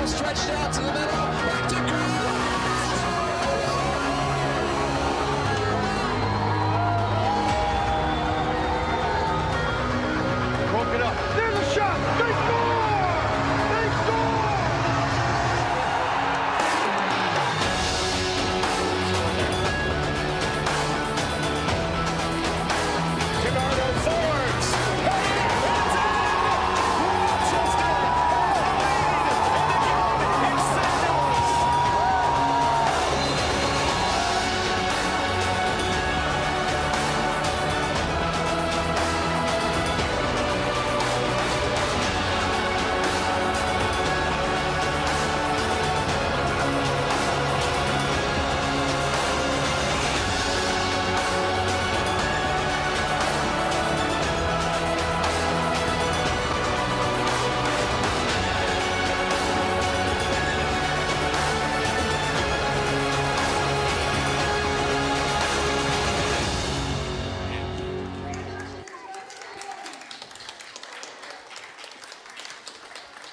ball stretched out to the middle. Back to Broke it up. There's a shot. They score! They score! Gerardo forwards.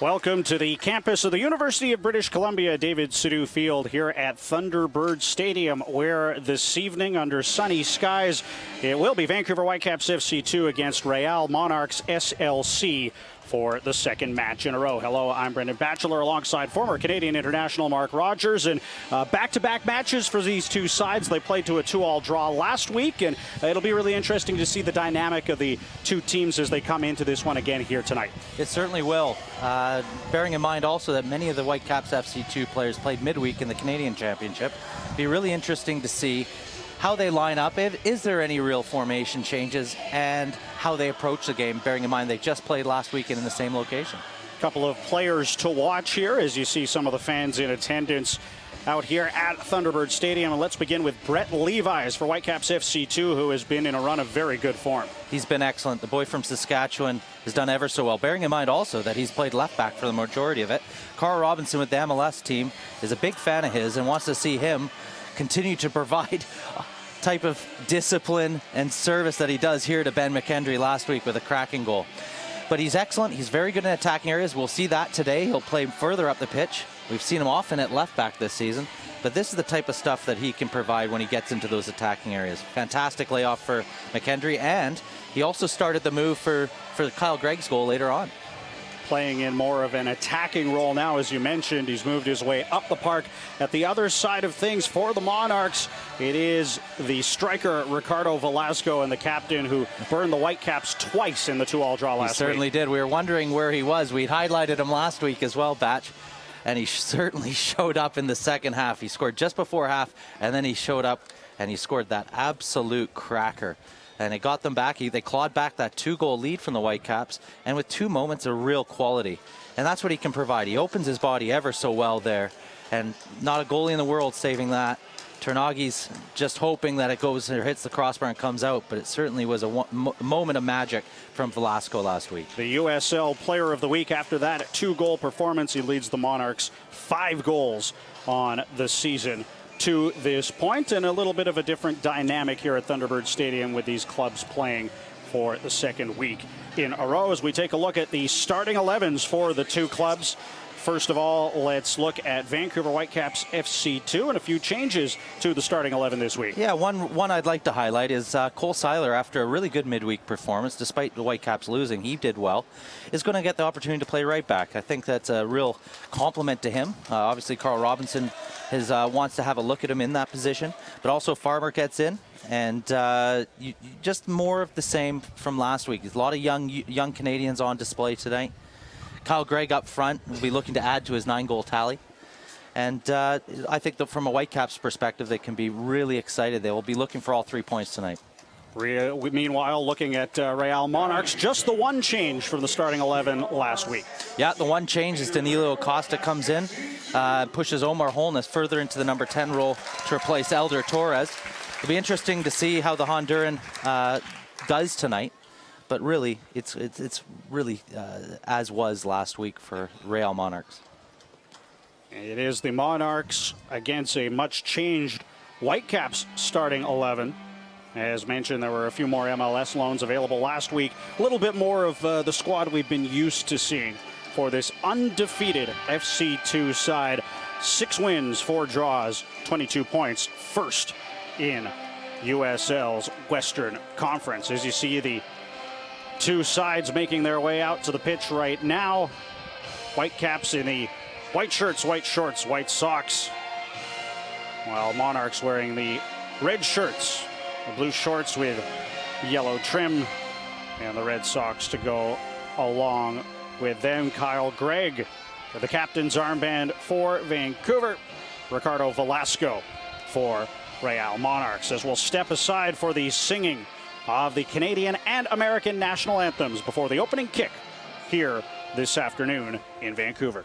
Welcome to the campus of the University of British Columbia, David Sidhu Field here at Thunderbird Stadium, where this evening under sunny skies, it will be Vancouver Whitecaps FC 2 against Real Monarchs SLC for the second match in a row. Hello, I'm Brendan Batchelor alongside former Canadian international Mark Rogers, and back-to-back matches for these two sides. They played to a 2-2 draw last week, and it'll be really interesting to see the dynamic of the two teams as they come into this one again here tonight. It certainly will. Bearing in mind also that many of the Whitecaps FC2 players played midweek in the Canadian Championship. It'll be really interesting to see how they line up. Is there any real formation changes, and how they approach the game, bearing in mind they just played last weekend in the same location. A couple of players to watch here as you see some of the fans in attendance out here at Thunderbird Stadium. And let's begin with Brett Levis for Whitecaps FC2, who has been in a run of very good form. He's been excellent. The boy from Saskatchewan has done ever so well, bearing in mind also that he's played left back for the majority of it. Carl Robinson with the MLS team is a big fan of his and wants to see him continue to provide type of discipline and service that he does here to Ben McKendry last week with a cracking goal. But he's excellent. He's very good in attacking areas. We'll see that today. He'll play further up the pitch. We've seen him often at left back this season. But this is the type of stuff that he can provide when he gets into those attacking areas. Fantastic layoff for McKendry, and he also started the move for Kyle Gregg's goal later on. Playing in more of an attacking role now, as you mentioned. He's moved his way up the park. At the other side of things for the Monarchs, it is the striker Ricardo Velasco and the captain who burned the Whitecaps twice in the 2-2 draw last week. He certainly did. We were wondering where he was. We'd highlighted him last week as well, Batch, and he certainly showed up in the second half. He scored just before half, and then he showed up and he scored that absolute cracker. And it got them back. They clawed back that 2-goal lead from the Whitecaps, and with 2 moments of real quality. And that's what he can provide. He opens his body ever so well there, and not a goalie in the world saving that. Ternagi's just hoping that it goes or hits the crossbar and comes out, but it certainly was a moment of magic from Velasco last week. The USL Player of the Week after that 2-goal performance. He leads the Monarchs 5 goals on the season to this point, and a little bit of a different dynamic here at Thunderbird Stadium with these clubs playing for the second week in a row. As we take a look at the starting 11s for the two clubs, first of all, let's look at Vancouver Whitecaps FC2 and a few changes to the starting 11 this week. Yeah, one I'd like to highlight is Cole Seiler, after a really good midweek performance, despite the Whitecaps losing, he did well, is going to get the opportunity to play right back. I think that's a real compliment to him. Obviously, Carl Robinson wants to have a look at him in that position, but also Farmer gets in. And just more of the same from last week. There's a lot of young Canadians on display tonight. Kyle Gregg up front will be looking to add to his 9-goal tally. And I think that from a Whitecaps perspective, they can be really excited. They will be looking for all 3 points tonight. Meanwhile, looking at Real Monarchs, just the one change from the starting 11 last week. Yeah, the one change is Danilo Acosta comes in, pushes Omar Holness further into the number 10 role to replace Elder Torres. It'll be interesting to see how the Honduran does tonight. But really, it's really as was last week for Real Monarchs. It is the Monarchs against a much changed Whitecaps starting 11. As mentioned, there were a few more MLS loans available last week. A little bit more of the squad we've been used to seeing for this undefeated FC2 side. 6 wins, 4 draws, 22 points. First in USL's Western Conference. As you see the two sides making their way out to the pitch right now. Whitecaps in the white shirts, white shorts, white socks, while Monarchs wearing the red shirts, the blue shorts with yellow trim, and the red socks to go along with them. Kyle Gregg for the captain's armband for Vancouver. Ricardo Velasco for Real Monarchs, as we'll step aside for the singing of the Canadian and American national anthems before the opening kick here this afternoon in Vancouver.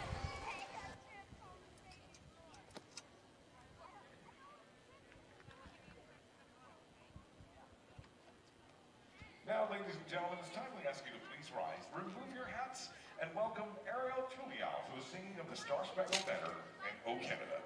Now, ladies and gentlemen, it's time we ask you to please rise, remove your hats, and welcome Ariel Tuliao to the singing of the Star Spangled Banner and O Canada.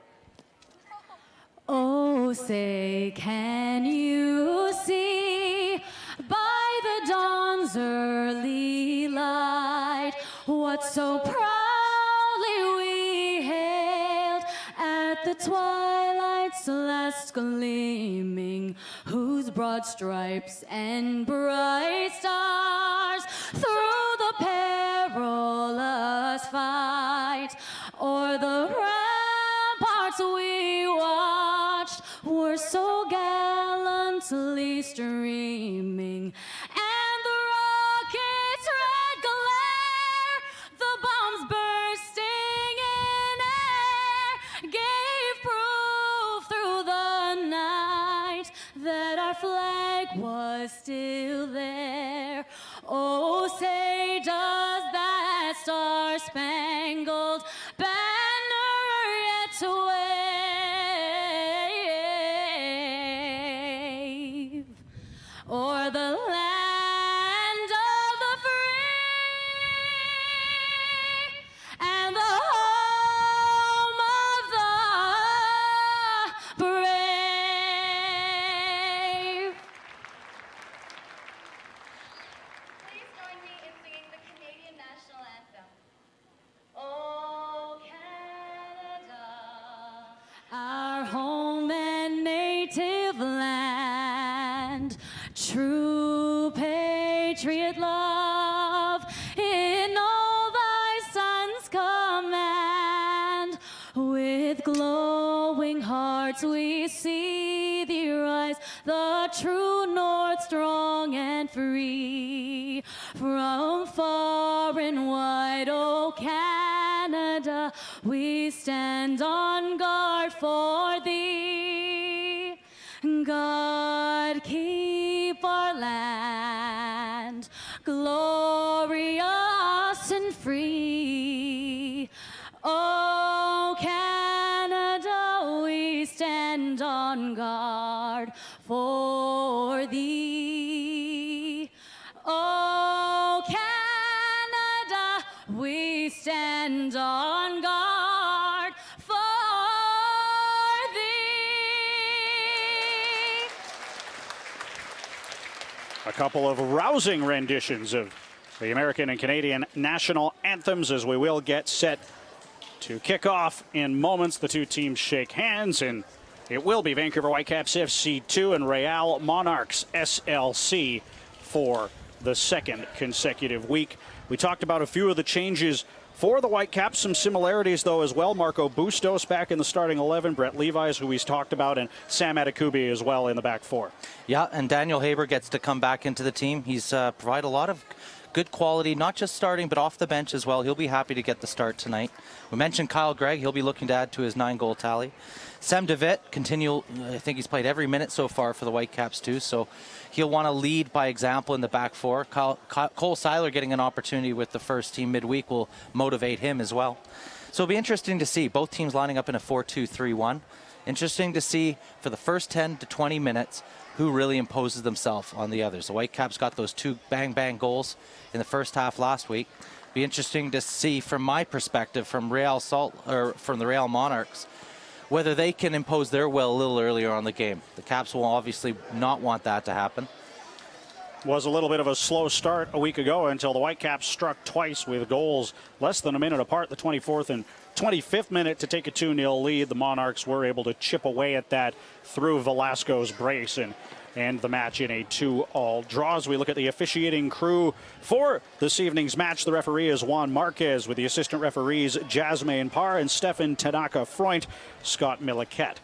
Oh, say, can you see by the dawn's early light what so proudly we hailed at the twilight's last gleaming, whose broad stripes and bright stars through the perilous fight o'er the ramparts we watched were so gallantly streaming, and the rocket's red glare, the bombs bursting in air, gave proof through the night that our flag was still there. Oh, say, does that star-spangled banner yet wave o'er the land of the free and the home of the brave? Please join me in singing the Canadian national anthem. Oh, Canada, Our home and native land, true patriot love, in all thy sons' command. With glowing hearts we see thee rise, the true north, strong and free. From far and wide, oh Canada, we stand on guard for thee. God keep our land glorious and free. Oh Canada, we stand on guard for thee. Oh Canada, we stand on guard for thee. A couple of rousing renditions of the American and Canadian national anthems as we will get set to kick off in moments. The two teams shake hands, and it will be Vancouver Whitecaps FC2 and Real Monarchs SLC for the second consecutive week. We talked about a few of the changes for the Whitecaps, some similarities though as well. Marco Bustos back in the starting 11, Brett Levis, who he's talked about, and Sam Adekubi as well in the back four. Yeah, and Daniel Haber gets to come back into the team. He's provided a lot of good quality, not just starting, but off the bench as well. He'll be happy to get the start tonight. We mentioned Kyle Gregg. He'll be looking to add to his 9-goal tally. Sam Devitt, I think he's played every minute so far for the Whitecaps too, so he'll want to lead by example in the back four. Cole Seiler getting an opportunity with the first team midweek will motivate him as well. So it'll be interesting to see both teams lining up in a 4-2-3-1. Interesting to see for the first 10 to 20 minutes who really imposes themselves on the others. The Whitecaps got those 2 bang-bang goals in the first half last week. Be interesting to see, from my perspective, from the Real Monarchs, whether they can impose their will a little earlier on the game. The Caps will obviously not want that to happen. Was a little bit of a slow start a week ago until the Whitecaps struck twice with goals less than a minute apart, the 24th and 25th minute, to take a 2-0 lead. The Monarchs were able to chip away at that through Velasco's brace and end the match in a 2-2 draw. As we look at the officiating crew for this evening's match, the referee is Juan Marquez, with the assistant referees Jasmine Parr and Stefan Tanaka-Freund. Scott Milliket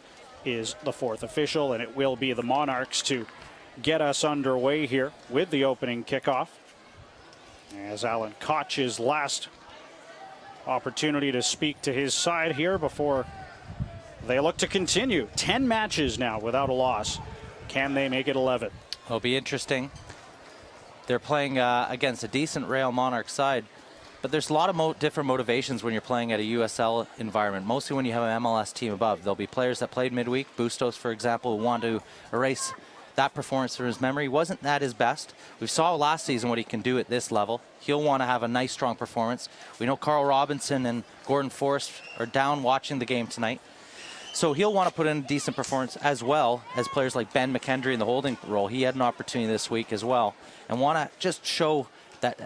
is the fourth official, and it will be the Monarchs to get us underway here with the opening kickoff, as Alan Koch's last opportunity to speak to his side here before they look to continue. 10 matches now without a loss. Can they make it 11? It'll be interesting. They're playing against a decent Real Monarch side, but there's a lot of different motivations when you're playing at a USL environment, mostly when you have an MLS team above. There'll be players that played midweek, Bustos, for example, who want to erase that performance from his memory. Wasn't that his best? We saw last season what he can do at this level. He'll want to have a nice, strong performance. We know Carl Robinson and Gordon Forrest are down watching the game tonight, so he'll want to put in a decent performance, as well as players like Ben McKendry in the holding role. He had an opportunity this week as well, and want to just show that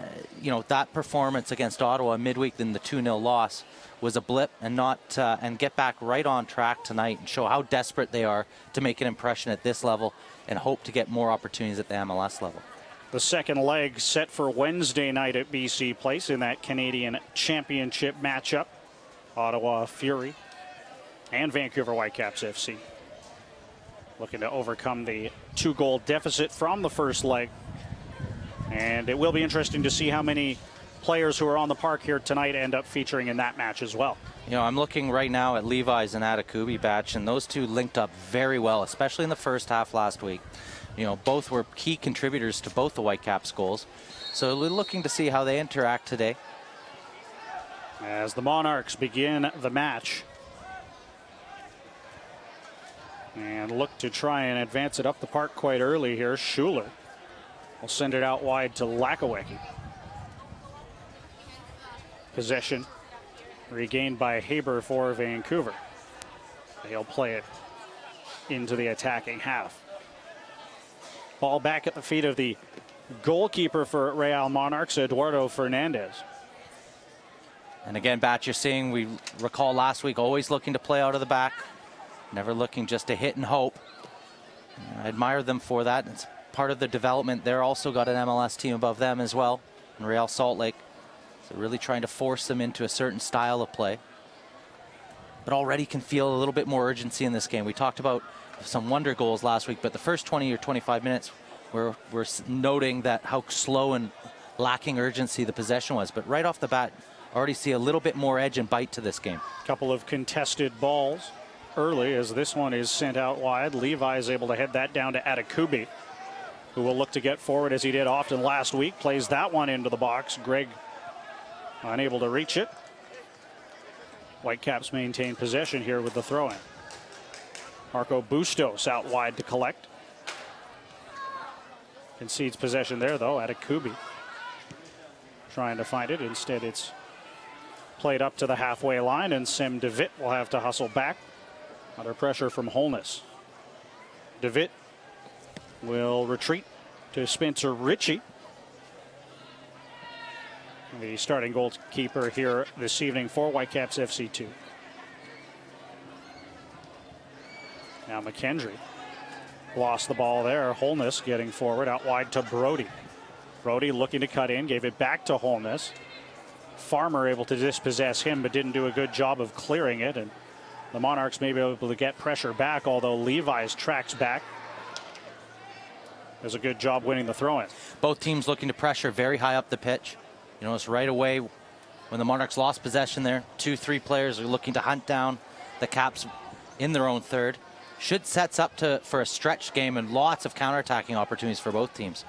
that performance against Ottawa midweek in the 2-0 loss was a blip, and not and get back right on track tonight and show how desperate they are to make an impression at this level and hope to get more opportunities at the MLS level. The second leg set for Wednesday night at BC Place in that Canadian Championship matchup. Ottawa Fury and Vancouver Whitecaps FC looking to overcome the 2-goal deficit from the first leg. And it will be interesting to see how many players who are on the park here tonight end up featuring in that match as well. I'm looking right now at Levi's and Atakubi batch, and those two linked up very well, especially in the first half last week. Both were key contributors to both the Whitecaps goals. So we're looking to see how they interact today. As the Monarchs begin the match and look to try and advance it up the park quite early here, Schuler will send it out wide to Lakawecki. Possession regained by Haber for Vancouver. They'll play it into the attacking half. Ball back at the feet of the goalkeeper for Real Monarchs, Eduardo Fernandez. And again, Bat, you're seeing, we recall last week, always looking to play out of the back, never looking just to hit and hope. I admire them for that. It's part of the development. They're also got an MLS team above them as well, in Real Salt Lake. So really trying to force them into a certain style of play. But already can feel a little bit more urgency in this game. We talked about some wonder goals last week, but the first 20 or 25 minutes, we're noting that how slow and lacking urgency the possession was. But right off the bat, already see a little bit more edge and bite to this game. Couple of contested balls early as this one is sent out wide. Levi is able to head that down to Atakubi, who will look to get forward as he did often last week. Plays that one into the box. Greg unable to reach it. Whitecaps maintain possession here with the throw-in. Marco Bustos out wide to collect. Concedes possession there, though. Atakubi trying to find it. Instead, it's played up to the halfway line, and Sim DeVitt will have to hustle back under pressure from Holness. DeVitt will retreat to Spencer Ritchie, the starting goalkeeper here this evening for Whitecaps FC2. Now McKendry lost the ball there. Holness getting forward out wide to Brody. Brody looking to cut in, gave it back to Holness. Farmer able to dispossess him, but didn't do a good job of clearing it. And the Monarchs may be able to get pressure back, although Levi's tracks back. Does a good job winning the throw-in. Both teams looking to pressure very high up the pitch. It's right away when the Monarchs lost possession there. 2-3 players are looking to hunt down the Caps in their own third. Should sets up for a stretch game and lots of counterattacking opportunities for both teams.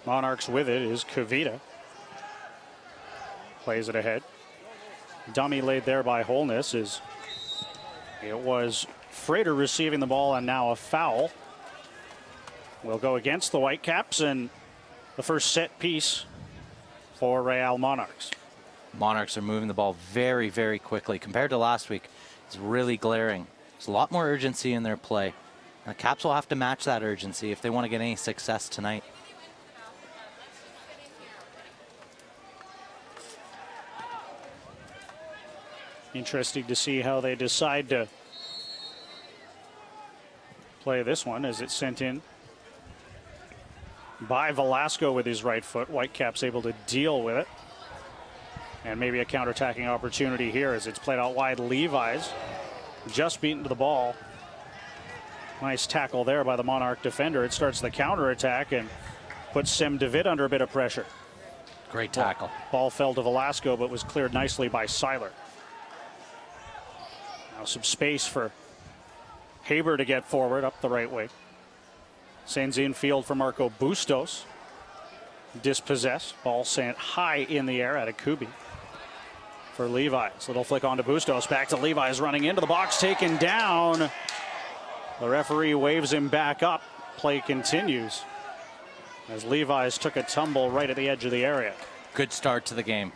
Monarchs with it is Kavita. Plays it ahead. Dummy laid there by Holness. It was Frater receiving the ball, and now a foul will go against the Whitecaps, and the first set piece for Real Monarchs. Monarchs are moving the ball very, very quickly. Compared to last week, it's really glaring. There's a lot more urgency in their play. The Caps will have to match that urgency if they want to get any success tonight. Interesting to see how they decide to play this one as it's sent in by Velasco with his right foot. Whitecaps able to deal with it. And maybe a counterattacking opportunity here as it's played out wide. Levi's just beaten to the ball. Nice tackle there by the Monarch defender. It starts the counterattack and puts Sim David under a bit of pressure. Great tackle. Ball fell to Velasco but was cleared nicely by Seiler. Now some space for Haber to get forward up the right wing. Sends in field for Marco Bustos. Dispossessed. Ball sent high in the air at Akubi for Levi's. Little flick onto Bustos. Back to Levi's running into the box. Taken down. The referee waves him back up. Play continues as Levi's took a tumble right at the edge of the area. Good start to the game.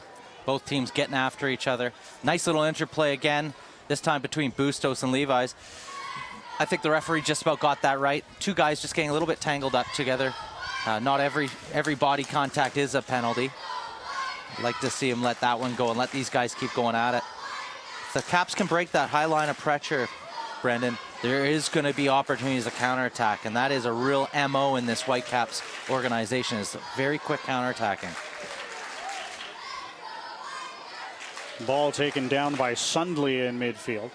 Both teams getting after each other. Nice little interplay again, this time between Bustos and Levi's. I think the referee just about got that right. Two guys just getting a little bit tangled up together. Not every body contact is a penalty. I'd like to see him let that one go and let these guys keep going at it. If the Caps can break that high line of pressure, Brendan, there is going to be opportunities to counterattack, and that is a real MO in this Whitecaps organization, is very quick counterattacking. Ball taken down by Sundley in midfield.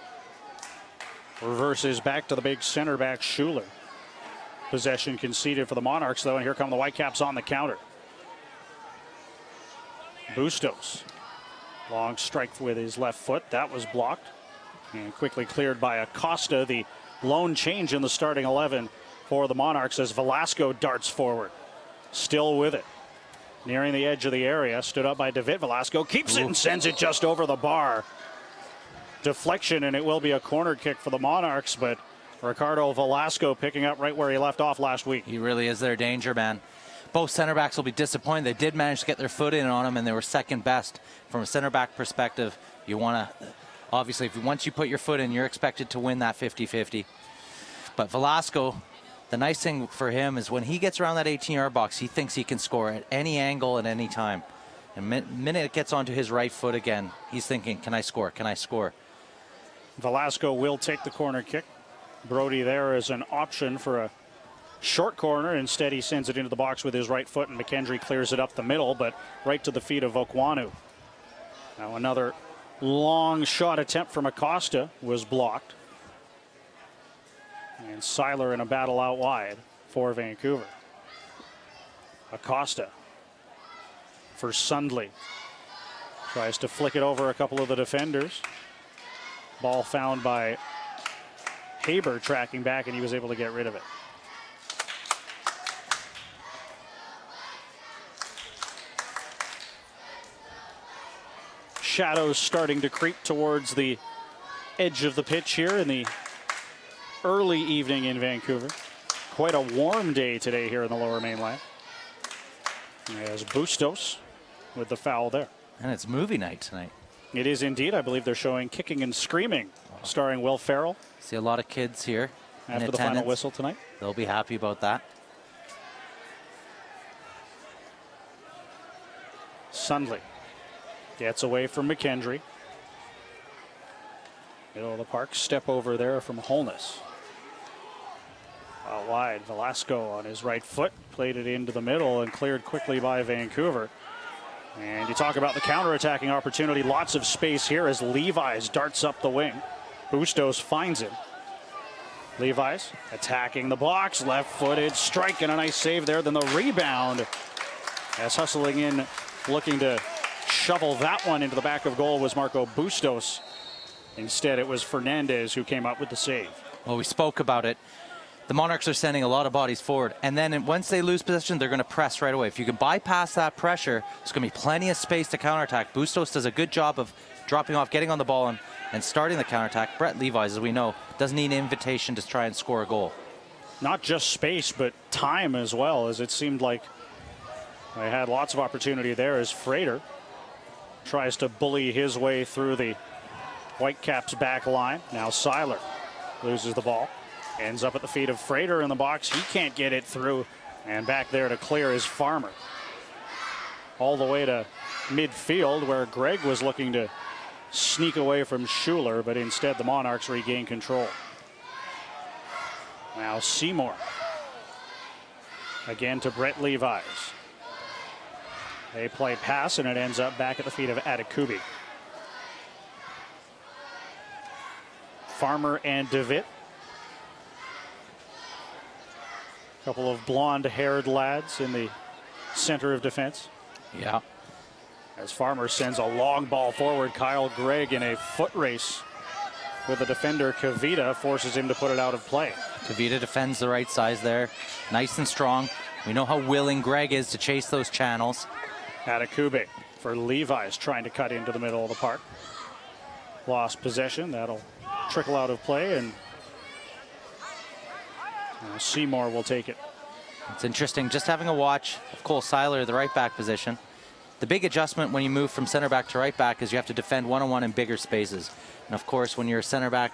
Reverses back to the big center back Schuler. Possession conceded for the Monarchs though, and here come the Whitecaps on the counter. Bustos. Long strike with his left foot. That was blocked. And quickly cleared by Acosta. The lone change in the starting 11 for the Monarchs as Velasco darts forward. Still with it. Nearing the edge of the area. Stood up by David. Velasco keeps it and sends it just over the bar. Deflection, and it will be a corner kick for the Monarchs, but Ricardo Velasco picking up right where he left off last week. He really is their danger man. Both center backs will be disappointed. They did manage to get their foot in on him, and they were second best. From a center back perspective, you want to, obviously, once you put your foot in, you're expected to win that 50-50. But Velasco, the nice thing for him is when he gets around that 18-yard box, he thinks he can score at any angle at any time. And the minute it gets onto his right foot again, he's thinking, can I score? Can I score? Velasco will take the corner kick. Brody there is an option for a short corner. Instead, he sends it into the box with his right foot, and McKendry clears it up the middle, but right to the feet of Okwanu. Now another long shot attempt from Acosta was blocked. And Seiler in a battle out wide for Vancouver. Acosta for Sundley. Tries to flick it over a couple of the defenders. Ball found by Haber tracking back, and he was able to get rid of it. Shadows starting to creep towards the edge of the pitch here in the early evening in Vancouver. Quite a warm day today here in the Lower Mainland. As Bustos with the foul there. And it's movie night tonight. It is indeed. I believe they're showing Kicking and Screaming, starring Will Ferrell. See a lot of kids here after the final whistle tonight. They'll be happy about that. Sundley gets away from McKendry. Middle of the park, step over there from Holness. Out wide, Velasco on his right foot, played it into the middle and cleared quickly by Vancouver. And you talk about the counterattacking opportunity, lots of space here as Levi's darts up the wing. Bustos finds him. Levi's attacking the box, left-footed strike, and a nice save there. Then the rebound as hustling in, looking to shovel that one into the back of goal was Marco Bustos. Instead, it was Fernandez who came up with the save. Well, we spoke about it. The Monarchs are sending a lot of bodies forward, and then once they lose possession, they're going to press right away. If you can bypass that pressure, there's going to be plenty of space to counterattack. Bustos does a good job of dropping off, getting on the ball, and starting the counterattack. Brett Levi's, as we know, doesn't need an invitation to try and score a goal. Not just space, but time as well, as it seemed like they had lots of opportunity there as Frater tries to bully his way through the Whitecaps back line. Now Seiler loses the ball. Ends up at the feet of Frater in the box. He can't get it through. And back there to clear is Farmer. All the way to midfield where Gregg was looking to sneak away from Schuler, but instead the Monarchs regain control. Now Seymour. Again to Brett Levis. They play pass and it ends up back at the feet of Adekubi. Farmer and DeVitt. Couple of blonde-haired lads in the center of defense. Yeah. As Farmer sends a long ball forward, Kyle Gregg in a foot race with the defender Kavita forces him to put it out of play. Kavita defends the right size there. Nice and strong. We know how willing Gregg is to chase those channels. Adekubi for Levi's trying to cut into the middle of the park. Lost possession. That'll trickle out of play, and Seymour will take it. It's interesting just having a watch of Cole Seiler, the right back position. The big adjustment when you move from center back to right back is you have to defend one-on-one in bigger spaces. And of course, when you're a center back,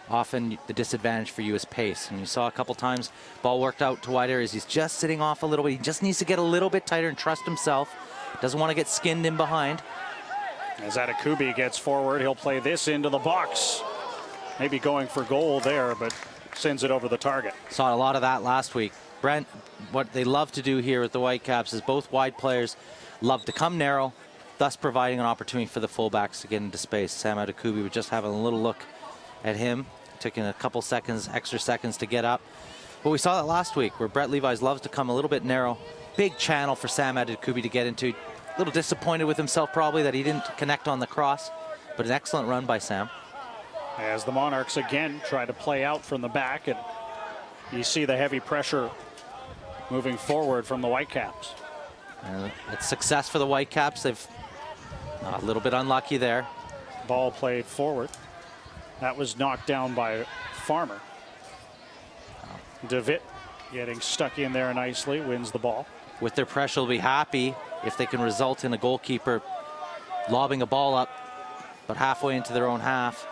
often the disadvantage for you is pace. And you saw a couple times ball worked out to wide areas. He's just sitting off a little bit. He just needs to get a little bit tighter and trust himself. Doesn't want to get skinned in behind. As Adekubi gets forward, he'll play this into the box. Maybe going for goal there, but sends it over the target. Saw a lot of that last week. Brent, what they love to do here with the Whitecaps is both wide players love to come narrow, thus providing an opportunity for the fullbacks to get into space. Sam Adekubi was just having a little look at him, taking a couple seconds, extra seconds to get up. But we saw that last week where Brett Levis loves to come a little bit narrow. Big channel for Sam Adekubi to get into. A little disappointed with himself probably that he didn't connect on the cross, but an excellent run by Sam. As the Monarchs again try to play out from the back, and you see the heavy pressure moving forward from the Whitecaps. It's success for the Whitecaps. They've a little bit unlucky there. Ball played forward. That was knocked down by Farmer. DeVitt getting stuck in there nicely, wins the ball. With their pressure, they'll be happy if they can result in a goalkeeper lobbing a ball up, but halfway into their own half.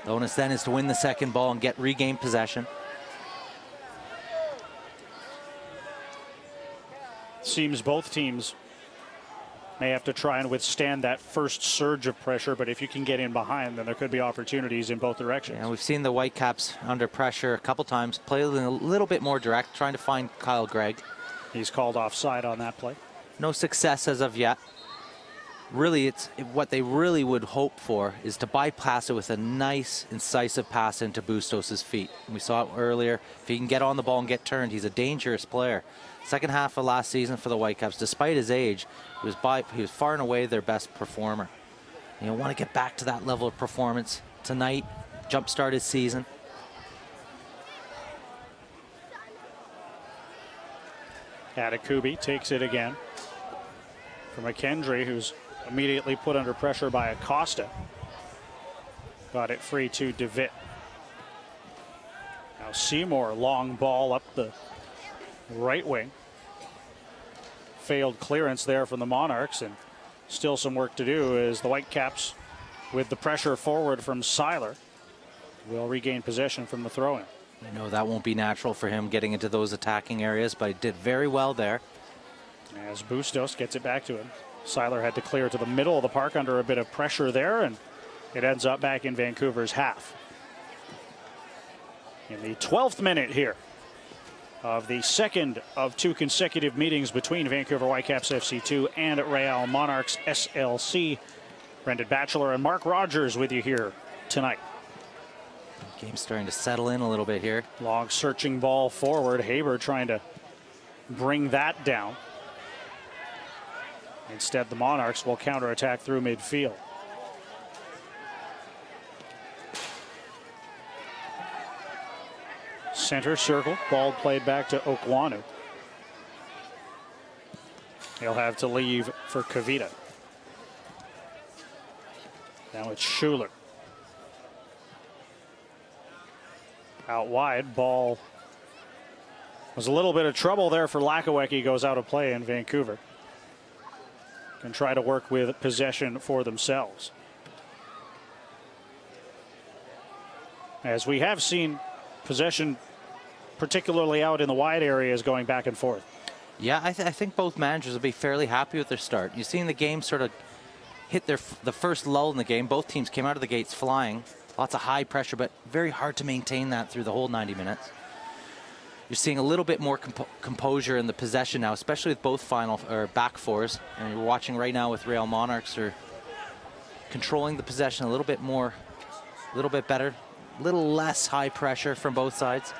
The onus then is to win the second ball and regain possession. Seems both teams may have to try and withstand that first surge of pressure, but if you can get in behind, then there could be opportunities in both directions. Yeah, we've seen the Whitecaps under pressure a couple times, play a little bit more direct, trying to find Kyle Gregg. He's called offside on that play. No success as of yet. Really, what they really would hope for is to bypass it with a nice, incisive pass into Bustos' feet. And we saw it earlier. If he can get on the ball and get turned, he's a dangerous player. Second half of last season for the Whitecaps, despite his age, he was far and away their best performer. You want to get back to that level of performance tonight, jumpstart his season. Adekubi takes it again for McKendry, who's immediately put under pressure by Acosta. Got it free to DeVitt. Now Seymour, long ball up the right wing. Failed clearance there from the Monarchs, and still some work to do as the Whitecaps, with the pressure forward from Seiler, will regain possession from the throw-in. I know that won't be natural for him getting into those attacking areas, but he did very well there. As Bustos gets it back to him. Seiler had to clear to the middle of the park under a bit of pressure there, and it ends up back in Vancouver's half. In the 12th minute here of the second of two consecutive meetings between Vancouver Whitecaps FC2 and Real Monarchs SLC. Brendan Batchelor and Mark Rogers with you here tonight. Game's starting to settle in a little bit here. Long searching ball forward. Haber trying to bring that down. Instead, the Monarchs will counterattack through midfield. Center circle, ball played back to Okwanu. He'll have to leave for Kavita. Now it's Schuler. Out wide, ball was a little bit of trouble there for Lakawecki, goes out of play in Vancouver. Can try to work with possession for themselves. As we have seen Possession, particularly out in the wide areas, going back and forth. Yeah, I think both managers will be fairly happy with their start. You've seen the game sort of hit the first lull in the game. Both teams came out of the gates flying. Lots of high pressure, but very hard to maintain that through the whole 90 minutes. You're seeing a little bit more composure in the possession now, especially with both back fours. And you're watching right now with Real Monarchs are controlling the possession a little bit more, a little bit better, a little less high pressure from both sides.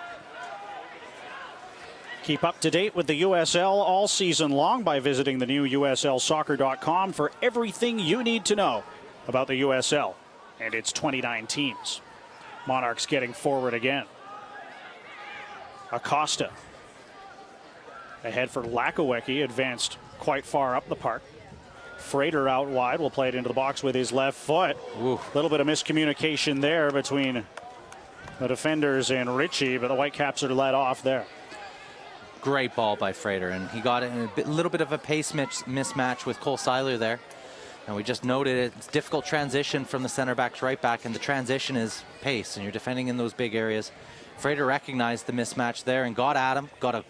Keep up to date with the USL all season long by visiting the new USLsoccer.com for everything you need to know about the USL and its 29 teams. Monarchs getting forward again. Acosta ahead for Lakawecki, advanced quite far up the park. Frater out wide will play it into the box with his left foot. A little bit of miscommunication there between the defenders and Ritchie, but the Whitecaps are let off there. Great ball by Frater, and he got it in a little bit of a pace mismatch with Cole Seiler there. And we just noted it's difficult transition from the center back to right back, and the transition is pace, and you're defending in those big areas. Frater recognized the mismatch there and got at him, got a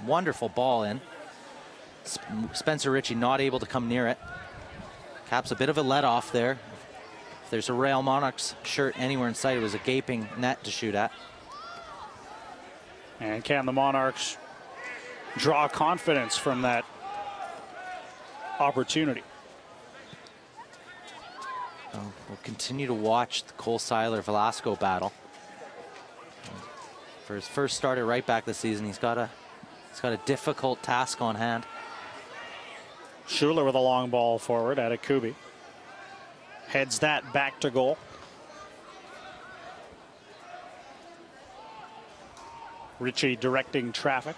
wonderful ball in. Spencer Ritchie not able to come near it. Caps a bit of a let off there. If there's a Real Monarchs shirt anywhere in sight, it was a gaping net to shoot at. And can the Monarchs draw confidence from that opportunity? We'll continue to watch the Cole Seiler-Velasco battle. For his first start at right back this season, he's got a difficult task on hand. Schuler with a long ball forward at Akubi. Heads that back to goal. Ritchie directing traffic.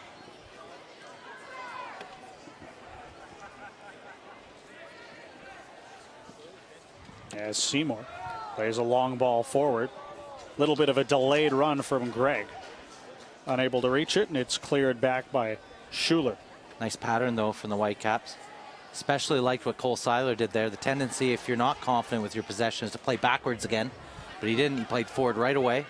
As Seymour plays a long ball forward. Little bit of a delayed run from Gregg. Unable to reach it, and it's cleared back by Schuler. Nice pattern, though, from the Whitecaps. Especially liked what Cole Seiler did there. The tendency, if you're not confident with your possession, is to play backwards again. But he didn't. He played forward right away.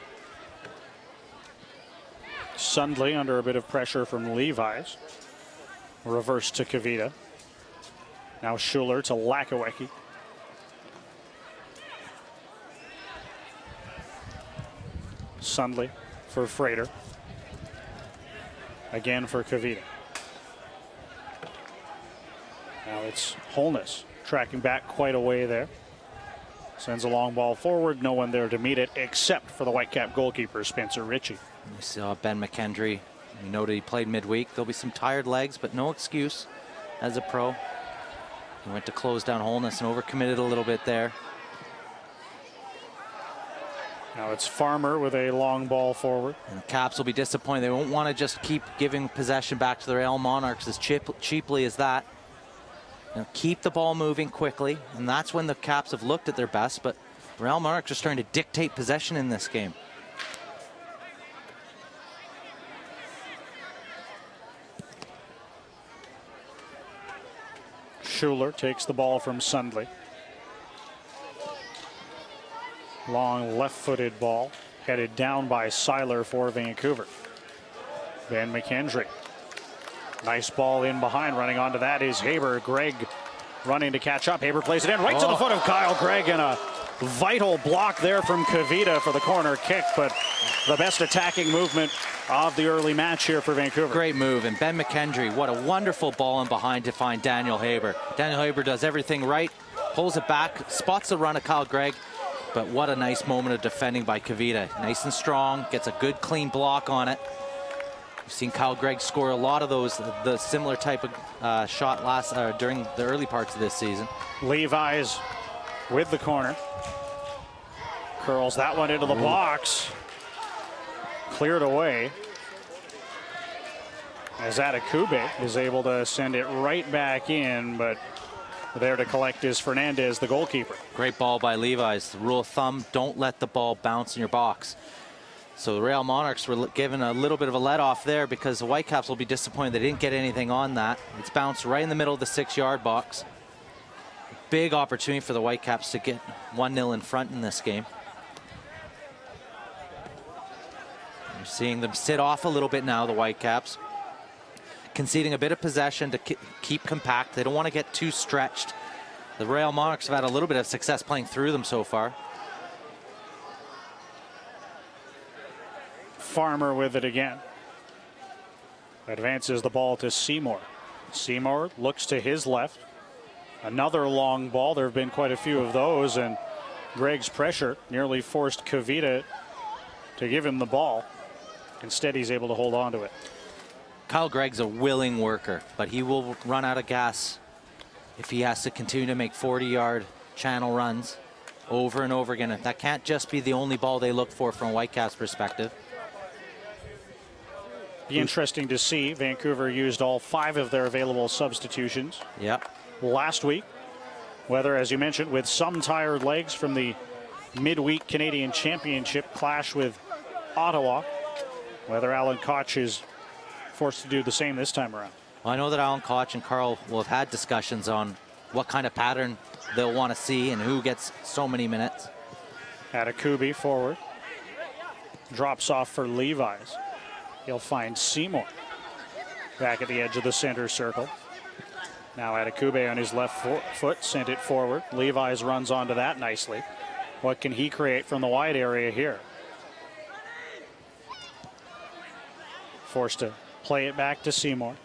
Sundley under a bit of pressure from Levi's. Reverse to Kavita. Now Schuler to Lakawecki. Sundley for Frater. Again for Kavita. Now it's Holness tracking back quite a way there. Sends a long ball forward. No one there to meet it except for the Whitecap goalkeeper, Spencer Ritchie. We saw Ben McKendry. We noted he played midweek. There'll be some tired legs, but no excuse as a pro. He went to close down Holness and overcommitted a little bit there. Now it's Farmer with a long ball forward. And the Caps will be disappointed. They won't want to just keep giving possession back to the Real Monarchs as cheaply as that. You know, keep the ball moving quickly, and that's when the Caps have looked at their best, but the Real Monarchs are starting to dictate possession in this game. Schuler takes the ball from Sundley. Long left-footed ball headed down by Seiler for Vancouver. Ben McKendry. Nice ball in behind. Running onto that is Haber. Gregg running to catch up. Haber plays it in right to the foot of Kyle Gregg, and a vital block there from Kavita for the corner kick, but the best attacking movement of the early match here for Vancouver. Great move, and Ben McKendry, what a wonderful ball in behind to find Daniel Haber. Daniel Haber does everything right, pulls it back, spots the run of Kyle Gregg, but what a nice moment of defending by Kavita. Nice and strong, gets a good clean block on it. We've seen Kyle Gregg score a lot of those, the similar type of shot during the early parts of this season. Levi's with the corner. Curls that one into the box. Cleared away. As Adekube is able to send it right back in, but there to collect is Fernandez, the goalkeeper. Great ball by Levi's. The rule of thumb, don't let the ball bounce in your box. So the Real Monarchs were given a little bit of a let-off there because the Whitecaps will be disappointed they didn't get anything on that. It's bounced right in the middle of the 6-yard box. Big opportunity for the Whitecaps to get 1-0 in front in this game. You're seeing them sit off a little bit now, the Whitecaps. Conceding a bit of possession to keep compact. They don't want to get too stretched. The Royal Monarchs have had a little bit of success playing through them so far. Farmer with it again. Advances the ball to Seymour. Seymour looks to his left. Another long ball. There have been quite a few of those, and Gregg's pressure nearly forced Kavita to give him the ball. Instead, he's able to hold on to it. Kyle Gregg's a willing worker, but he will run out of gas if he has to continue to make 40-yard channel runs over and over again. That can't just be the only ball they look for from Whitecaps' perspective. Be interesting to see. Vancouver used all 5 of their available substitutions last week. Whether, as you mentioned, with some tired legs from the midweek Canadian Championship clash with Ottawa, whether Alan Koch is forced to do the same this time around. Well, I know that Alan Koch and Carl will have had discussions on what kind of pattern they'll want to see and who gets so many minutes. Atakubi forward. Drops off for Levi's. He'll find Seymour back at the edge of the center circle. Now Atakubi on his left foot sent it forward. Levi's runs onto that nicely. What can he create from the wide area here? Forced to play it back to Seymour.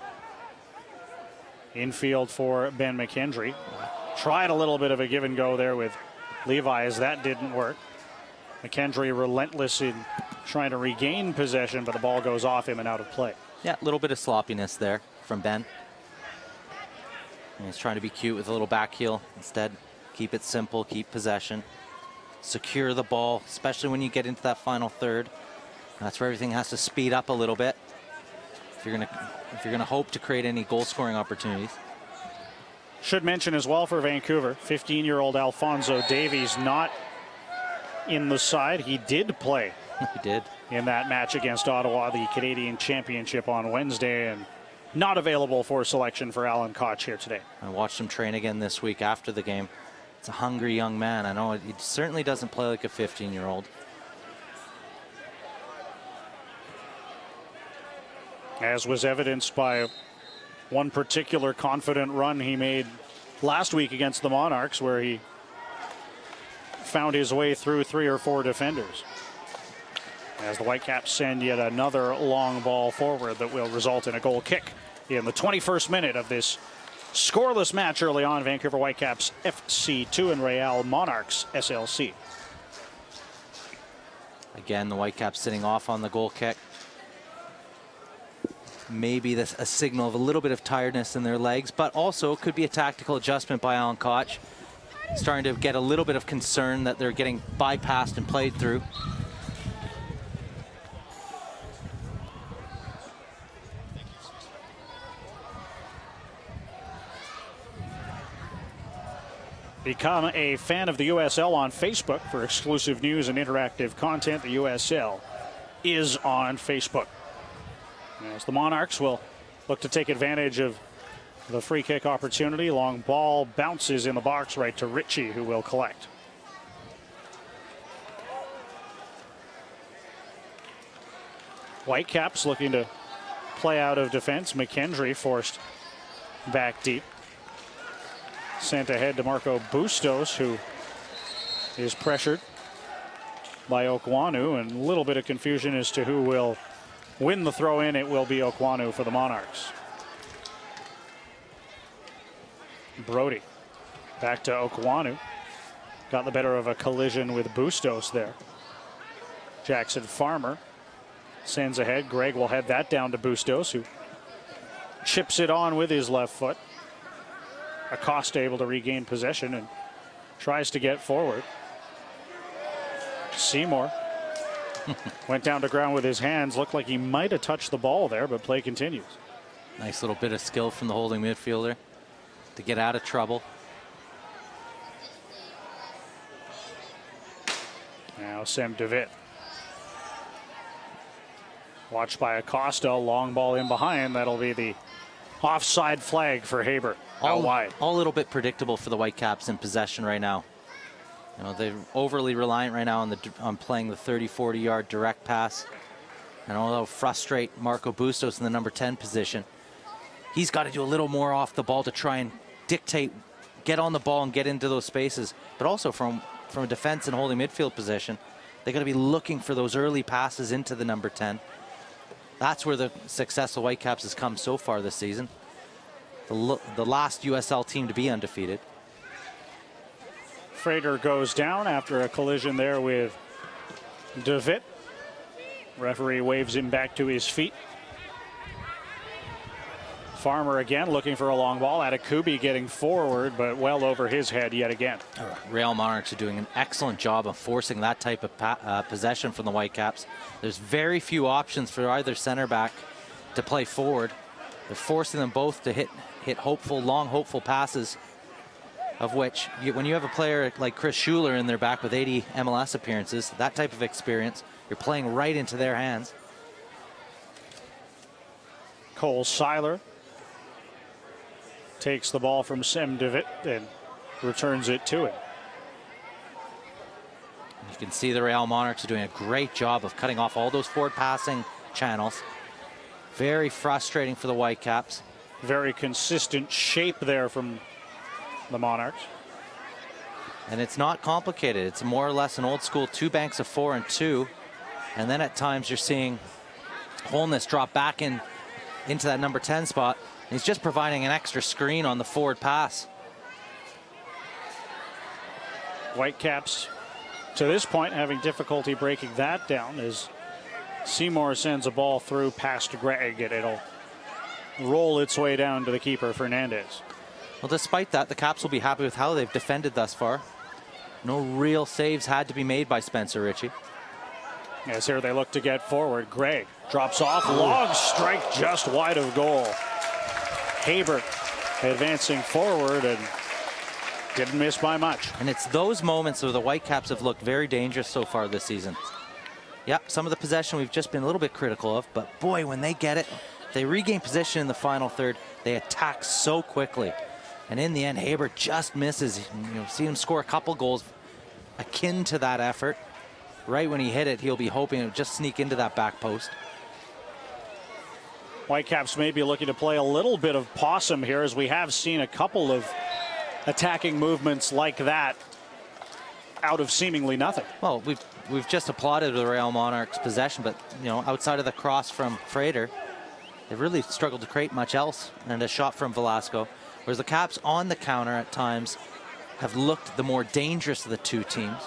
Infield for Ben McKendry. Tried a little bit of a give and go there with Levi's. That didn't work. McKendry relentless in trying to regain possession, but the ball goes off him and out of play. Yeah, a little bit of sloppiness there from Ben. And he's trying to be cute with a little back heel. Instead, keep it simple, keep possession. Secure the ball, especially when you get into that final third. That's where everything has to speed up a little bit if you're gonna hope to create any goal-scoring opportunities. Should mention as well for Vancouver, 15-year-old Alphonso Davies not in the side. He did play. He did. In that match against Ottawa, the Canadian Championship on Wednesday, and not available for selection for Alan Koch here today. I watched him train again this week after the game. It's a hungry young man. I know he certainly doesn't play like a 15-year-old. As was evidenced by one particular confident run he made last week against the Monarchs, where he found his way through 3 or 4 defenders. As the Whitecaps send yet another long ball forward that will result in a goal kick in the 21st minute of this scoreless match early on. Vancouver Whitecaps FC2 and Real Monarchs SLC. Again, the Whitecaps sitting off on the goal kick. Maybe this a signal of a little bit of tiredness in their legs, but also could be a tactical adjustment by Alan Koch. Starting to get a little bit of concern that they're getting bypassed and played through. Become a fan of the USL on Facebook for exclusive news and interactive content. The USL is on Facebook. As the Monarchs will look to take advantage of the free kick opportunity. Long ball bounces in the box right to Ritchie, who will collect. Whitecaps looking to play out of defense. McKendry forced back deep. Sent ahead to Marco Bustos, who is pressured by Okwanu, and a little bit of confusion as to who will win the throw in. It will be Okwanu for the Monarchs. Brody back to Okwanu. Got the better of a collision with Bustos there. Jackson Farmer sends ahead. Gregg will head that down to Bustos, who chips it on with his left foot. Acosta able to regain possession and tries to get forward. Seymour went down to ground with his hands. Looked like he might have touched the ball there, but play continues. Nice little bit of skill from the holding midfielder to get out of trouble. Now Sam DeVitt. Watched by Acosta. Long ball in behind. That'll be the offside flag for Haber. Out wide. All a little bit predictable for the Whitecaps in possession right now. You know, they're overly reliant right now on playing the 30-40 yard direct pass. And although frustrate Marco Bustos in the number 10 position, he's got to do a little more off the ball to try and dictate, get on the ball and get into those spaces. But also from a defense and holding midfield position, they got to be looking for those early passes into the number 10. That's where the success of Whitecaps has come so far this season. The last USL team to be undefeated. Frater goes down after a collision there with DeVitt. Referee waves him back to his feet. Farmer again looking for a long ball. Atakubi getting forward, but well over his head yet again. Real Monarchs are doing an excellent job of forcing that type of possession from the Whitecaps. There's very few options for either center back to play forward. They're forcing them both to hit long hopeful passes, of which when you have a player like Chris Schuler in their back with 80 MLS appearances, that type of experience, you're playing right into their hands. Cole Seiler takes the ball from Sem DeVitt and returns it to him. You can see the Real Monarchs are doing a great job of cutting off all those forward passing channels. Very frustrating for the Whitecaps. Very consistent shape there from the Monarchs. And it's not complicated. It's more or less an old school 2 banks of 4 and 2. And then at times you're seeing Holness drop back into that number 10 spot. He's just providing an extra screen on the forward pass. Whitecaps to this point having difficulty breaking that down as Seymour sends a ball through past Gregg, and it'll roll its way down to the keeper, Fernandez. Well, despite that, the Caps will be happy with how they've defended thus far. No real saves had to be made by Spencer Ritchie. As here they look to get forward. Gregg drops off. Long strike just wide of goal. Habert advancing forward and didn't miss by much. And it's those moments where the Whitecaps have looked very dangerous so far this season. Yep, some of the possession we've just been a little bit critical of, but boy, when they get it, they regain possession in the final third. They attack so quickly. And in the end, Habert just misses. See him score a couple goals akin to that effort. Right when he hit it, he'll be hoping it would just sneak into that back post. Whitecaps may be looking to play a little bit of possum here, as we have seen a couple of attacking movements like that out of seemingly nothing. Well, we've just applauded the Real Monarchs' possession, but outside of the cross from Frater, they've really struggled to create much else, and a shot from Velasco. Whereas the Caps on the counter at times have looked the more dangerous of the two teams.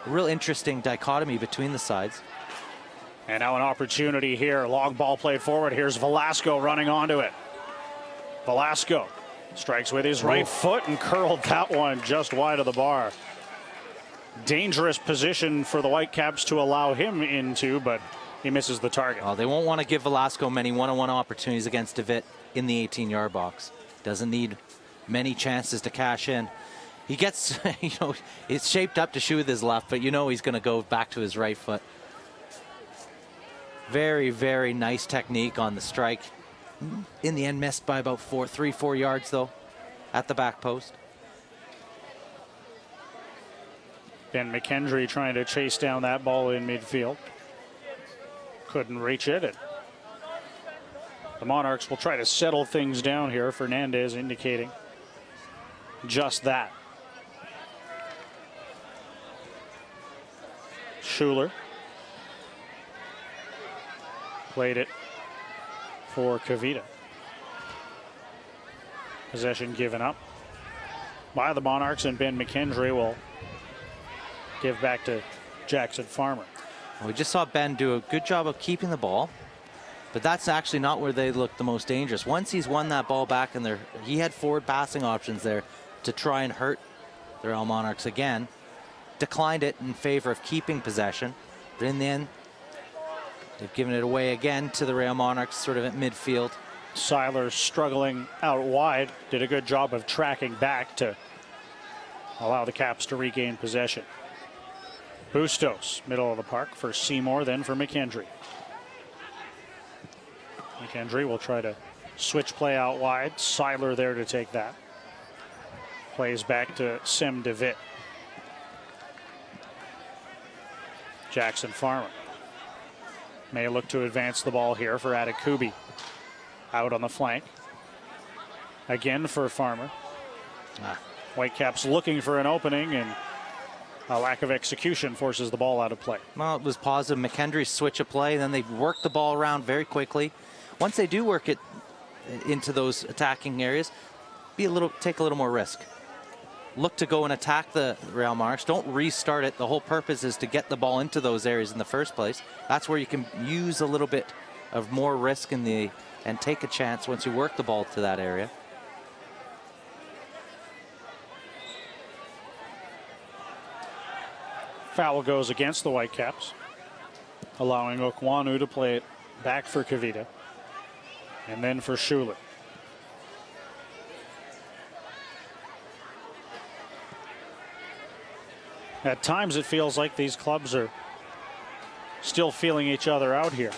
A real interesting dichotomy between the sides. And now an opportunity here. Long ball played forward. Here's Velasco running onto it. Velasco strikes with his right foot and curled that one just wide of the bar. Dangerous position for the Whitecaps to allow him into, but he misses the target. Well, they won't want to give Velasco many one-on-one opportunities against DeVitt in the 18-yard box. Doesn't need many chances to cash in. He gets, it's shaped up to shoot with his left, but he's going to go back to his right foot. Very, very nice technique on the strike. In the end, missed by about 3-4 yards, though, at the back post. Ben McKendry trying to chase down that ball in midfield. Couldn't reach it. And the Monarchs will try to settle things down here. Fernandez indicating just that. Schuler played it for Kavita. Possession given up by the Monarchs, and Ben McKendry will give back to Jackson Farmer. We just saw Ben do a good job of keeping the ball, but that's actually not where they look the most dangerous. Once he's won that ball back in there, he had forward passing options there to try and hurt the Real Monarchs again. Declined it in favor of keeping possession, but in the end, they've given it away again to the Real Monarchs, sort of at midfield. Seiler struggling out wide, did a good job of tracking back to allow the Caps to regain possession. Bustos, middle of the park for Seymour, then for McKendry. McKendry will try to switch play out wide. Seiler there to take that. Plays back to Sem DeVitt. Jackson Farmer. May look to advance the ball here for Adekubi. Out on the flank. Again for Farmer. Whitecaps looking for an opening, and a lack of execution forces the ball out of play. Well, it was positive. McKendry's switch of play, then they work the ball around very quickly. Once they do work it into those attacking areas, take a little more risk. Look to go and attack the Real Monarchs. Don't restart it. The whole purpose is to get the ball into those areas in the first place. That's where you can use a little bit of more risk and take a chance once you work the ball to that area. Foul goes against the Whitecaps, allowing Okwanu to play it back for Kavita, and then for Schuler. At times it feels like these clubs are still feeling each other out here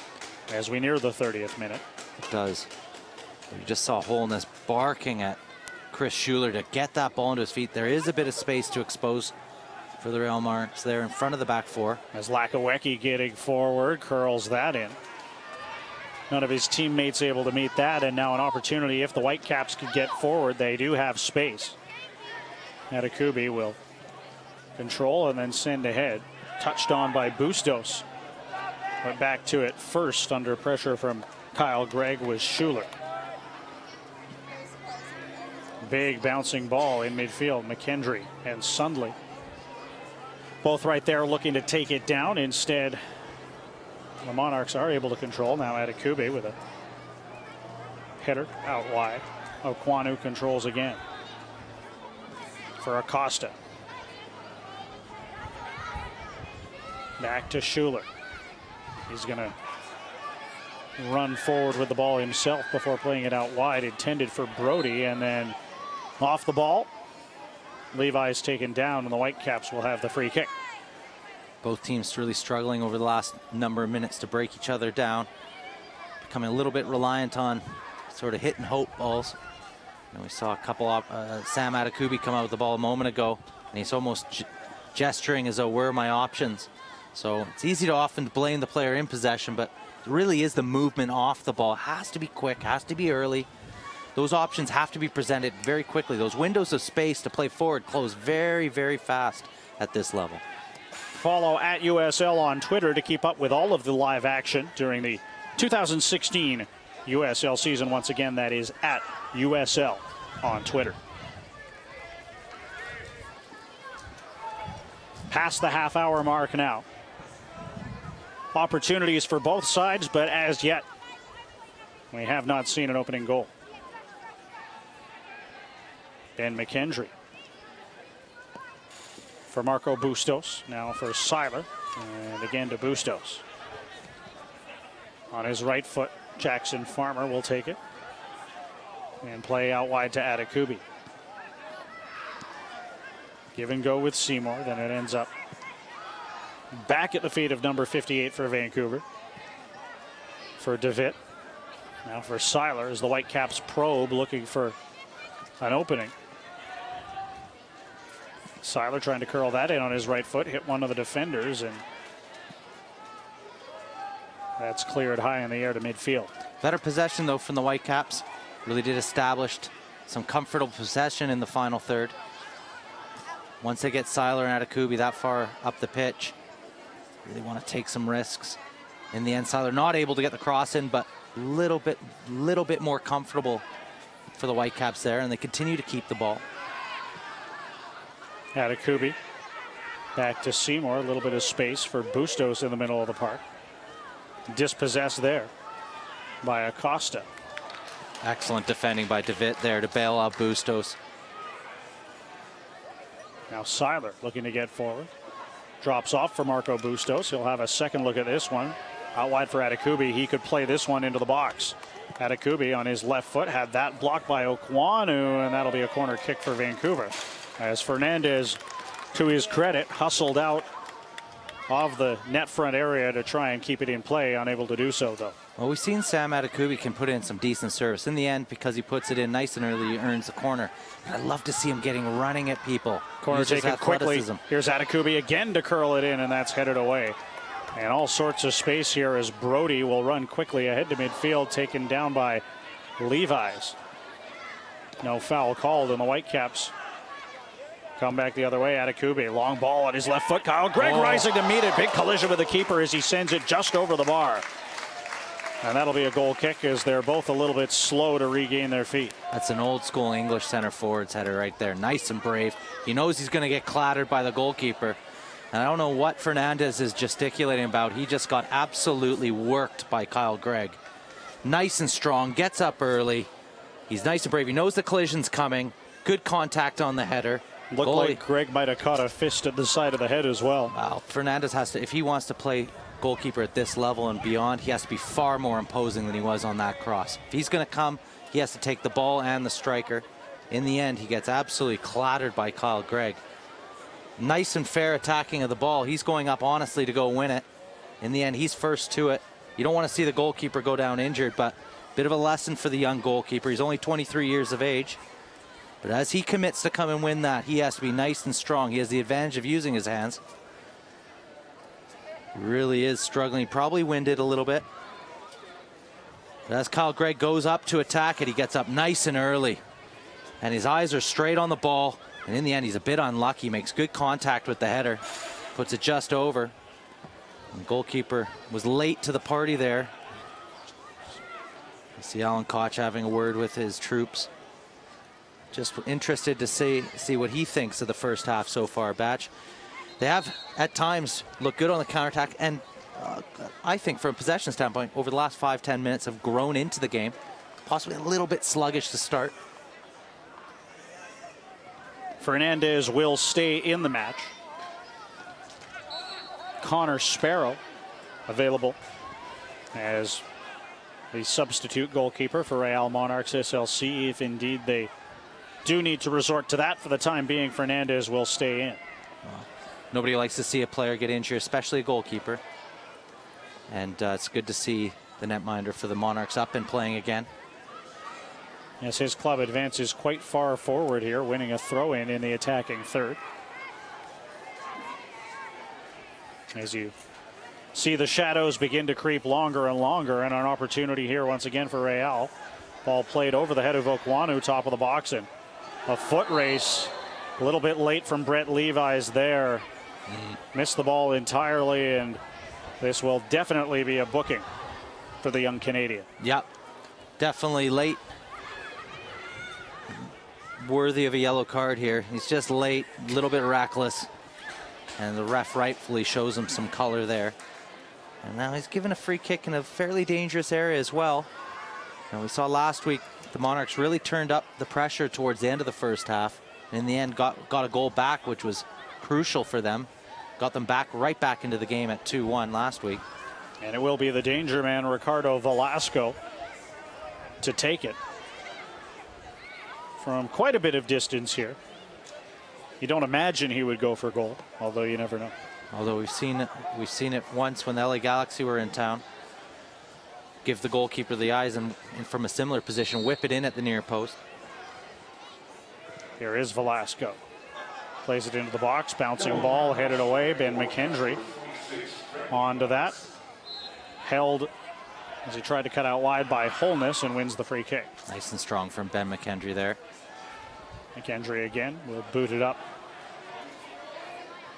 as we near the 30th minute. It does. You just saw Holness barking at Chris Schuler to get that ball into his feet. There is a bit of space to expose for the Real Monarchs there in front of the back four. As Lakawecki getting forward, curls that in. None of his teammates able to meet that, and now an opportunity if the Whitecaps could get forward. They do have space. Adekubi will control and then send ahead. Touched on by Bustos. Went back to it first under pressure from Kyle Gregg was Schuler. Big bouncing ball in midfield. McKendry and Sundley. Both right there looking to take it down. Instead, the Monarchs are able to control. Now Adekubi with a header out wide. Okwanu controls again for Acosta. Back to Schuler. He's going to run forward with the ball himself before playing it out wide. Intended for Brody, and then off the ball. Levi's taken down, and the Whitecaps will have the free kick. Both teams really struggling over the last number of minutes to break each other down. Becoming a little bit reliant on sort of hit and hope balls. And we saw a couple of Sam Adekubi come out with the ball a moment ago, and he's almost gesturing as though, where are my options? So it's easy to often blame the player in possession, but it really is the movement off the ball. It has to be quick, has to be early. Those options have to be presented very quickly. Those windows of space to play forward close very, very fast at this level. Follow at USL on Twitter to keep up with all of the live action during the 2016 USL season. Once again, that is at USL on Twitter. Past the half-hour mark now. Opportunities for both sides, but as yet, we have not seen an opening goal. Ben McKendry for Marco Bustos, now for Seiler, and again to Bustos. On his right foot, Jackson Farmer will take it and play out wide to Adekubi. Give and go with Seymour, then it ends up back at the feet of number 58 for Vancouver. For DeVitt, now for Seiler as the Whitecaps probe looking for an opening. Seiler trying to curl that in on his right foot, hit one of the defenders, and that's cleared high in the air to midfield. Better possession, though, from the Whitecaps. Really did establish some comfortable possession in the final third. Once they get Seiler and Adekubi that far up the pitch, really want to take some risks. In the end, Seiler not able to get the cross in, but little bit more comfortable for the Whitecaps there, and they continue to keep the ball. Adekubi back to Seymour, a little bit of space for Bustos in the middle of the park. Dispossessed there by Acosta. Excellent defending by DeVitt there to bail out Bustos. Now Seiler looking to get forward. Drops off for Marco Bustos. He'll have a second look at this one. Out wide for Adekubi. He could play this one into the box. Adekubi on his left foot had that blocked by Okwanu, and that'll be a corner kick for Vancouver. As Fernandez, to his credit, hustled out of the net front area to try and keep it in play. Unable to do so, though. Well, we've seen Sam Adekubi can put in some decent service. In the end, because he puts it in nice and early, he earns the corner. And I love to see him running at people. Corner taken quickly. Here's Adekubi again to curl it in, and that's headed away. And all sorts of space here as Brody will run quickly ahead to midfield, taken down by Levi's. No foul called, and the Whitecaps come back the other way. Adekube, long ball on his left foot. Kyle Gregg rising to meet it. Big collision with the keeper as he sends it just over the bar. And that'll be a goal kick as they're both a little bit slow to regain their feet. That's an old school English center forward's header right there. Nice and brave. He knows he's going to get clattered by the goalkeeper. And I don't know what Fernandez is gesticulating about. He just got absolutely worked by Kyle Gregg. Nice and strong, gets up early. He's nice and brave. He knows the collision's coming. Good contact on the header. Looked like Gregg might have caught a fist at the side of the head as well. Wow, Fernandez has to, if he wants to play goalkeeper at this level and beyond, he has to be far more imposing than he was on that cross. If he's going to come, he has to take the ball and the striker. In the end, he gets absolutely clattered by Kyle Gregg. Nice and fair attacking of the ball. He's going up honestly to go win it. In the end, he's first to it. You don't want to see the goalkeeper go down injured, but a bit of a lesson for the young goalkeeper. He's only 23 years of age. But as he commits to come and win that, he has to be nice and strong. He has the advantage of using his hands. He really is struggling. Probably winded a little bit. But as Kyle Gregg goes up to attack it, he gets up nice and early. And his eyes are straight on the ball. And in the end, he's a bit unlucky. Makes good contact with the header. Puts it just over. And the goalkeeper was late to the party there. You see Alan Koch having a word with his troops. Just interested to see what he thinks of the first half so far, Batch. They have, at times, looked good on the counterattack. And I think from a possession standpoint, over the last 5-10 minutes have grown into the game. Possibly a little bit sluggish to start. Fernandez will stay in the match. Connor Sparrow available as the substitute goalkeeper for Real Monarchs SLC. If indeed they do need to resort to that for the time being, Fernandez will stay in. Nobody likes to see a player get injured, especially a goalkeeper. And it's good to see the netminder for the Monarchs up and playing again. As his club advances quite far forward here, winning a throw-in in the attacking third. As you see the shadows begin to creep longer and longer, and an opportunity here once again for Real. Ball played over the head of Okwanu, top of the box, and a foot race. A little bit late from Brett Levi's there. Missed the ball entirely, and this will definitely be a booking for the young Canadian. Yep, definitely late. Worthy of a yellow card here. He's just late, a little bit reckless. And the ref rightfully shows him some color there. And now he's given a free kick in a fairly dangerous area as well. And we saw last week the Monarchs really turned up the pressure towards the end of the first half. And in the end got a goal back, which was crucial for them. Got them back right back into the game at 2-1 last week. And it will be the danger man, Ricardo Velasco, to take it from quite a bit of distance here. You don't imagine he would go for goal, although you never know. Although we've seen it once when the LA Galaxy were in town. Give the goalkeeper the eyes and from a similar position, whip it in at the near post. Here is Velasco. Plays it into the box, bouncing ball, headed away. Ben McKendry onto that. Held as he tried to cut out wide by Holness and wins the free kick. Nice and strong from Ben McKendry there. McKendry again will boot it up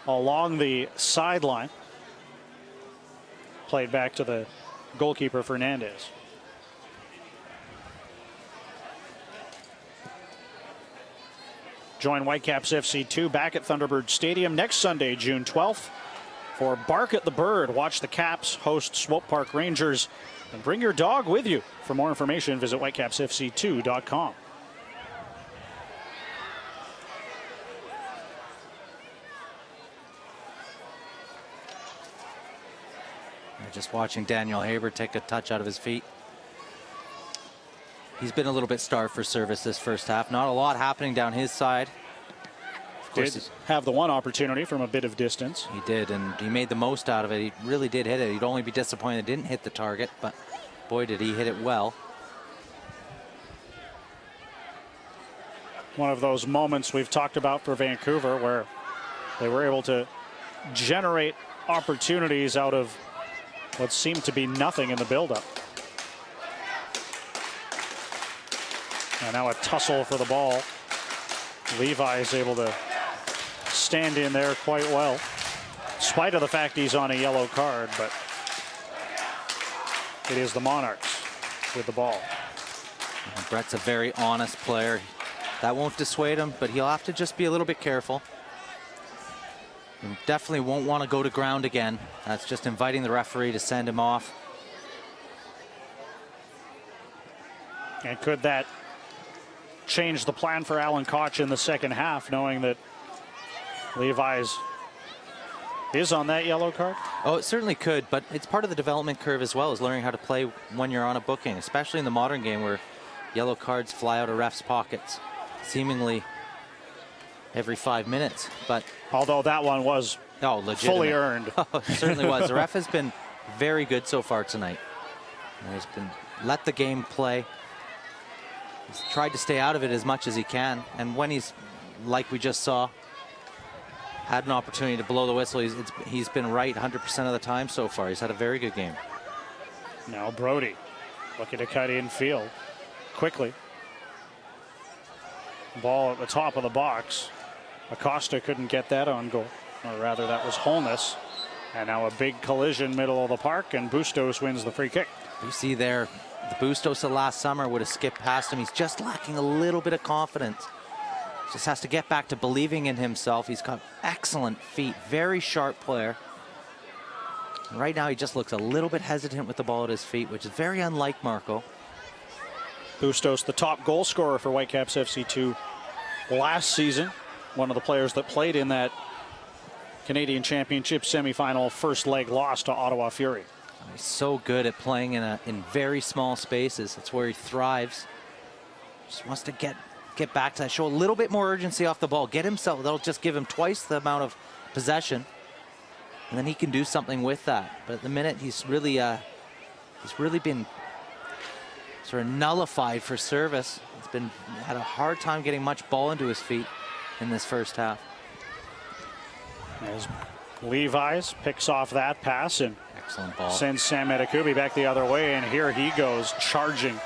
along the sideline. Played back to the goalkeeper, Fernandez. Join Whitecaps FC2 back at Thunderbird Stadium next Sunday, June 12th. For Bark at the Bird, watch the Caps host Swope Park Rangers. And bring your dog with you. For more information, visit whitecapsfc2.com. Just watching Daniel Haber take a touch out of his feet. He's been a little bit starved for service this first half. Not a lot happening down his side. Of course, did have the one opportunity from a bit of distance. He did, and he made the most out of it. He really did hit it. He'd only be disappointed it didn't hit the target, but boy, did he hit it well. One of those moments we've talked about for Vancouver where they were able to generate opportunities out of what seemed to be nothing in the buildup. And now a tussle for the ball. Levi is able to stand in there quite well, in spite of the fact he's on a yellow card, but it is the Monarchs with the ball. Brett's a very honest player. That won't dissuade him, but he'll have to just be a little bit careful. And definitely won't want to go to ground again. That's just inviting the referee to send him off. And could that change the plan for Alan Koch in the second half, knowing that Levi's is on that yellow card? Oh, it certainly could, but it's part of the development curve as well, as learning how to play when you're on a booking, especially in the modern game where yellow cards fly out of refs' pockets seemingly every 5 minutes. But although that one was fully earned. Oh, it certainly was. The ref has been very good so far tonight. He's been let the game play. He's tried to stay out of it as much as he can, and when he's, like we just saw, had an opportunity to blow the whistle, he's been right 100% of the time so far. He's had a very good game. Now Brody looking to cut in field quickly. Ball at the top of the box. Acosta couldn't get that on goal, or rather that was Holness. And now a big collision middle of the park, and Bustos wins the free kick. You see there, the Bustos of last summer would have skipped past him. He's just lacking a little bit of confidence. Just has to get back to believing in himself. He's got excellent feet, very sharp player. And right now he just looks a little bit hesitant with the ball at his feet, which is very unlike Marco. Bustos, the top goal scorer for Whitecaps FC2 last season. One of the players that played in that Canadian Championship semifinal first leg loss to Ottawa Fury. He's so good at playing in very small spaces. That's where he thrives. Just wants to get back to that, show a little bit more urgency off the ball, get himself, that'll just give him twice the amount of possession, and then he can do something with that. But at the minute, he's really been sort of nullified for service. Had a hard time getting much ball into his feet in this first half. As Levi's picks off that pass and excellent ball, sends Sam Adekubi back the other way, and here he goes charging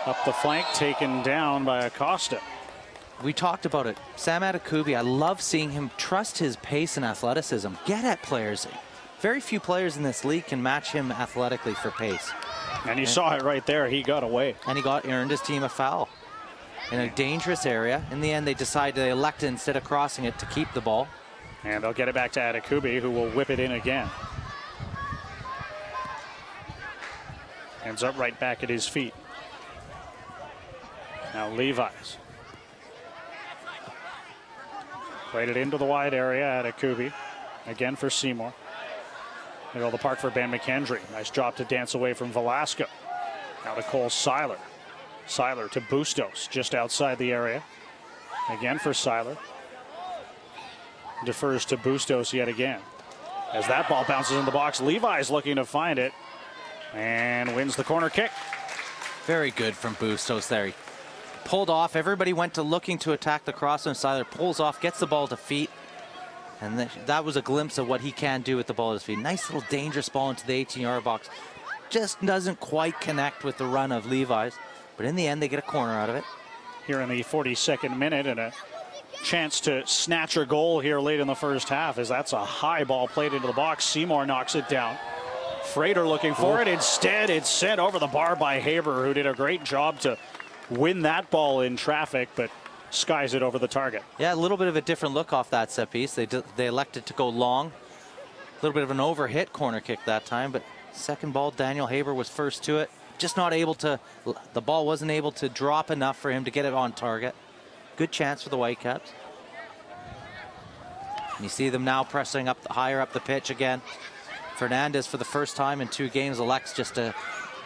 up the flank, taken down by Acosta. We talked about it. Sam Adekubi, I love seeing him trust his pace and athleticism, get at players. Very few players in this league can match him athletically for pace. And you saw it right there. He got away. And he earned his team a foul in a dangerous area. In the end, they elected, instead of crossing it, to keep the ball. And they'll get it back to Adekubi, who will whip it in again. Ends up right back at his feet. Now Levi's. Played it into the wide area. Adekubi again for Seymour. Middle of the park for Ben McKendry. Nice drop to dance away from Velasco. Now to Cole Seiler. Seiler to Bustos, just outside the area. Again for Seiler. Defers to Bustos yet again. As that ball bounces in the box, Levi's looking to find it and wins the corner kick. Very good from Bustos there. He pulled off. Everybody went to looking to attack the cross, and Seiler pulls off, gets the ball to feet. And that was a glimpse of what he can do with the ball at his feet. Nice little dangerous ball into the 18-yard box. Just doesn't quite connect with the run of Levi's. But in the end, they get a corner out of it. Here in the 42nd minute, and a chance to snatch a goal here late in the first half, as that's a high ball played into the box. Seymour knocks it down. Frater looking for it. Instead, it's sent over the bar by Haber, who did a great job to win that ball in traffic, but skies it over the target. Yeah, a little bit of a different look off that set piece. They elected to go long. A little bit of an overhit corner kick that time, but second ball, Daniel Haber was first to it. Just not able to, the ball wasn't able to drop enough for him to get it on target. Good chance for the Whitecaps. And you see them now pressing up higher up the pitch again. Fernandez, for the first time in 2 games, elects just to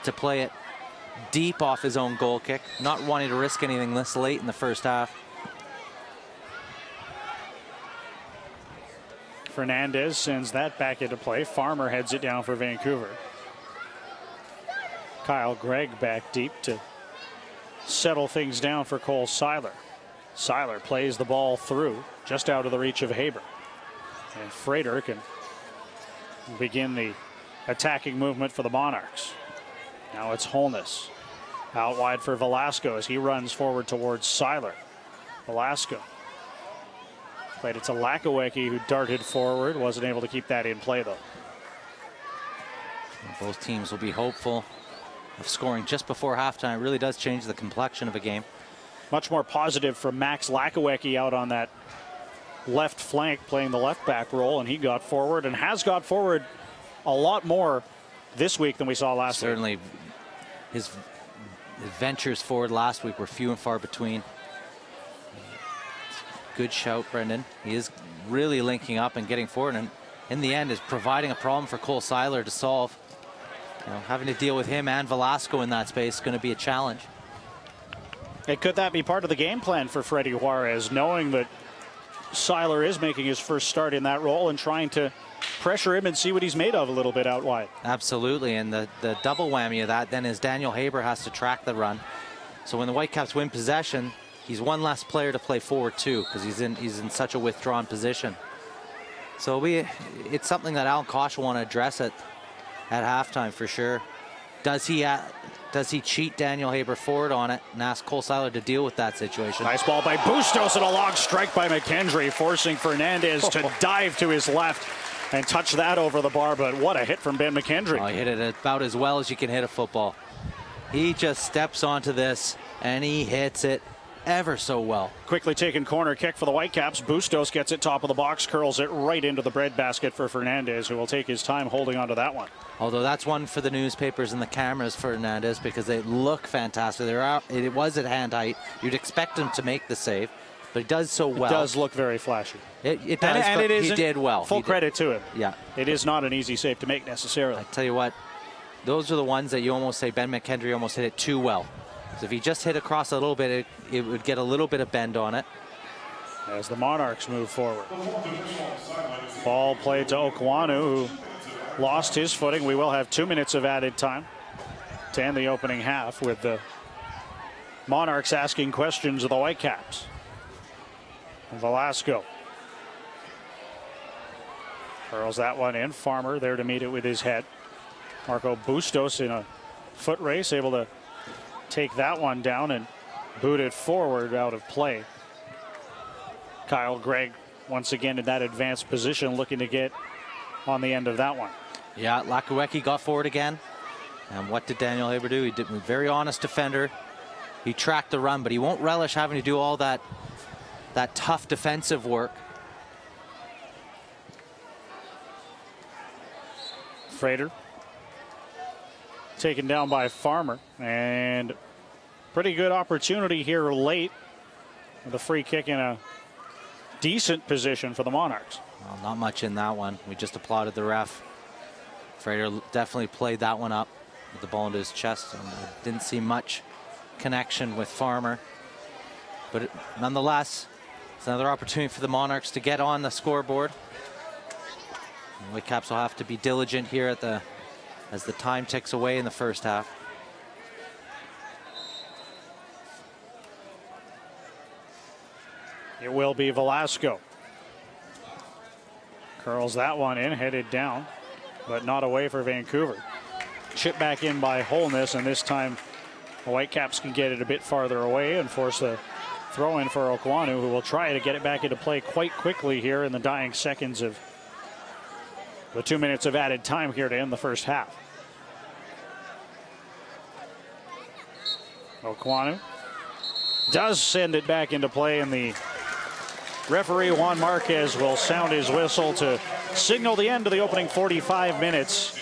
play it deep off his own goal kick, not wanting to risk anything this late in the first half. Fernandez sends that back into play. Farmer heads it down for Vancouver. Kyle Gregg back deep to settle things down for Cole Seiler. Seiler plays the ball through, just out of the reach of Haber. And Frater can begin the attacking movement for the Monarchs. Now it's Holness out wide for Velasco as he runs forward towards Seiler. Velasco played it to Lakawecki, who darted forward, wasn't able to keep that in play though. Both teams will be hopeful of scoring just before halftime. It really does change the complexion of a game. Much more positive from Max Lakawecki out on that left flank, playing the left back role, and he got forward and has got forward a lot more this week than we saw last week. Certainly his ventures forward last week were few and far between. Good shout, Brendan. He is really linking up and getting forward, and in the end is providing a problem for Cole Seiler to solve. You know, having to deal with him and Velasco in that space is going to be a challenge. And could that be part of the game plan for Freddie Juarez, knowing that Seiler is making his first start in that role and trying to pressure him and see what he's made of a little bit out wide? Absolutely, and the double whammy of that then is Daniel Haber has to track the run. So when the Whitecaps win possession, he's one less player to play forward to, because he's in such a withdrawn position. So it's something that Alan Kosh will want to address at halftime for sure. Does he cheat Daniel Haber forward on it and ask Cole Seiler to deal with that situation? Nice ball by Bustos and a long strike by McKendry, forcing Fernandez to dive to his left and touch that over the bar. But what a hit from Ben McKendry. Oh, he hit it about as well as you can hit a football. He just steps onto this and he hits it ever so well. Quickly taken corner kick for the Whitecaps. Bustos gets it top of the box, curls it right into the breadbasket for Fernandez, who will take his time holding onto that one. Although that's one for the newspapers and the cameras for Fernandez, because they look fantastic. It was at hand height. You'd expect him to make the save, but he does so well. It does look very flashy. It does, but he did well. Full credit to him. Yeah. It is not an easy save to make necessarily. I tell you what, those are the ones that you almost say Ben McKendry almost hit it too well. So if he just hit across a little bit, it would get a little bit of bend on it. As the Monarchs move forward. Ball played to Okwanu, who lost his footing. We will have 2 minutes of added time to end the opening half, with the Monarchs asking questions of the Whitecaps. Velasco curls that one in. Farmer there to meet it with his head. Marco Bustos in a foot race, able to take that one down and boot it forward out of play. Kyle Gregg once again in that advanced position, looking to get on the end of that one. Yeah, Lakawecki got forward again. And what did Daniel Haber do? He did a very honest defender. He tracked the run, but he won't relish having to do all that tough defensive work. Frater taken down by Farmer, and pretty good opportunity here late with a free kick in a decent position for the Monarchs. Well, not much in that one. We just applauded the ref. Frater definitely played that one up with the ball into his chest, and didn't see much connection with Farmer. But nonetheless, it's another opportunity for the Monarchs to get on the scoreboard. The Whitecaps will have to be diligent here as the time ticks away in the first half. It will be Velasco. Curls that one in, headed down, but not away for Vancouver. Chip back in by Holness, and this time the Whitecaps can get it a bit farther away and force a throw in for Okwanu, who will try to get it back into play quite quickly here in the dying seconds of the 2 minutes of added time here to end the first half. Okwanu does send it back into play, and the referee Juan Marquez will sound his whistle to signal the end of the opening 45 minutes.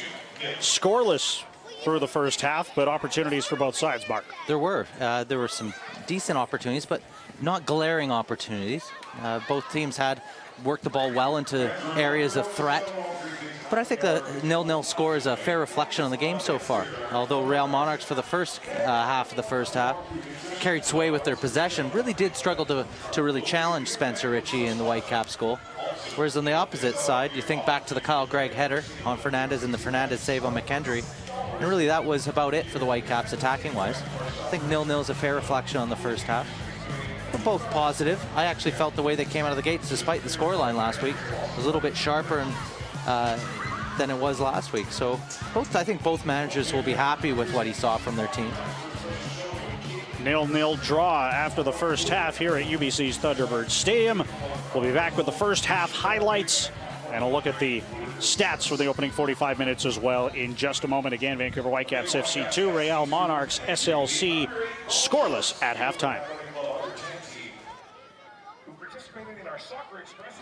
Scoreless through the first half, but opportunities for both sides, Mark. There were some decent opportunities, but not glaring opportunities. Both teams had worked the ball well into areas of threat. But I think the 0-0 score is a fair reflection on the game so far. Although Real Monarchs for the first half of the first half carried sway with their possession, really did struggle to really challenge Spencer Ritchie in the Whitecaps goal. Whereas on the opposite side, you think back to the Kyle Gregg header on Fernandez and the Fernandez save on McKendry. And really that was about it for the Whitecaps attacking-wise. I think 0-0 is a fair reflection on the first half. They're both positive. I actually felt the way they came out of the gates, despite the scoreline last week, was a little bit sharper and than it was last week. So I think both managers will be happy with what he saw from their team. 0-0 draw after the first half here at UBC's Thunderbird Stadium. We'll be back with the first half highlights and a look at the stats for the opening 45 minutes as well in just a moment. Again, Vancouver Whitecaps FC 2, Real Monarchs SLC scoreless at halftime. Who participated in our Soccer Express.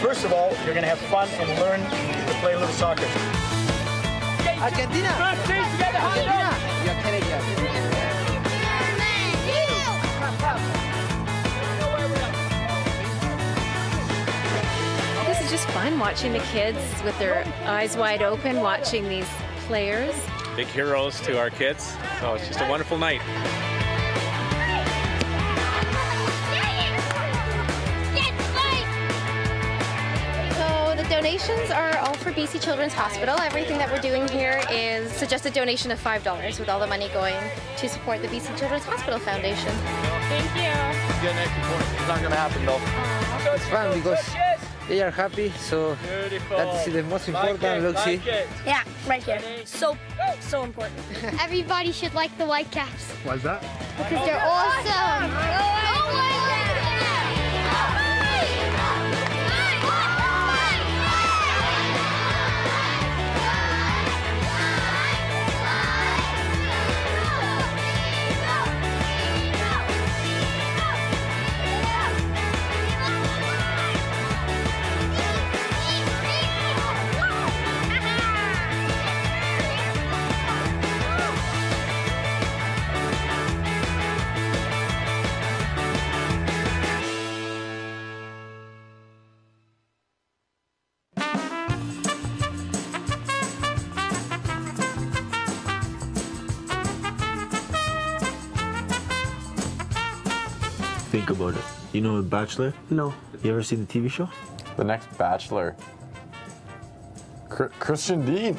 First of all, you're going to have fun and learn to play a little soccer. Argentina! Argentina! You're Canadian. This is just fun watching the kids with their eyes wide open, watching these players. Big heroes to our kids, so it's just a wonderful night. Donations are all for BC Children's Hospital. Everything that we're doing here is suggested donation of $5 with all the money going to support the BC Children's Hospital Foundation. Thank you. Get an extra point. It's not going to happen though. It's fun because they are happy, so that's the most important. Look, see. Yeah, right here. So important. Everybody should like the Whitecaps. Why's that? Because they're awesome. Oh my God! Think about it. You know Bachelor? No. You ever seen the TV show? The next Bachelor. Christian Dean.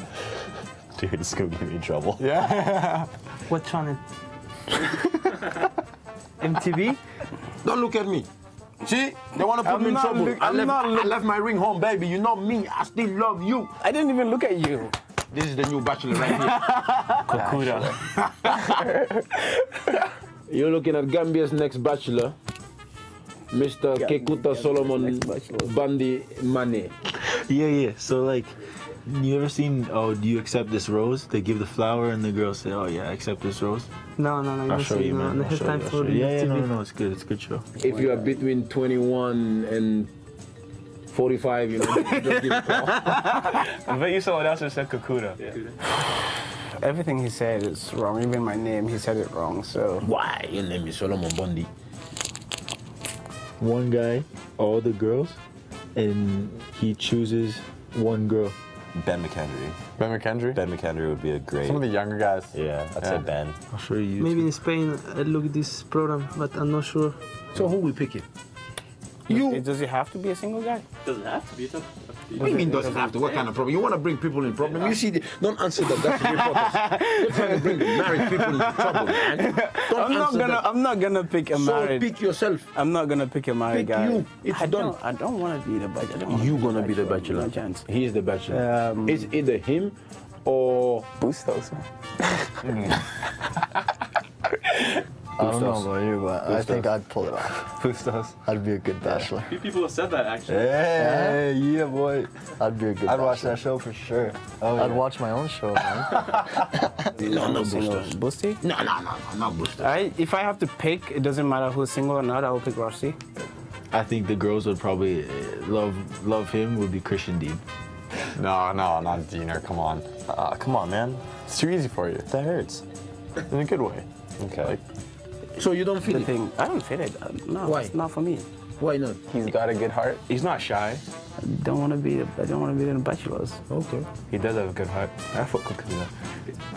Dude, it's gonna get me in trouble. Yeah. What channel? MTV? Don't look at me. See, they want to put me in trouble. I left my ring home, baby. You know me. I still love you. I didn't even look at you. This is the new Bachelor right here. Kokuda. You're looking at Gambia's next Bachelor, Mr. Kekuta Solomon Bandi Mane. Yeah. So like, you ever seen? Oh, do you accept this rose? They give the flower, and the girl say, "Oh yeah, I accept this rose." No. I'll show you, man. I'll show you. Yeah, no, it's good. It's a good show. If you are between 21 and 45, you know, just give a call. I bet you someone else just said Kokuda. Yeah. Everything he said is wrong. Even my name, he said it wrong. So Why? Your name is Solomon Bandi. One guy, all the girls, and he chooses one girl. Ben McHenry. Ben McHenry? Ben McHenry would be a great... Some of the younger guys. Yeah, I'd say Ben. I'll show you. Maybe in Spain I look at this program, but I'm not sure. So who we picking? Does it have to be a single guy? Doesn't have to be. What do you mean doesn't have to? What kind of problem? You want to bring people in problem? You see, don't answer that. That's the reporters. You're trying to bring married people into trouble, man. I'm not gonna pick a married. So pick yourself. I'm not gonna pick a married guy. You. It's done. I don't want to be the bachelor. You're gonna be the bachelor. No chance. He is the bachelor. It's either him or Bustos. I don't know about you, but I think I'd pull it off. Bustos. I'd be a good bachelor. A few people have said that actually. Hey, yeah, boy. I'd be a good I'd bachelor. watch that show for sure. I'd watch my own show, man. no Bustos. Busty? No, not Bustos. If I have to pick, it doesn't matter who's single or not, I will pick Rossi. I think the girls would probably love him would be Christian Dean. No, not Diener. Come on. Come on, man. It's too easy for you. That hurts. In a good way. Okay. So you don't feel the thing? I don't feel it. No, Why? It's not for me. Why not? He's got a good heart. He's not shy. I don't want to be in the bachelors. Okay. He does have a good heart. I fuck Kukuda.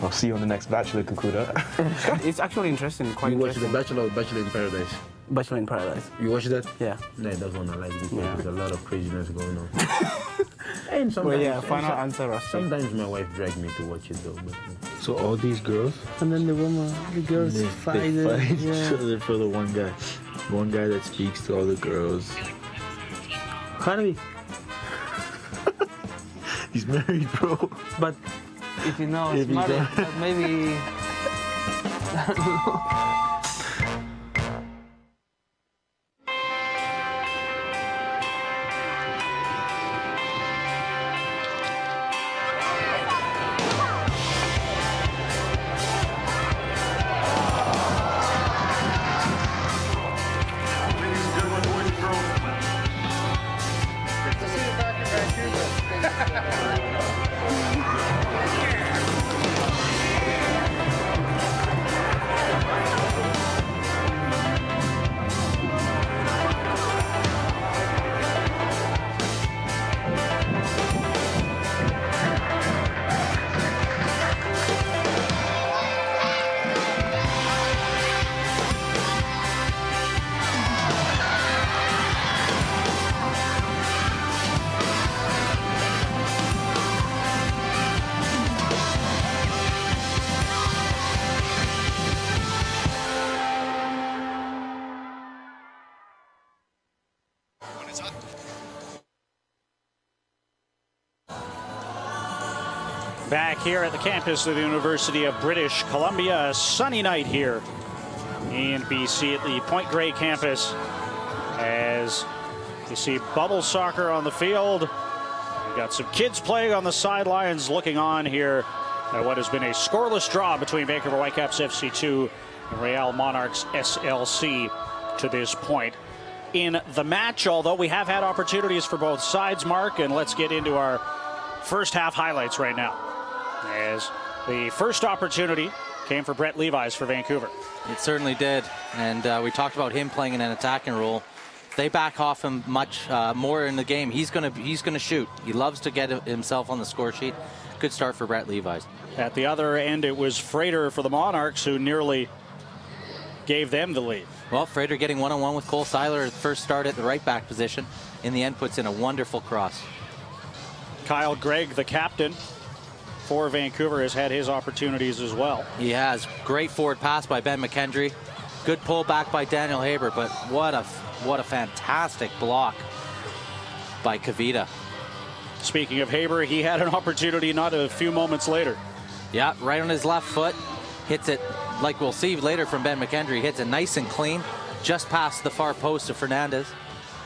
I'll see you on the next Bachelor, Kukuda. It's actually interesting. Quite You watch interesting. The Bachelor or Bachelor in Paradise? Bachelor in Paradise. You watch that? Yeah. No, that's one I like because there's a lot of craziness going on. And Well, sometimes, yeah, final answer, Rossi. Sometimes my wife dragged me to watch it though. But, So all these girls, And then the girls they fight. fight each Yeah. other for the one guy that speaks to all the girls. Harvey. He's married, bro. But if you know, If you smart, don't- but maybe. Back here at the campus of the University of British Columbia, a sunny night here in BC at the Point Grey campus. As you see bubble soccer on the field, we've got some kids playing on the sidelines looking on here at what has been a scoreless draw between Vancouver Whitecaps FC2 and Real Monarchs SLC to this point. In the match, although we have had opportunities for both sides, Mark, and let's get into our first half highlights right now. As the first opportunity came for Brett Levis for Vancouver. It certainly did, and we talked about him playing in an attacking role. If they back off him much more in the game, he's gonna shoot. He loves to get himself on the score sheet. Good start for Brett Levis. At the other end, it was Frater for the Monarchs who nearly gave them the lead. Well, Frater getting one-on-one with Cole Seiler at the first start at the right back position. In the end, puts in a wonderful cross. Kyle Gregg, the captain for Vancouver, has had his opportunities as well. He has. Great forward pass by Ben McKendry. Good pull back by Daniel Haber, but what a fantastic block by Kavita. Speaking of Haber, he had an opportunity not a few moments later. Yeah, right on his left foot. Hits it, like we'll see later from Ben McKendry, hits it nice and clean, just past the far post of Fernandez.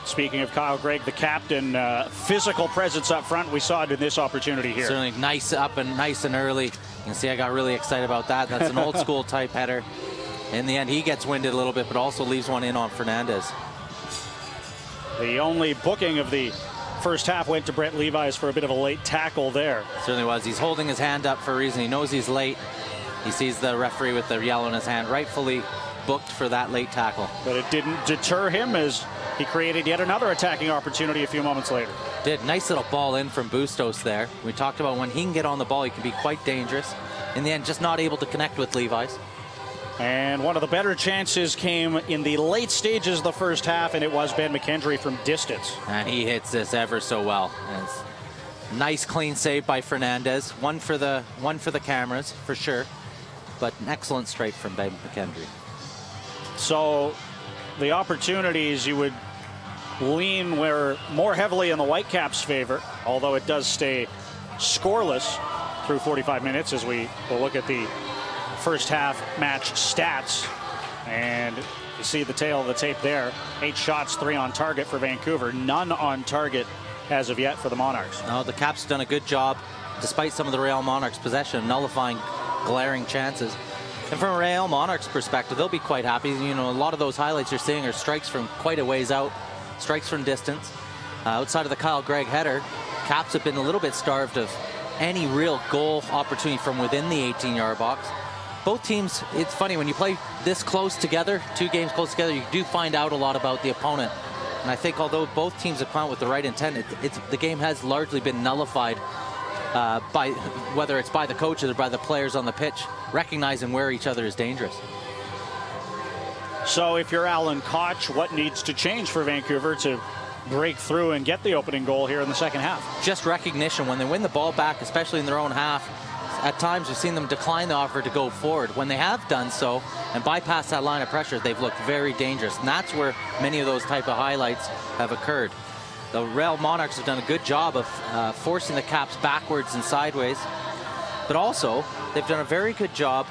Speaking of Kyle Gregg, the captain, physical presence up front, we saw it in this opportunity here. Certainly nice up and nice and early. You can see I got really excited about that. That's an old school type header. In the end, he gets winded a little bit, but also leaves one in on Fernandez. The only booking of the first half went to Brett Levis for a bit of a late tackle there. Certainly was. He's holding his hand up for a reason. He knows he's late. He sees the referee with the yellow in his hand, rightfully booked for that late tackle. But it didn't deter him as he created yet another attacking opportunity a few moments later. Did. Nice little ball in from Bustos there. We talked about when he can get on the ball, he can be quite dangerous. In the end, just not able to connect with Levis. And one of the better chances came in the late stages of the first half, and it was Ben McKendry from distance. And he hits this ever so well. And it's nice clean save by Fernandez. One for the cameras for sure, but an excellent straight from Ben McKendry. So the opportunities, you would lean were more heavily in the Whitecaps' favor, although it does stay scoreless through 45 minutes as we will look at the first half match stats. And you see the tail of the tape there. 8 shots, 3 on target for Vancouver. None on target as of yet for the Monarchs. No, the Caps have done a good job, despite some of the Real Monarchs' possession, nullifying glaring chances. And from a Real Monarchs perspective, they'll be quite happy. You know, a lot of those highlights you're seeing are strikes from quite a ways out, strikes from distance. Outside of the Kyle Gregg header, Caps have been a little bit starved of any real goal opportunity from within the 18-yard box. Both teams, it's funny, when you play this close together, 2 games close together, you do find out a lot about the opponent. And I think although both teams have come out with the right intent, the game has largely been nullified by whether it's by the coaches or by the players on the pitch, recognizing where each other is dangerous. So if you're Alan Koch, what needs to change for Vancouver to break through and get the opening goal here in the second half? Just recognition. When they win the ball back, especially in their own half, at times we've seen them decline the offer to go forward. When they have done so and bypass that line of pressure, they've looked very dangerous. And that's where many of those type of highlights have occurred. The Real Monarchs have done a good job of forcing the Caps backwards and sideways. But also, they've done a very good job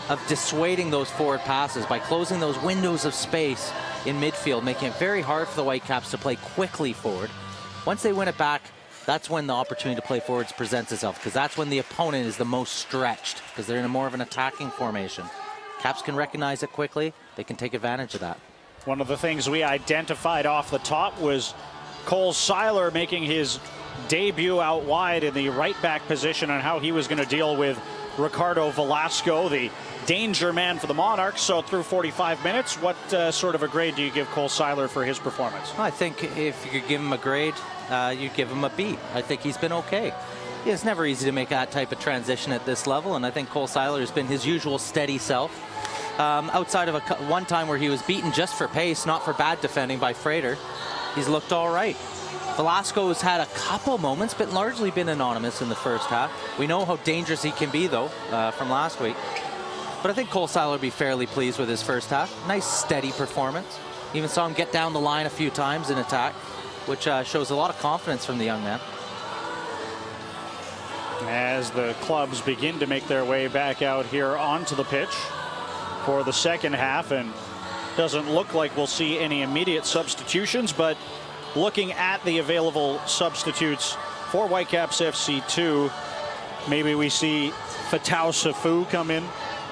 of dissuading those forward passes by closing those windows of space in midfield, making it very hard for the Whitecaps to play quickly forward. Once they win it back, that's when the opportunity to play forwards presents itself, because that's when the opponent is the most stretched, because they're in a more of an attacking formation. Caps can recognize it quickly. They can take advantage of that. One of the things we identified off the top was Cole Seiler making his debut out wide in the right back position, and how he was going to deal with Ricardo Velasco, the danger man for the Monarchs. So through 45 minutes, what sort of a grade do you give Cole Seiler for his performance? I think if you could give him a grade, you'd give him a B. I think he's been okay. It's never easy to make that type of transition at this level, and I think Cole Seiler has been his usual steady self. Outside of one time where he was beaten just for pace, not for bad defending by Frater, he's looked all right. Velasco's had a couple moments, but largely been anonymous in the first half. We know how dangerous he can be, though, from last week. But I think Cole Seiler will be fairly pleased with his first half. Nice, steady performance. Even saw him get down the line a few times in attack, which shows a lot of confidence from the young man. As the clubs begin to make their way back out here onto the pitch for the second half, and doesn't look like we'll see any immediate substitutions, but looking at the available substitutes for Whitecaps FC2, maybe we see Fatau Safu come in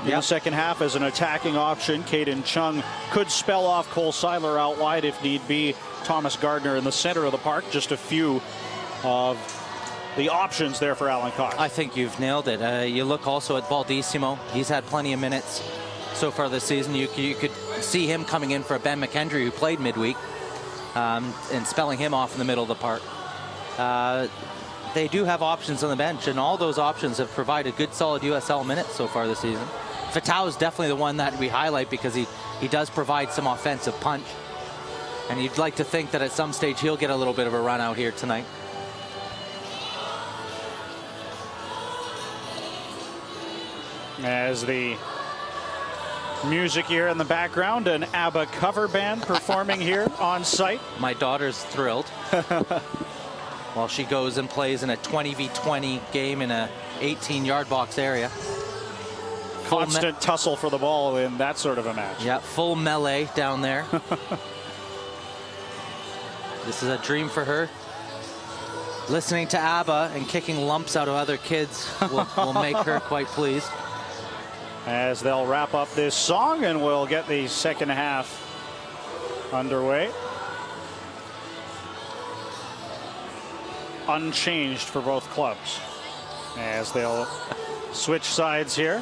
the second half as an attacking option. Caden Chung could spell off Cole Seiler out wide if need be. Thomas Gardner in the center of the park. Just a few of the options there for Alan Koch. I think you've nailed it. You look also at Baldissimo. He's had plenty of minutes so far this season. You could see him coming in for Ben McKendry, who played midweek, and spelling him off in the middle of the park. They do have options on the bench, and all those options have provided good, solid USL minutes so far this season. Fatau is definitely the one that we highlight because he does provide some offensive punch. And you'd like to think that at some stage he'll get a little bit of a run out here tonight. As the music here in the background, an ABBA cover band performing here on site. My daughter's thrilled. While she goes and plays in a 20v20 game in a 18-yard box area. Constant tussle for the ball in that sort of a match. Yeah, full melee down there. This is a dream for her. Listening to ABBA and kicking lumps out of other kids will make her quite pleased. As they'll wrap up this song, and we'll get the second half underway. Unchanged for both clubs as they'll switch sides here.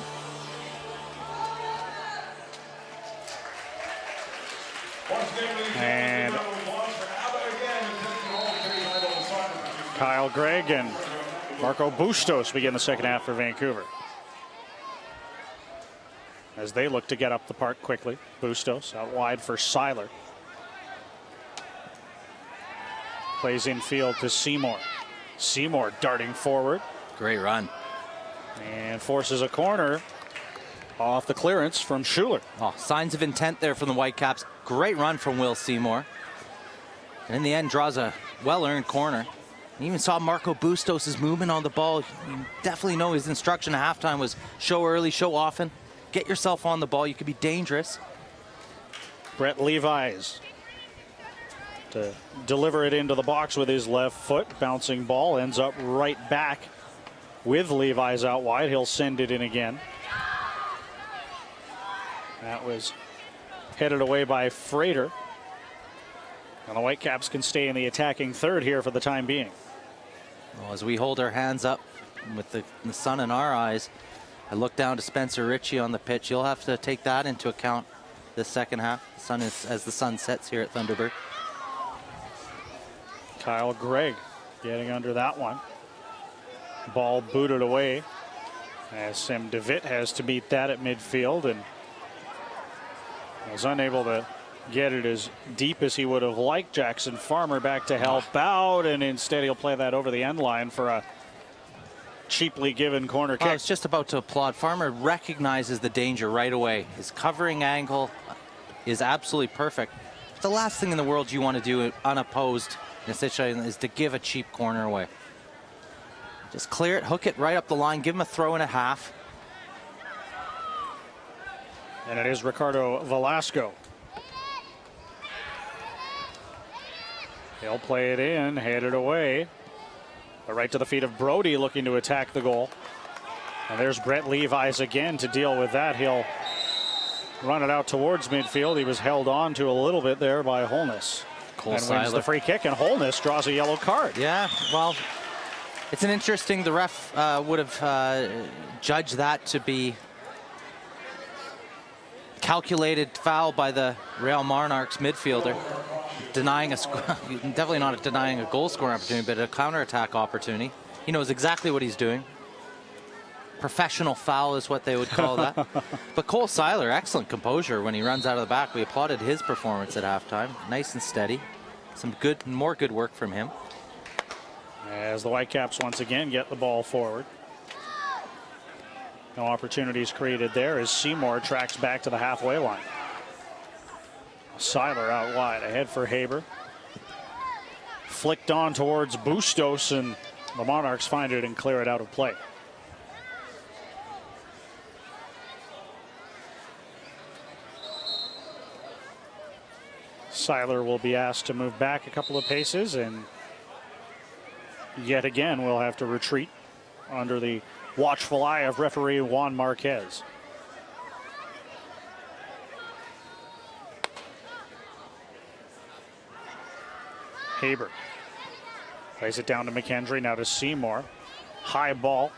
And Kyle Gregg and Marco Bustos begin the second half for Vancouver. as they look to get up the park quickly. Bustos out wide for Seiler. Plays infield to Seymour. Seymour darting forward. Great run. And forces a corner off the clearance from Schuler. Oh, signs of intent there from the Whitecaps. Great run from Will Seymour. And in the end, draws a well-earned corner. You even saw Marco Bustos' movement on the ball. You definitely know his instruction at halftime was show early, show often. Get yourself on the ball. You could be dangerous. Brett Levi's to deliver it into the box with his left foot. Bouncing ball ends up right back with Levi's out wide. He'll send it in again. That was headed away by Frater. And the Whitecaps can stay in the attacking third here for the time being. Well, as we hold our hands up with the sun in our eyes, I look down to Spencer Ritchie on the pitch. You'll have to take that into account this second half. The sun is, as the sun sets here at Thunderbird. Kyle Gregg getting under that one. Ball booted away as Sam DeVitt has to beat that at midfield and was unable to get it as deep as he would have liked. Jackson Farmer back to help out, and instead he'll play that over the end line for a cheaply given corner kick. I was just about to applaud. Farmer recognizes the danger right away. His covering angle is absolutely perfect. But the last thing in the world you want to do unopposed in a situation is to give a cheap corner away. Just clear it, hook it right up the line, give him a throw and a half. And it is Ricardo Velasco. He'll play it in, head it away. But right to the feet of Brody looking to attack the goal. And there's Brett Levi's again to deal with that. He'll run it out towards midfield. He was held on to a little bit there by Holness. And wins the free kick, and Holness draws a yellow card. Yeah, well, it's an interesting, the ref would have judged that to be calculated foul by the Real Monarchs midfielder. Denying definitely not denying a goal scoring opportunity, but a counterattack opportunity. He knows exactly what he's doing. Professional foul is what they would call that. But Cole Seiler, excellent composure when he runs out of the back. We applauded his performance at halftime. Nice and steady. Some good, more good work from him. As the Whitecaps once again get the ball forward. No opportunities created there as Seymour tracks back to the halfway line. Seiler out wide, ahead for Haber. Flicked on towards Bustos, and the Monarchs find it and clear it out of play. Seiler will be asked to move back a couple of paces, and yet again will have to retreat under the watchful eye of referee Juan Marquez. Haber plays it down to McKendry, now to Seymour. High ball.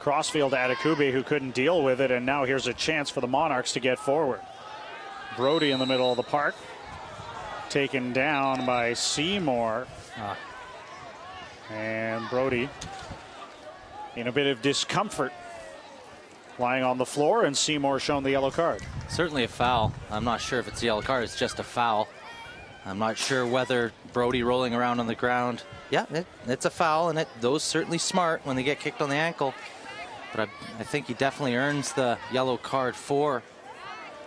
Crossfield to Adekube, who couldn't deal with it, and now here's a chance for the Monarchs to get forward. Brody in the middle of the park. Taken down by Seymour. And Brody in a bit of discomfort, lying on the floor, and Seymour shown the yellow card. Certainly a foul. I'm not sure if it's a yellow card, it's just a foul. I'm not sure whether Brody rolling around on the ground. Yeah, it's a foul, and those certainly smart when they get kicked on the ankle. But I think he definitely earns the yellow card for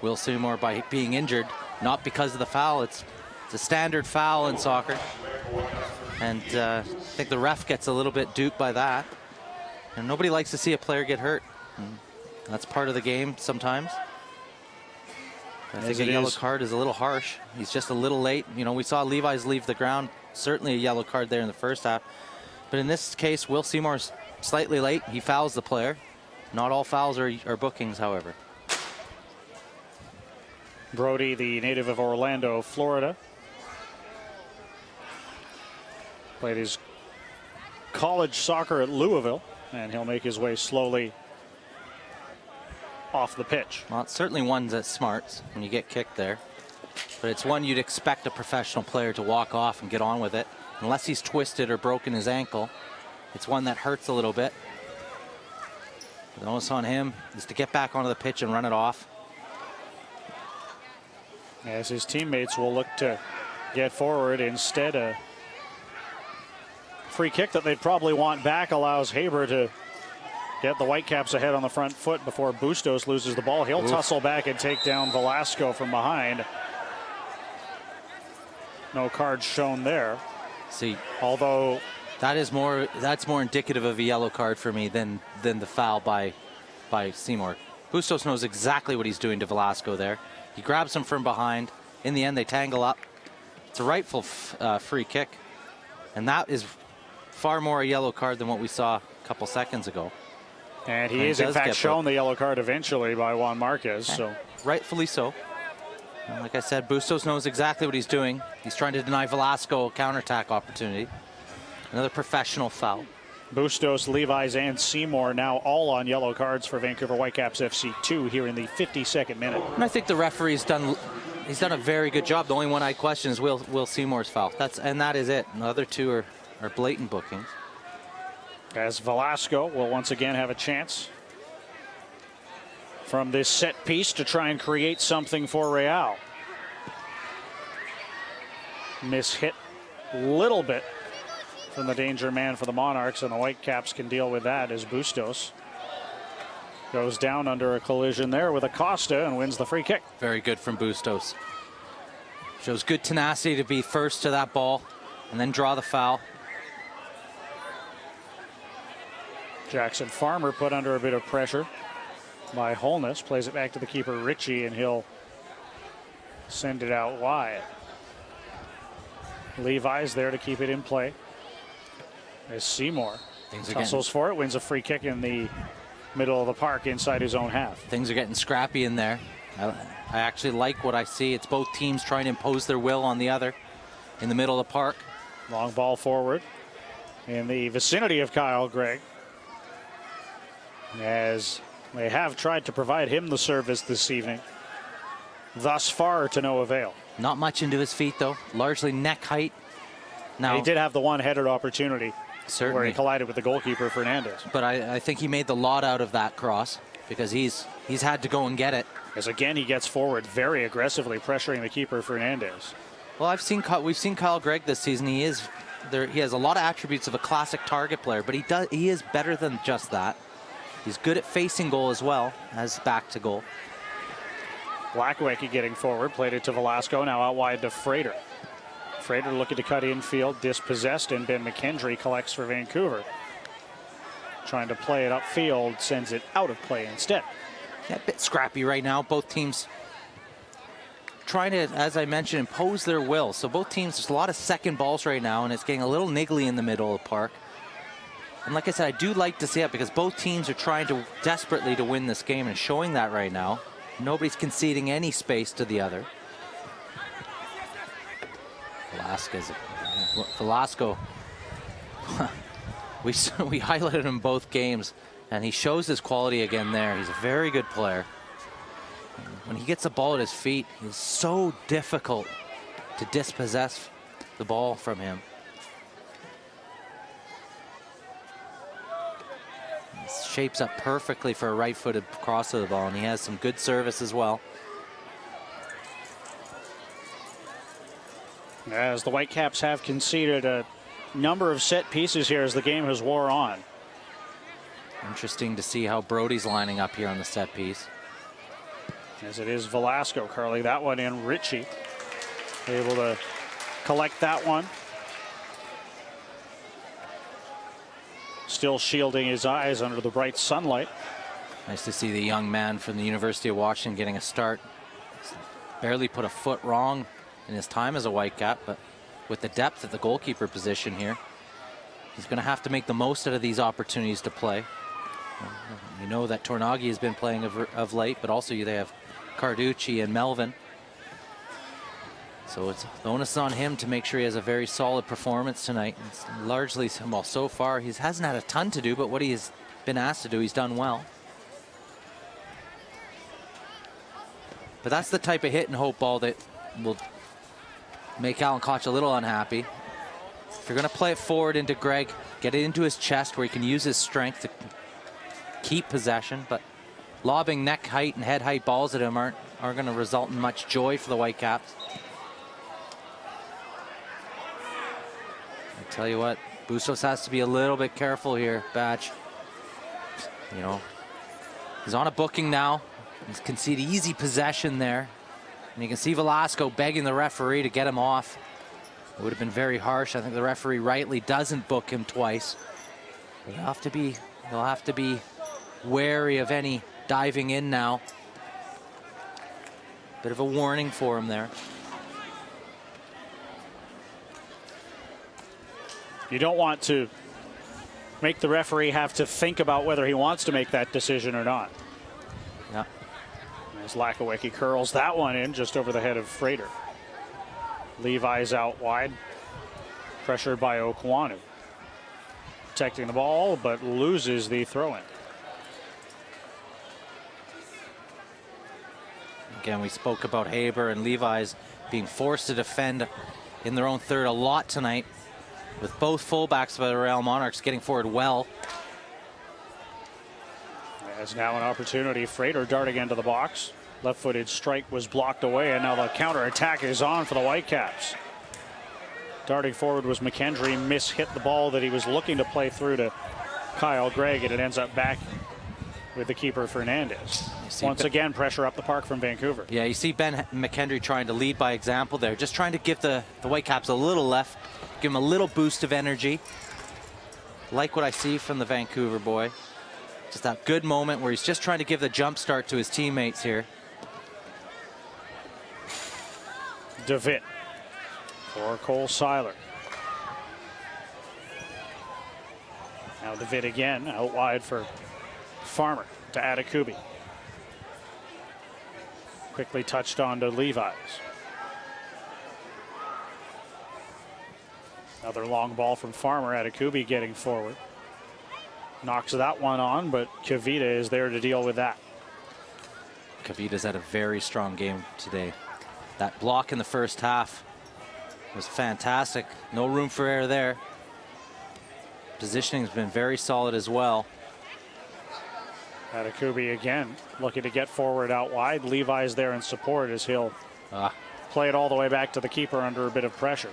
Will Seymour by being injured, not because of the foul. It's a standard foul in soccer. And I think the ref gets a little bit duped by that. And nobody likes to see a player get hurt. And that's part of the game sometimes. I think a yellow card is a little harsh. He's just a little late. You know, we saw Levi's leave the ground. Certainly a yellow card there in the first half. But in this case, Will Seymour's slightly late. He fouls the player. Not all fouls are bookings, however. Brody, the native of Orlando, Florida. Played his college soccer at Louisville, and he'll make his way slowly off the pitch. Well, it's certainly one that smarts when you get kicked there. But it's one you'd expect a professional player to walk off and get on with it. Unless he's twisted or broken his ankle, it's one that hurts a little bit. The onus on him is to get back onto the pitch and run it off. As his teammates will look to get forward. Instead, a free kick that they'd probably want back allows Haber to get the Whitecaps ahead on the front foot before Bustos loses the ball. He'll tussle back and take down Velasco from behind. No cards shown there. See, although that's more indicative of a yellow card for me than the foul by Seymour. Bustos knows exactly what he's doing to Velasco there. He grabs him from behind. In the end, they tangle up. It's a rightful free kick, and that is far more a yellow card than what we saw a couple seconds ago. And he is in fact shown the yellow card eventually by Juan Marquez. So rightfully so. And like I said, Bustos knows exactly what he's doing. He's trying to deny Velasco a counterattack opportunity. Another professional foul. Bustos, Levi's, and Seymour now all on yellow cards for Vancouver Whitecaps FC 2 here in the 52nd minute. And I think the referee's done a very good job. The only one I question is Will Seymour's foul. That is it. And the other two are blatant bookings. As Velasco will once again have a chance from this set piece to try and create something for Real. Mishit a little bit from the danger man for the Monarchs, and the Whitecaps can deal with that as Bustos goes down under a collision there with Acosta and wins the free kick. Very good from Bustos. Shows good tenacity to be first to that ball and then draw the foul. Jackson Farmer put under a bit of pressure by Holness. Plays it back to the keeper, Ritchie, and he'll send it out wide. Levi's there to keep it in play. As Seymour tussles for it, wins a free kick in the middle of the park inside his own half. Things are getting scrappy in there. I actually like what I see. It's both teams trying to impose their will on the other in the middle of the park. Long ball forward in the vicinity of Kyle Gregg, as they have tried to provide him the service this evening. Thus far to no avail. Not much into his feet though, largely neck height. Now he did have the one-headed opportunity. Certainly. Where he collided with the goalkeeper, Fernandez. But I think he made the lot out of that cross because he's had to go and get it. As again he gets forward very aggressively, pressuring the keeper, Fernandez. Well, we've seen Kyle Gregg this season. He has a lot of attributes of a classic target player, but he is better than just that. He's good at facing goal as well as back to goal. Blackwecki getting forward, played it to Velasco, now out wide to Frater. Frater looking to cut infield, dispossessed, and Ben McKendry collects for Vancouver. Trying to play it upfield, sends it out of play instead. Yeah, a bit scrappy right now. Both teams trying to, as I mentioned, impose their will. So both teams, there's a lot of second balls right now, and it's getting a little niggly in the middle of the park. And like I said, I do like to see it because both teams are trying to desperately to win this game and showing that right now. Nobody's conceding any space to the other. Velasco. we highlighted him both games, and he shows his quality again there. He's a very good player. When he gets the ball at his feet, it's so difficult to dispossess the ball from him. He shapes up perfectly for a right-footed cross of the ball, and he has some good service as well. As the Whitecaps have conceded a number of set pieces here as the game has wore on. Interesting to see how Brody's lining up here on the set piece. As it is Velasco, Carly, that one in. Ritchie able to collect that one. Still shielding his eyes under the bright sunlight. Nice to see the young man from the University of Washington getting a start. Barely put a foot wrong in his time as a Whitecap, but with the depth at the goalkeeper position here, he's going to have to make the most out of these opportunities to play. You know that Tornagi has been playing of late, but also they have Carducci and Melvin. So it's the onus on him to make sure he has a very solid performance tonight. It's largely, well, so far he hasn't had a ton to do, but what he's been asked to do, he's done well. But that's the type of hit and hope ball that will make Alan Koch a little unhappy. If you're going to play it forward into Gregg, get it into his chest where he can use his strength to keep possession, but lobbing neck height and head height balls at him aren't going to result in much joy for the Whitecaps. I tell you what, Bustos has to be a little bit careful here, Batch. You know, he's on a booking now. You can see the easy possession there. And you can see Velasco begging the referee to get him off. It would have been very harsh. I think the referee rightly doesn't book him twice. But he'll have to be wary of any diving in now. Bit of a warning for him there. You don't want to make the referee have to think about whether he wants to make that decision or not. Yeah. As Lakawecki curls that one in just over the head of Frater. Levi's out wide, pressured by Okwanu. Protecting the ball, but loses the throw-in. Again, we spoke about Haber and Levi's being forced to defend in their own third a lot tonight, with both fullbacks of the Real Monarchs getting forward well. As now an opportunity, Frater darting into the box. Left-footed strike was blocked away, and now the counter-attack is on for the Whitecaps. Darting forward was McKendry, mishit the ball that he was looking to play through to Kyle Gregg, and it ends up back with the keeper Fernandez. Once again, pressure up the park from Vancouver. Yeah, you see Ben McKendry trying to lead by example there, just trying to give the Whitecaps a little left, give him a little boost of energy. Like what I see from the Vancouver boy. Just that good moment where he's just trying to give the jump start to his teammates here. DeVitt for Cole Seiler. Now DeVitt again out wide for Farmer to Adekubi. Quickly touched on to Levi's. Another long ball from Farmer. Adekubi getting forward. Knocks that one on, but Kavita is there to deal with that. Kavita's had a very strong game today. That block in the first half was fantastic. No room for error there. Positioning has been very solid as well. Adekubi again looking to get forward out wide. Levi's there in support as he'll play it all the way back to the keeper under a bit of pressure.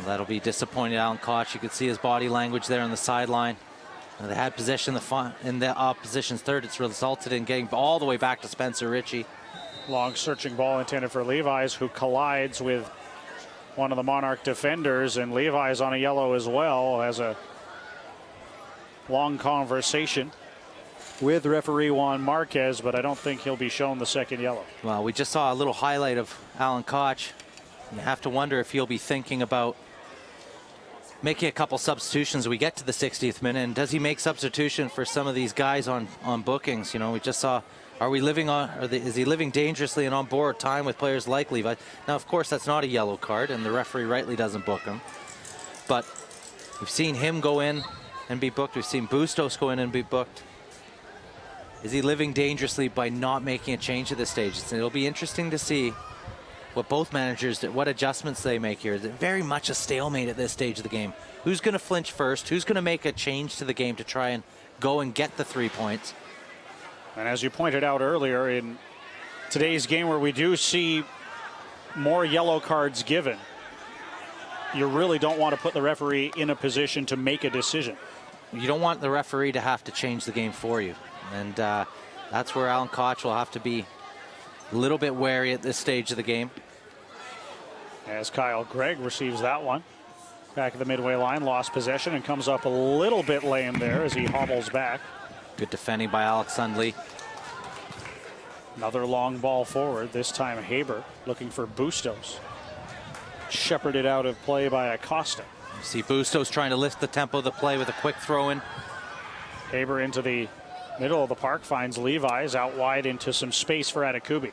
That'll be disappointing, Alan Koch. You could see his body language there on the sideline. They had possession in the opposition's third. It's resulted in getting all the way back to Spencer Ritchie. Long searching ball intended for Levi's, who collides with one of the Monarch defenders, and Levi's on a yellow as well. Has a long conversation with referee Juan Marquez, but I don't think he'll be shown the second yellow. Well, we just saw a little highlight of Alan Koch. You have to wonder if he'll be thinking about making a couple substitutions as we get to the 60th minute, and does he make substitution for some of these guys on bookings? You know, we just saw, is he living dangerously and on borrowed time with players like Levi? Now, of course, that's not a yellow card, and the referee rightly doesn't book him. But we've seen him go in and be booked. We've seen Bustos go in and be booked. Is he living dangerously by not making a change at this stage? It'll be interesting to see what both managers, what adjustments they make here. It's very much a stalemate at this stage of the game. Who's going to flinch first? Who's going to make a change to the game to try and go and get the 3 points? And as you pointed out earlier, in today's game where we do see more yellow cards given, you really don't want to put the referee in a position to make a decision. You don't want the referee to have to change the game for you. And that's where Alan Koch will have to be a little bit wary at this stage of the game. As Kyle Gregg receives that one. Back at the midway line, lost possession and comes up a little bit lame there as he hobbles back. Good defending by Alex Sundley. Another long ball forward, this time Haber looking for Bustos. Shepherded out of play by Acosta. You see Bustos trying to lift the tempo of the play with a quick throw in. Haber into the middle of the park, finds Levi's out wide into some space for Adekubi.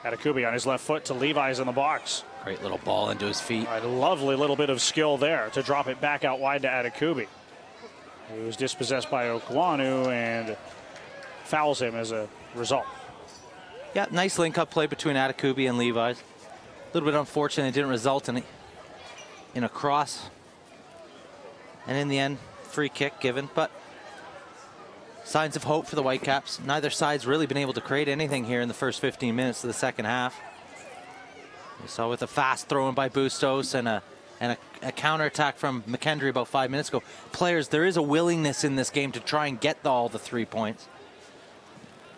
Adekubi on his left foot to Levi's in the box. Great little ball into his feet. A lovely little bit of skill there to drop it back out wide to Adekubi. He was dispossessed by Okwanu and fouls him as a result. Yeah, nice link-up play between Adekubi and Levi's. A little bit unfortunate it didn't result in a cross. And in the end, free kick given, but signs of hope for the Whitecaps. Neither side's really been able to create anything here in the first 15 minutes of the second half. We saw with a fast throw in by Bustos and a counterattack from McKendry about 5 minutes ago. Players, there is a willingness in this game to try and get all the 3 points.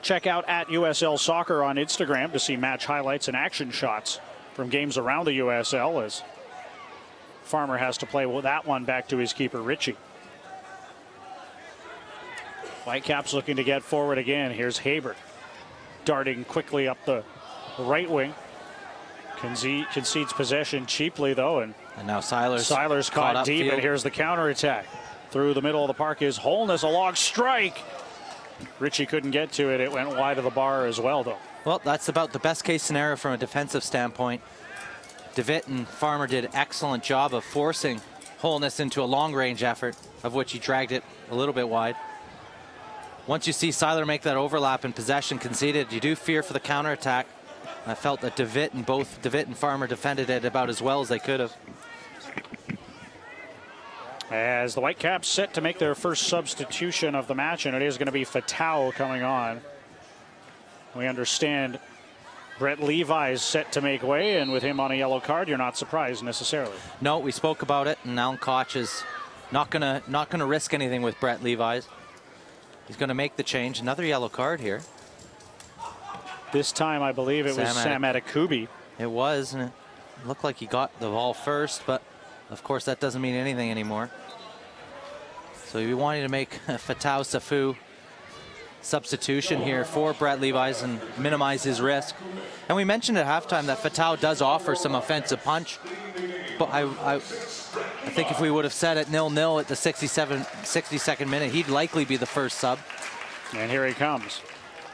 Check out at USL Soccer on Instagram to see match highlights and action shots from games around the USL, as Farmer has to play that one back to his keeper, Ritchie. Whitecaps looking to get forward again. Here's Habert darting quickly up the right wing. Concedes possession cheaply, though, and now Siler's caught deep, and here's the counterattack. Through the middle of the park is Holness, a long strike. Ritchie couldn't get to it. It went wide of the bar as well, though. Well, that's about the best case scenario from a defensive standpoint. DeWitt and Farmer did an excellent job of forcing Holness into a long-range effort, of which he dragged it a little bit wide. Once you see Siler make that overlap and possession conceded, you do fear for the counterattack. I felt that DeWitt and Farmer defended it about as well as they could have. As the Whitecaps set to make their first substitution of the match, and it is going to be Fatau coming on. We understand Brett Levi's set to make way, and with him on a yellow card, you're not surprised necessarily. No, we spoke about it, and Alan Koch is not gonna risk anything with Brett Levi's. He's going to make the change. Another yellow card here. This time, I believe it was Sam Adekubi. It was, and it looked like he got the ball first, but of course that doesn't mean anything anymore. So we wanted to make a Fatau Safu substitution here for Brett Levi's and minimize his risk. And we mentioned at halftime that Fatau does offer some offensive punch, but I think if we would have said it 0-0 at the 62nd minute, he'd likely be the first sub. And here he comes.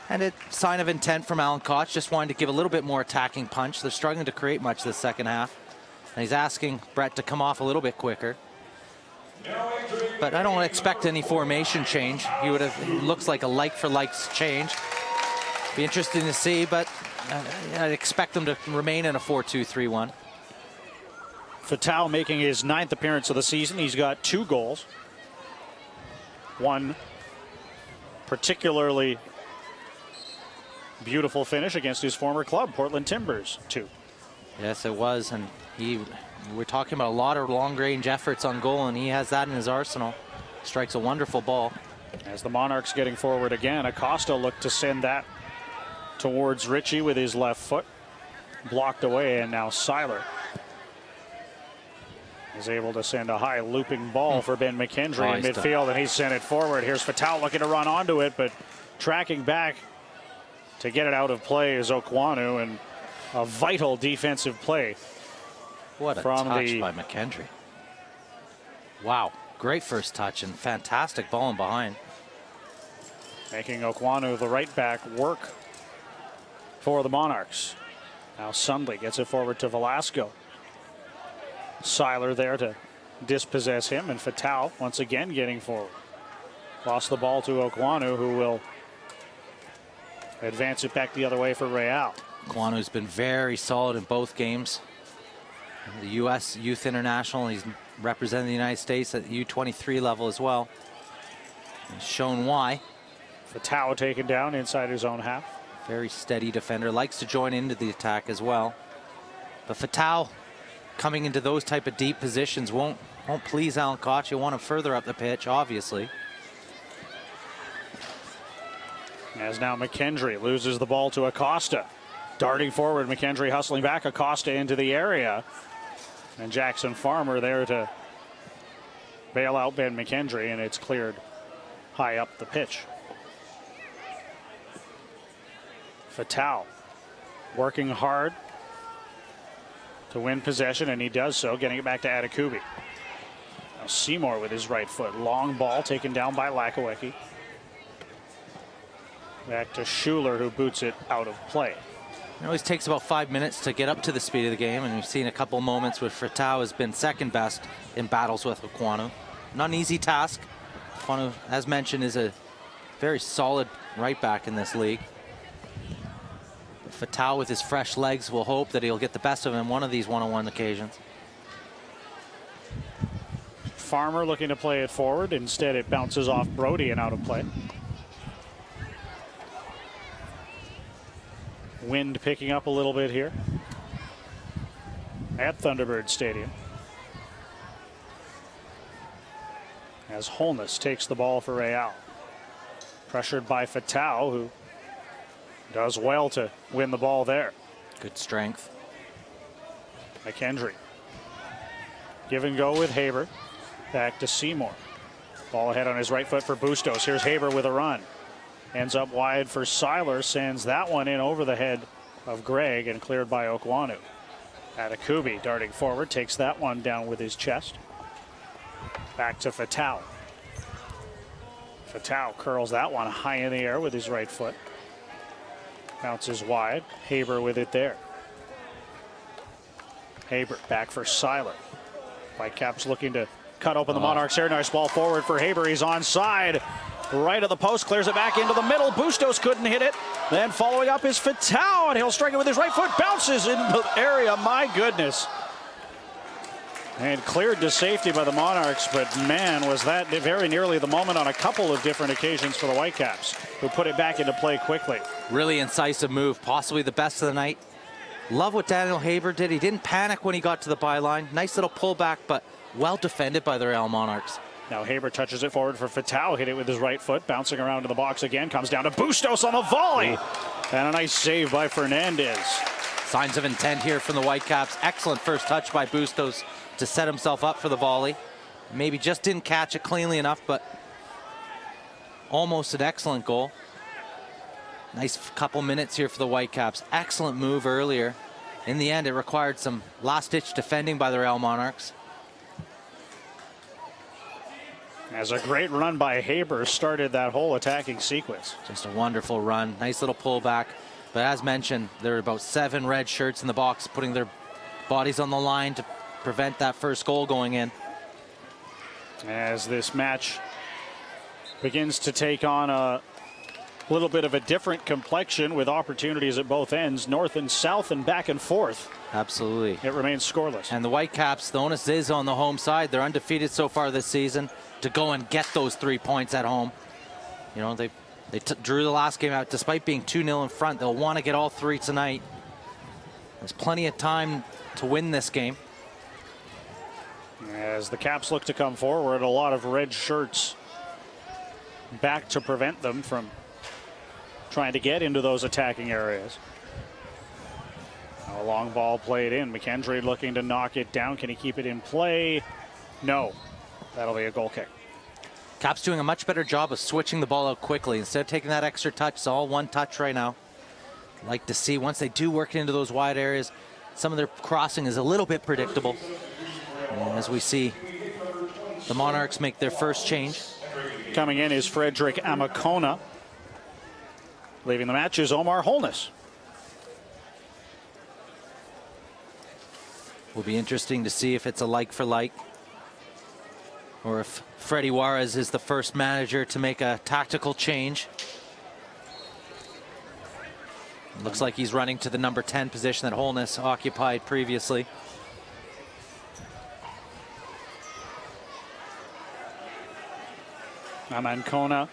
And a sign of intent from Alan Koch, just wanting to give a little bit more attacking punch. They're struggling to create much this second half. And he's asking Brett to come off a little bit quicker. But I don't expect any formation change. He would have, it looks like a like-for-like change. Be interesting to see, but I'd expect them to remain in a 4-2-3-1. Fatau making his 9th appearance of the season. He's got 2 goals. One particularly beautiful finish against his former club, Portland Timbers, 2. Yes, it was, and we're talking about a lot of long-range efforts on goal, and he has that in his arsenal. Strikes a wonderful ball. As the Monarchs getting forward again, Acosta looked to send that towards Ritchie with his left foot. Blocked away, and now Siler is able to send a high looping ball for Ben McKendry in midfield, and he sent it forward. Here's Fatau looking to run onto it, but tracking back to get it out of play is Okwanu, and a vital defensive play. What a touch by McKendry. Wow, great first touch and fantastic ball in behind. Making Okwanu, the right back, work for the Monarchs. Now Sundley gets it forward to Velasco. Siler there to dispossess him, and Fatau once again getting forward. Lost the ball to Okwanu, who will advance it back the other way for Real. Okwanu's been very solid in both games. The U.S. Youth International, he's representing the United States at the U23 level as well. He's shown why. Fatau taken down inside his own half. Very steady defender, likes to join into the attack as well. But Fatau coming into those type of deep positions won't please Alan Koch. You want him further up the pitch, obviously. As now McKendry loses the ball to Acosta. Darting forward, McKendry hustling back, Acosta into the area. And Jackson Farmer there to bail out Ben McKendry, and it's cleared high up the pitch. Fatau working hard to win possession, and he does so, getting it back to Adekubi. Now Seymour with his right foot. Long ball taken down by Lakawecki. Back to Schuler, who boots it out of play. It always takes about 5 minutes to get up to the speed of the game, and we've seen a couple moments where Fatau has been second best in battles with Okwanu. Not an easy task. Okwanu, as mentioned, is a very solid right back in this league. Fatau with his fresh legs will hope that he'll get the best of him one of these one-on-one occasions. Farmer looking to play it forward. Instead, it bounces off Brody and out of play. Wind picking up a little bit here at Thunderbird Stadium. As Holness takes the ball for Real. Pressured by Fatau, who does well to win the ball there. Good strength. McKendry. Give and go with Haber. Back to Seymour. Ball ahead on his right foot for Bustos. Here's Haber with a run. Ends up wide for Seiler. Sends that one in over the head of Gregg and cleared by Okwanu. Atakubi darting forward. Takes that one down with his chest. Back to Fatau. Fatau curls that one high in the air with his right foot. Bounces wide. Haber with it there. Haber back for Seiler. Whitecaps looking to cut open the Monarchs here. Nice ball forward for Haber. He's onside. Right of the post. Clears it back into the middle. Bustos couldn't hit it. Then following up is Fatau, and he'll strike it with his right foot. Bounces in the area. My goodness. And cleared to safety by the Monarchs, but man, was that very nearly the moment on a couple of different occasions for the Whitecaps, who put it back into play quickly. Really incisive move, possibly the best of the night. Love what Daniel Haber did. He didn't panic when he got to the byline. Nice little pullback, but well defended by the Real Monarchs. Now Haber touches it forward for Fatau, hit it with his right foot, bouncing around to the box again, comes down to Bustos on the volley. And a nice save by Fernandez. Signs of intent here from the Whitecaps. Excellent first touch by Bustos to set himself up for the volley. Maybe just didn't catch it cleanly enough, but almost an excellent goal. Nice couple minutes here for the Whitecaps. Excellent move earlier. In the end, it required some last-ditch defending by the Real Monarchs. As a great run by Haber started that whole attacking sequence. Just a wonderful run. Nice little pullback. But as mentioned, there are about 7 red shirts in the box putting their bodies on the line to prevent that first goal going in. As this match begins to take on a little bit of a different complexion with opportunities at both ends, north and south and back and forth. Absolutely. It remains scoreless. And the Whitecaps, the onus is on the home side. They're undefeated so far this season to go and get those 3 points at home. You know, they drew the last game out despite being 2-0 in front. They'll want to get all 3 tonight. There's plenty of time to win this game. As the Caps look to come forward, a lot of red shirts back to prevent them from trying to get into those attacking areas. Now a long ball played in. McKendry looking to knock it down. Can he keep it in play? No. That'll be a goal kick. Caps doing a much better job of switching the ball out quickly. Instead of taking that extra touch, it's all one touch right now. Like to see once they do work into those wide areas, some of their crossing is a little bit predictable. And as we see the Monarchs make their first change. Coming in is Frederick Amakona. Leaving the match is Omar Holness. Will be interesting to see if it's a like for like, or if Freddie Juarez is the first manager to make a tactical change. Looks like he's running to the number 10 position that Holness occupied previously. Amankona,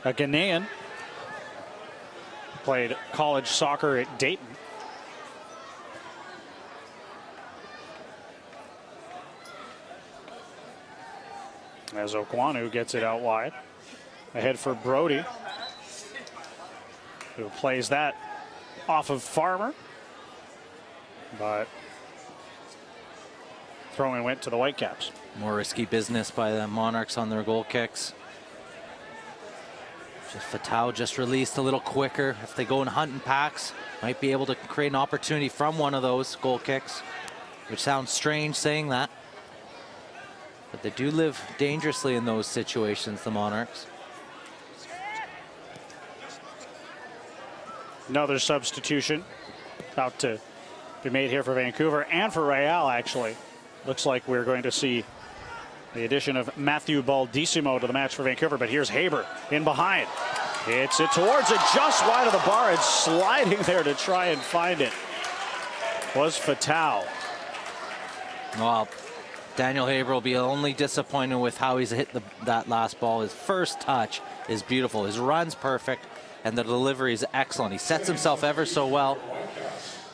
a Ghanaian, played college soccer at Dayton. As Okwanu gets it out wide. Ahead for Brody, who plays that off of Farmer. But throw-in went to the Whitecaps. More risky business by the Monarchs on their goal kicks. Fatau just released a little quicker. If they go and hunt in packs, might be able to create an opportunity from one of those goal kicks, which sounds strange saying that. But they do live dangerously in those situations, the Monarchs. Another substitution about to be made here for Vancouver and for Real, actually. Looks like we're going to see the addition of Matthew Baldissimo to the match for Vancouver, but here's Haber in behind. Hits it towards it, just wide of the bar, and sliding there to try and find it was Fatau. Well, Daniel Haber will be only disappointed with how he's hit that last ball. His first touch is beautiful. His run's perfect. and the delivery is excellent. He sets himself ever so well.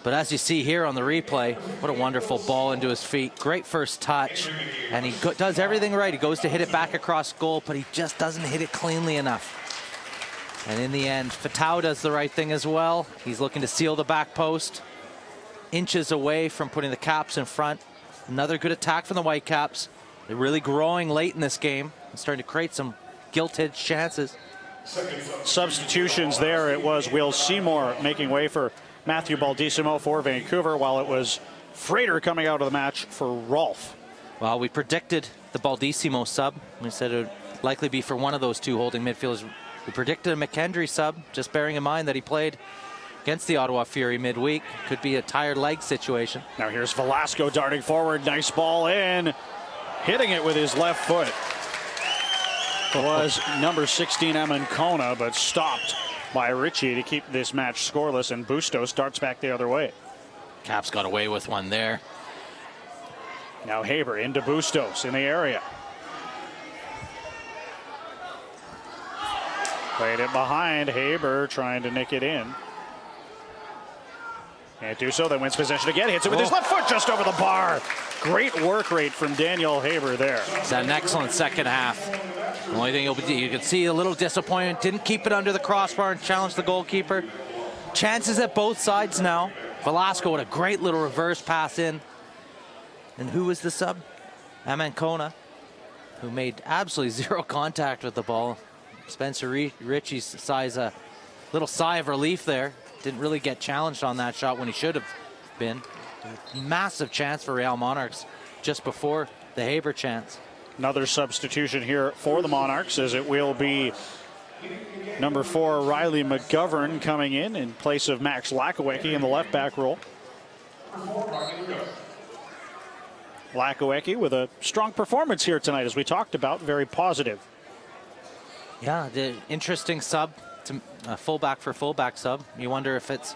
But as you see here on the replay, what a wonderful ball into his feet. Great first touch, and he does everything right. He goes to hit it back across goal, but he just doesn't hit it cleanly enough. And in the end, Fatau does the right thing as well. He's looking to seal the back post. Inches away from putting the Caps in front. Another good attack from the Whitecaps. They're really growing late in this game and starting to create some gilt-edged chances. Substitutions there. It was Will Seymour making way for Matthew Baldissimo for Vancouver, while it was Frater coming out of the match for Rolfe. Well, we predicted the Baldissimo sub. We said it would likely be for one of those two holding midfielders. We predicted a McKendry sub, just bearing in mind that he played against the Ottawa Fury midweek. Could be a tired leg situation. Now here's Velasco darting forward. Nice ball in. Hitting it with his left foot was number 16 Amankona, but stopped by Ritchie to keep this match scoreless, and Busto starts back the other way. Caps got away with one there. Now Haber into Bustos in the area. Played it behind. Haber trying to nick it in. Can't do so, then wins possession again. Hits it with his left foot just over the bar. Great work rate from Daniel Haber there. It's an excellent second half. The only thing you can see a little disappointment. Didn't keep it under the crossbar and challenge the goalkeeper. Chances at both sides now. Velasco with a great little reverse pass in. And who was the sub? Amankona, who made absolutely zero contact with the ball. Spencer Ritchie's sighs a little sigh of relief there. Didn't really get challenged on that shot when he should have been. Massive chance for Real Monarchs just before the Haber chance. Another substitution here for the Monarchs, as it will be number 4 Riley McGovern coming in place of Max Lakawecki in the left back role. Lakawecki with a strong performance here tonight, as we talked about, very positive. Yeah, the interesting sub, to fullback for fullback sub. You wonder if it's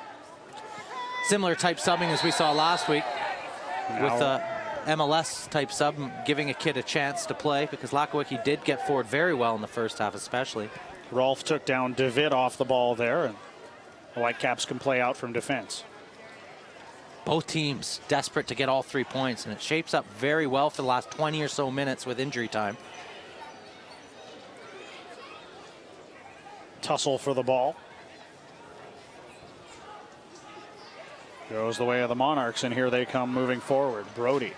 similar type subbing as we saw last week with MLS type sub, giving a kid a chance to play, because Lakawecki did get forward very well in the first half especially. Rolfe took down David off the ball there, and the Whitecaps can play out from defense. Both teams desperate to get all 3 points, and it shapes up very well for the last 20 or so minutes with injury time. Tussle for the ball. Goes the way of the Monarchs, and here they come moving forward. Brody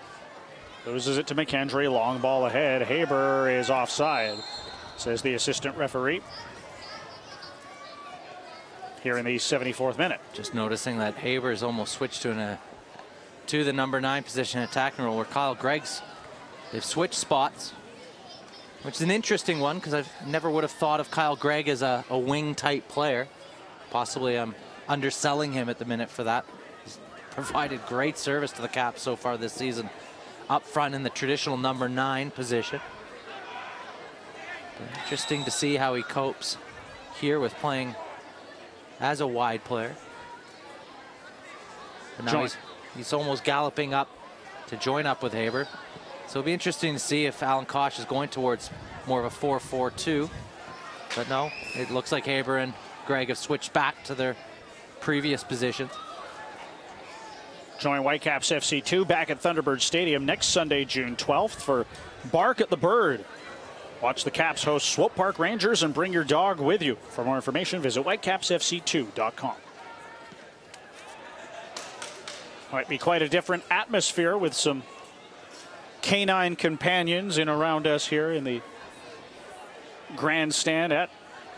loses it to McKendry. Long ball ahead. Haber is offside, says the assistant referee. Here in the 74th minute. Just noticing that Haber is almost switched to the number 9 position attacking role, where Kyle Gregg's, they've switched spots, which is an interesting one, because I never would have thought of Kyle Gregg as a wing type player. Possibly I'm underselling him at the minute for that. He's provided great service to the Caps so far this season, up front in the traditional number 9 position. But interesting to see how he copes here with playing as a wide player. But now he's almost galloping up to join up with Haber. So it'll be interesting to see if Alan Kosh is going towards more of a 4-4-2. But no, it looks like Haber and Gregg have switched back to their previous positions. Join Whitecaps FC 2 back at Thunderbird Stadium next Sunday, June 12th for Bark at the Bird. Watch the Caps host Swope Park Rangers and bring your dog with you. For more information, visit whitecapsfc2.com. Might be quite a different atmosphere with some canine companions in around us here in the grandstand at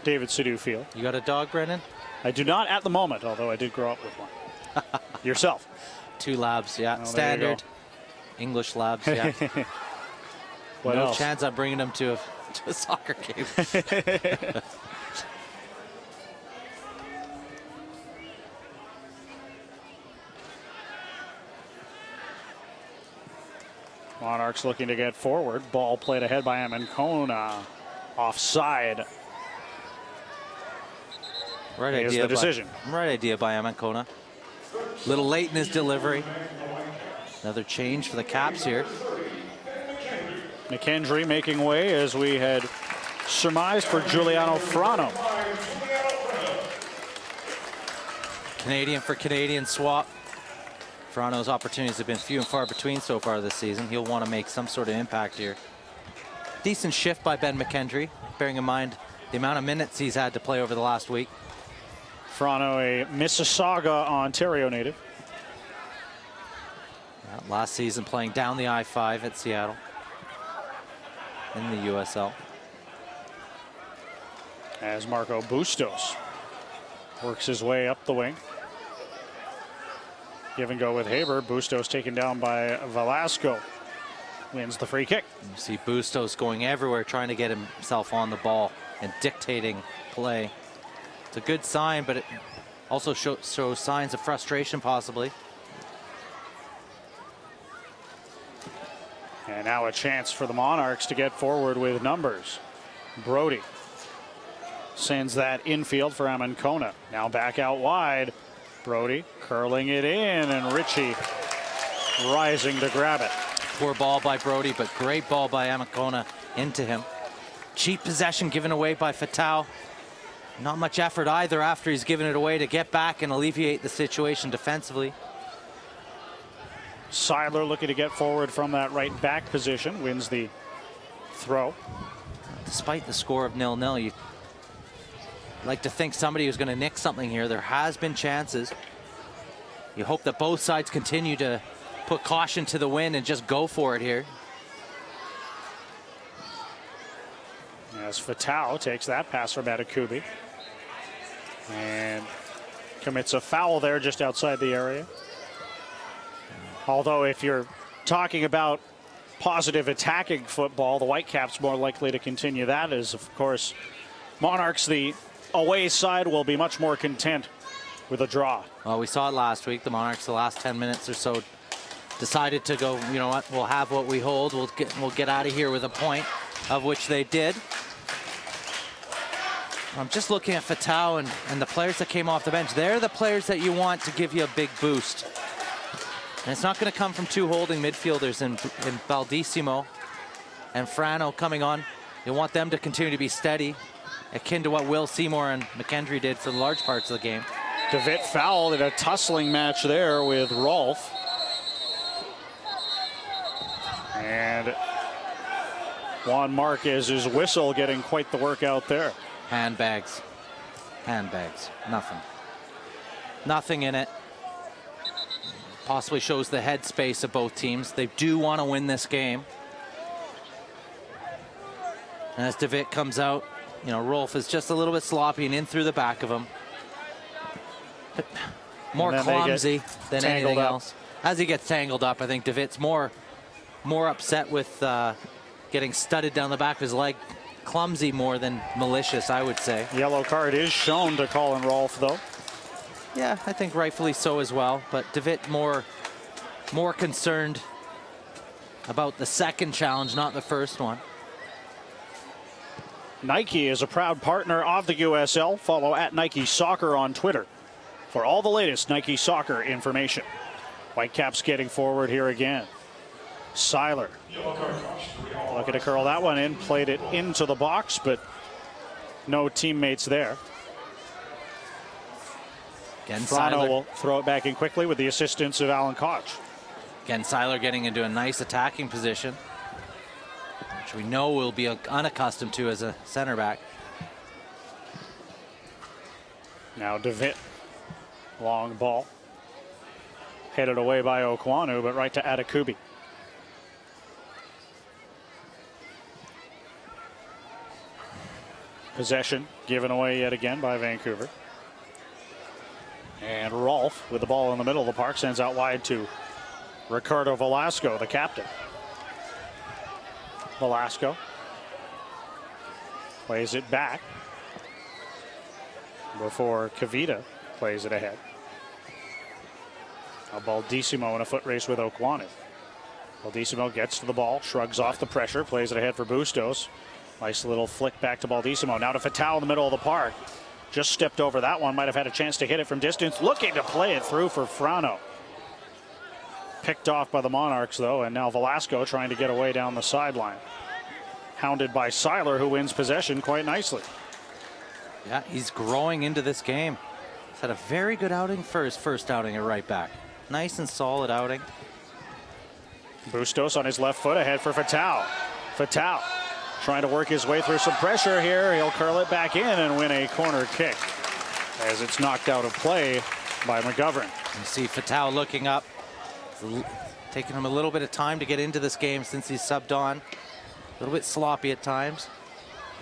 David Sidhu Field. You got a dog, Brendan? I do not at the moment, although I did grow up with one. Yourself? 2 labs, yeah. Oh, standard English labs, yeah. What no else? chance I'm bringing them to a soccer game. Monarchs looking to get forward. Ball played ahead by Amankona. Offside. Right Here's idea. the decision. Right idea by Amankona. Little late in his delivery. Another change for the Caps here. McKendry making way, as we had surmised, for Giuliano Frano. Canadian for Canadian swap. Frano's opportunities have been few and far between so far this season. He'll want to make some sort of impact here. Decent shift by Ben McKendry, bearing in mind the amount of minutes he's had to play over the last week. Frano, a Mississauga, Ontario native. Yeah, last season playing down the I-5 at Seattle in the USL. As Marco Bustos works his way up the wing. Give and go with Haber. Bustos taken down by Velasco. Wins the free kick. You see Bustos going everywhere, trying to get himself on the ball and dictating play. It's a good sign, but it also shows signs of frustration, possibly. And now a chance for the Monarchs to get forward with numbers. Brody sends that infield for Amancona. Now back out wide. Brody curling it in, and Ritchie rising to grab it. Poor ball by Brody, but great ball by Amancona into him. Cheap possession given away by Fatau. Not much effort either after he's given it away to get back and alleviate the situation defensively. Seidler looking to get forward from that right back position, wins the throw. Despite the score of 0-0, you'd like to think somebody was going to nick something here. There has been chances. You hope that both sides continue to put caution to the wind and just go for it here. As Fatau takes that pass from Adekubi and commits a foul there just outside the area. Although if you're talking about positive attacking football, the Whitecaps more likely to continue that, as of course Monarchs, the away side, will be much more content with a draw. Well, we saw it last week. The Monarchs, the last 10 minutes or so, decided to go, you know what, we'll have what we hold. We'll get out of here with a point, of which they did. I'm just looking at Fatau and the players that came off the bench. They're the players that you want to give you a big boost. And it's not going to come from two holding midfielders in Baldissimo and Frano coming on. You want them to continue to be steady, akin to what Will Seymour and McKendry did for the large parts of the game. DeWitt fouled in a tussling match there with Rolfe. And Juan Marquez's whistle getting quite the workout there. Handbags. Handbags. Nothing. Nothing in it. Possibly shows the headspace of both teams. They do want to win this game. And as DeWitt comes out, you know, Rolfe is just a little bit sloppy and in through the back of him. But more clumsy than anything else. As he gets tangled up, I think DeWitt's more upset with getting studded down the back of his leg. Clumsy more than malicious, I would say. Yellow card is shown to Colin Rolfe, though. Yeah, I think rightfully so as well. But DeWitt more concerned about the second challenge, not the first one. Nike is a proud partner of the USL. Follow at Nike Soccer on Twitter for all the latest Nike Soccer information. Whitecaps getting forward here again. Seiler looking to curl that one in, played it into the box, but no teammates there. Again, Frano will throw it back in quickly with the assistance of Alan Koch. Again, Seiler getting into a nice attacking position, which we know will be unaccustomed to as a center back. Now DeWitt, long ball. Headed away by Okwanu, but right to Adekubi. Possession given away yet again by Vancouver. And Rolfe with the ball in the middle of the park sends out wide to Ricardo Velasco, the captain. Velasco plays it back before Kavita plays it ahead. Now Baldissimo in a foot race with Okwanu. Baldissimo gets to the ball, shrugs off the pressure, plays it ahead for Bustos. Nice little flick back to Baldissimo. Now to Fatau in the middle of the park. Just stepped over that one, might have had a chance to hit it from distance. Looking to play it through for Frano. Picked off by the Monarchs, though, and now Velasco trying to get away down the sideline. Hounded by Seiler, who wins possession quite nicely. Yeah, he's growing into this game. He's had a very good outing for his first outing at right back. Nice and solid outing. Bustos on his left foot ahead for Fatal. Fatal trying to work his way through some pressure here. He'll curl it back in and win a corner kick as it's knocked out of play by McGovern. You see Fatal looking up. Taking him a little bit of time to get into this game since he's subbed on. A little bit sloppy at times.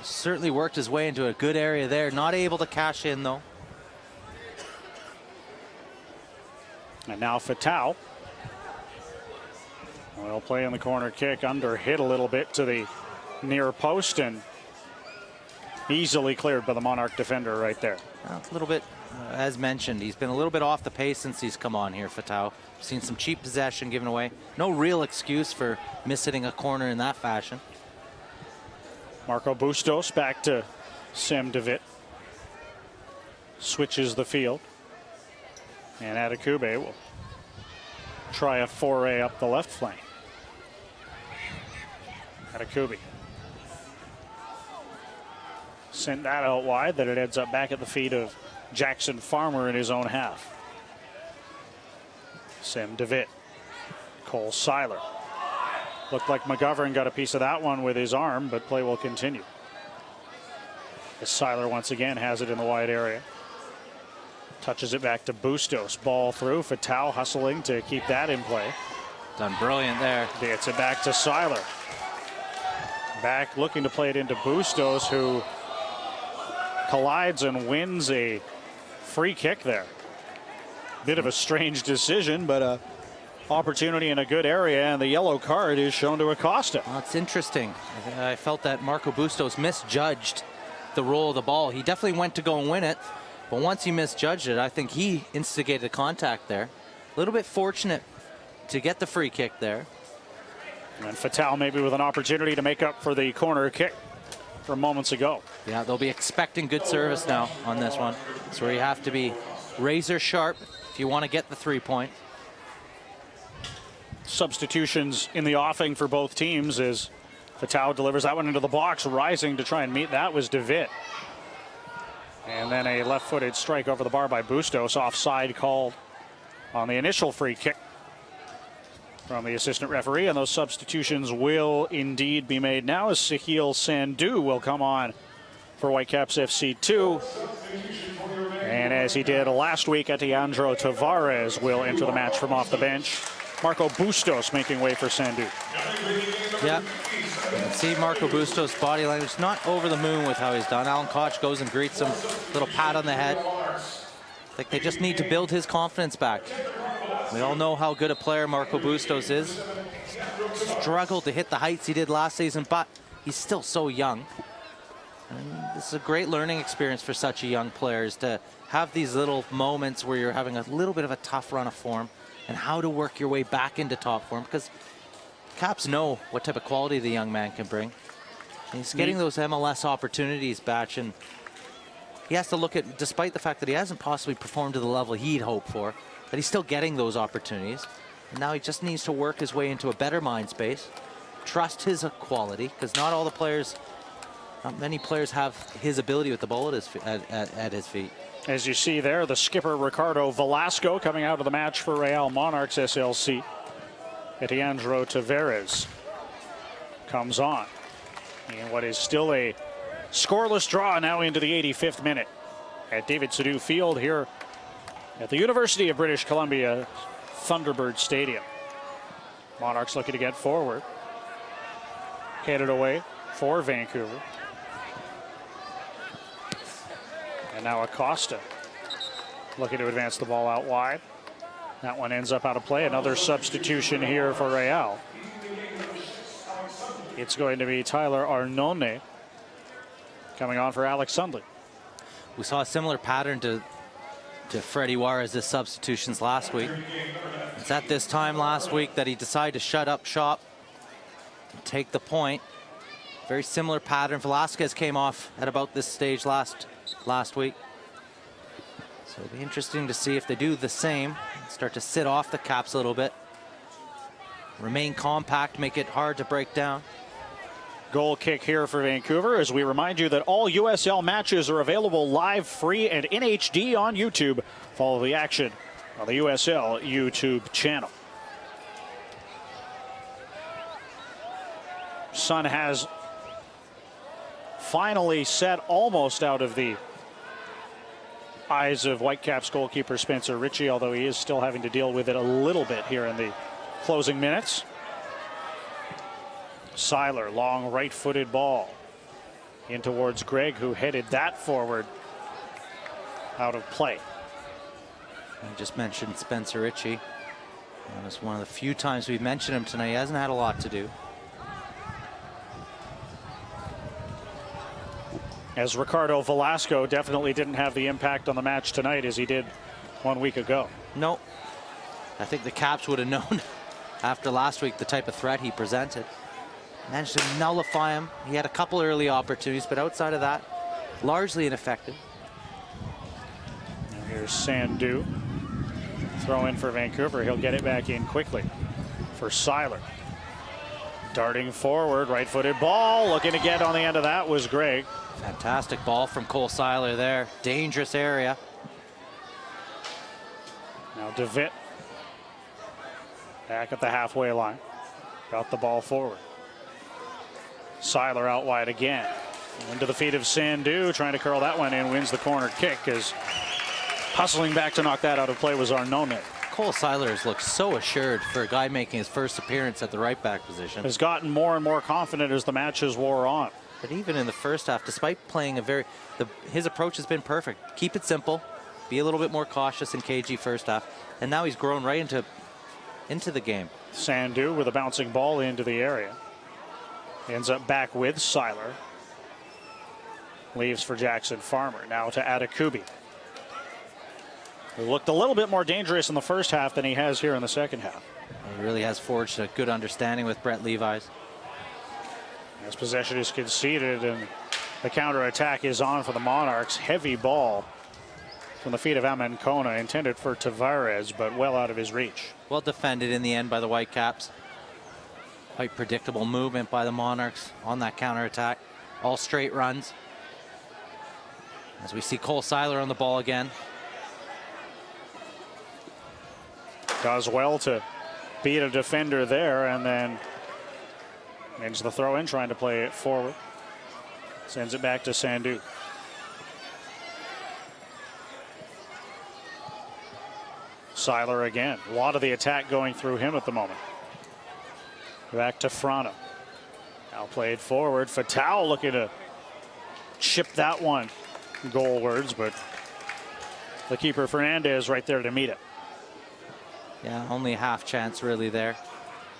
Certainly worked his way into a good area there. Not able to cash in though. And now Fatal will play in the corner kick, under hit a little bit to the near post and easily cleared by the Monarch defender right there. A little bit, as mentioned, he's been a little bit off the pace since he's come on here, Fatal. Seen some cheap possession given away. No real excuse for mishitting a corner in that fashion. Marco Bustos back to Sam DeVitt. Switches the field. And Adekugbe will try a foray up the left flank. Adekugbe sent that out wide, that it ends up back at the feet of Jackson Farmer in his own half. Sam DeVitt. Cole Seiler. Looked like McGovern got a piece of that one with his arm, but play will continue. As Seiler once again has it in the wide area. Touches it back to Bustos. Ball through. Fatal hustling to keep that in play. Done brilliant there. Gets it back to Seiler. Back looking to play it into Bustos, who collides and wins a free kick there. Bit of a strange decision, but a opportunity in a good area, and the yellow card is shown to Acosta. Well, it's interesting. I felt that Marco Bustos misjudged the roll of the ball. He definitely went to go and win it, but once he misjudged it, I think he instigated contact there. A little bit fortunate to get the free kick there. And Fatal maybe with an opportunity to make up for the corner kick from moments ago. Yeah, they'll be expecting good service now on this one. It's where you have to be razor sharp if you want to get the 3 point. Substitutions in the offing for both teams as Fatal delivers that one into the box. Rising to try and meet that was DeVitt. And then a left-footed strike over the bar by Bustos. Offside called on the initial free kick from the assistant referee. And those substitutions will indeed be made now as Sahil Sandhu will come on for Whitecaps FC 2. And as he did last week, Etiandro Tavares will enter the match from off the bench. Marco Bustos making way for Sandhu. Yeah, see Marco Bustos' body language, not over the moon with how he's done. Alan Koch goes and greets him, little pat on the head. I think they just need to build his confidence back. We all know how good a player Marco Bustos is. Struggled to hit the heights he did last season, but he's still so young. And this is a great learning experience for such a young player, is to have these little moments where you're having a little bit of a tough run of form and how to work your way back into top form, because Caps know what type of quality the young man can bring. And he's getting those MLS opportunities, Batch, and he has to look at, despite the fact that he hasn't possibly performed to the level he'd hoped for, that he's still getting those opportunities. And now he just needs to work his way into a better mind space, trust his quality, because not many players have his ability with the ball at his feet. As you see there, the skipper Ricardo Velasco coming out of the match for Real Monarchs SLC. Etiandro Tavares comes on in what is still a scoreless draw now into the 85th minute at David Sidhu Field here at the University of British Columbia Thunderbird Stadium. Monarchs looking to get forward. Headed away for Vancouver. And now Acosta looking to advance the ball out wide. That one ends up out of play. Another substitution here for Real. It's going to be Tyler Arnone coming on for Alex Sundley. We saw a similar pattern to Freddie Juarez's substitutions last week. It's at this time last week that he decided to shut up shop and take the point. Very similar pattern. Velasquez came off at about this stage last week. So it'll be interesting to see if they do the same. Start to sit off the Caps a little bit. Remain compact, make it hard to break down. Goal kick here for Vancouver, as we remind you that all USL matches are available live, free, and in HD on YouTube. Follow the action on the USL YouTube channel. Sun has finally set almost out of the eyes of Whitecaps goalkeeper Spencer Ritchie, although he is still having to deal with it a little bit here in the closing minutes. Seiler, long right-footed ball in towards Gregg, who headed that forward out of play. I just mentioned Spencer Ritchie. That was one of the few times we've mentioned him tonight. He hasn't had a lot to do. As Ricardo Velasco definitely didn't have the impact on the match tonight as he did 1 week ago. No. I think the Caps would have known after last week the type of threat he presented. Managed to nullify him. He had a couple early opportunities, but outside of that, largely ineffective. Now here's Sandu. Throw in for Vancouver. He'll get it back in quickly for Seiler. Darting forward, right-footed ball. Looking to get on the end of that was Gregg. Fantastic ball from Cole Seiler there. Dangerous area. Now DeVitt back at the halfway line. Got the ball forward. Seiler out wide again. Into the feet of Sandu, trying to curl that one in, wins the corner kick as hustling back to knock that out of play was Arnone. Cole Seiler has looked so assured for a guy making his first appearance at the right back position. Has gotten more and more confident as the matches wore on. But even in the first half, despite playing his approach has been perfect. Keep it simple, be a little bit more cautious in KG first half, and now he's grown right into the game. Sandu with a bouncing ball into the area. Ends up back with Seiler. Leaves for Jackson Farmer. Now to Adekubi, who looked a little bit more dangerous in the first half than he has here in the second half. He really has forged a good understanding with Brett Levis. As possession is conceded and the counterattack is on for the Monarchs. Heavy ball from the feet of Amenkona, intended for Tavares, but well out of his reach. Well defended in the end by the Whitecaps. Quite predictable movement by the Monarchs on that counterattack. All straight runs. As we see Cole Seiler on the ball again. Does well to beat a defender there, and then ends the throw in, trying to play it forward. Sends it back to Sandu. Seiler again. A lot of the attack going through him at the moment. Back to Frano. Now played forward. Fatau looking to chip that one goalwards, but the keeper Fernandez right there to meet it. Yeah, only a half chance really there.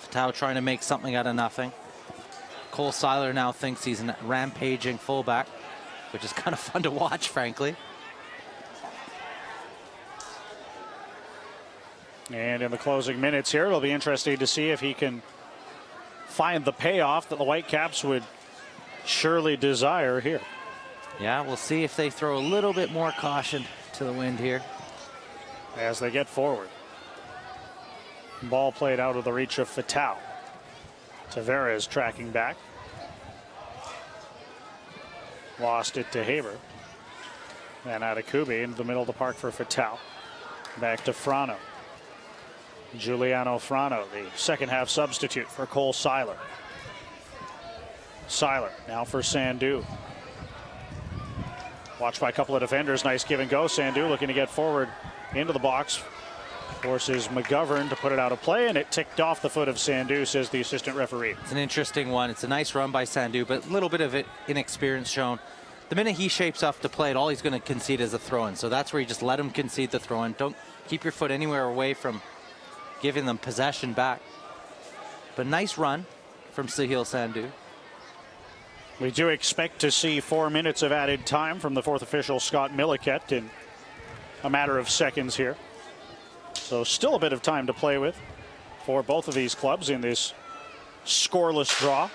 Fatau trying to make something out of nothing. Cole Seiler now thinks he's a rampaging fullback, which is kind of fun to watch, frankly. And in the closing minutes here, it'll be interesting to see if he can find the payoff that the Whitecaps would surely desire here. Yeah, we'll see if they throw a little bit more caution to the wind here as they get forward. Ball played out of the reach of Fatau. Tavares tracking back. Lost it to Haber. And Adekubi into the middle of the park for Fatau. Back to Frano. Giuliano Frano, the second half substitute for Cole Seiler. Seiler now for Sandu. Watched by a couple of defenders. Nice give and go. Sandu looking to get forward into the box. Forces McGovern to put it out of play, and it ticked off the foot of Sandu, says the assistant referee. It's an interesting one. It's a nice run by Sandu, but a little bit of inexperience shown. The minute he shapes up to play it, all he's going to concede is a throw-in. So that's where you just let him concede the throw-in. Don't keep your foot anywhere away from giving them possession back. But nice run from Sahil Sandu. We do expect to see 4 minutes of added time from the fourth official, Scott Milliket, in a matter of seconds here. So still a bit of time to play with for both of these clubs in this scoreless draw.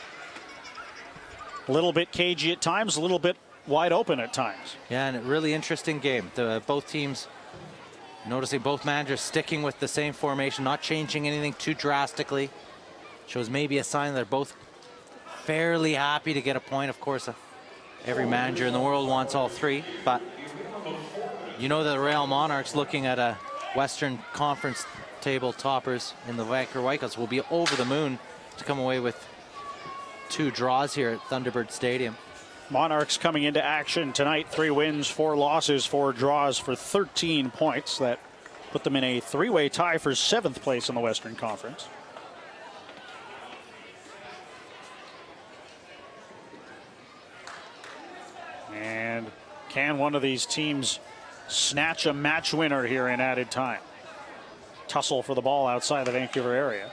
A little bit cagey at times, a little bit wide open at times. Yeah, and a really interesting game. Both teams, noticing both managers sticking with the same formation, not changing anything too drastically. Shows maybe a sign they're both fairly happy to get a point. Of course, every manager in the world wants all 3, but you know the Real Monarchs, looking at a Western Conference table toppers in the Vancouver Whitecaps, will be over the moon to come away with 2 draws here at Thunderbird Stadium. Monarchs coming into action tonight, 3 wins, 4 losses, 4 draws for 13 points. That put them in a 3-way tie for 7th place in the Western Conference. And can one of these teams snatch a match winner here in added time? Tussle for the ball outside the Vancouver area.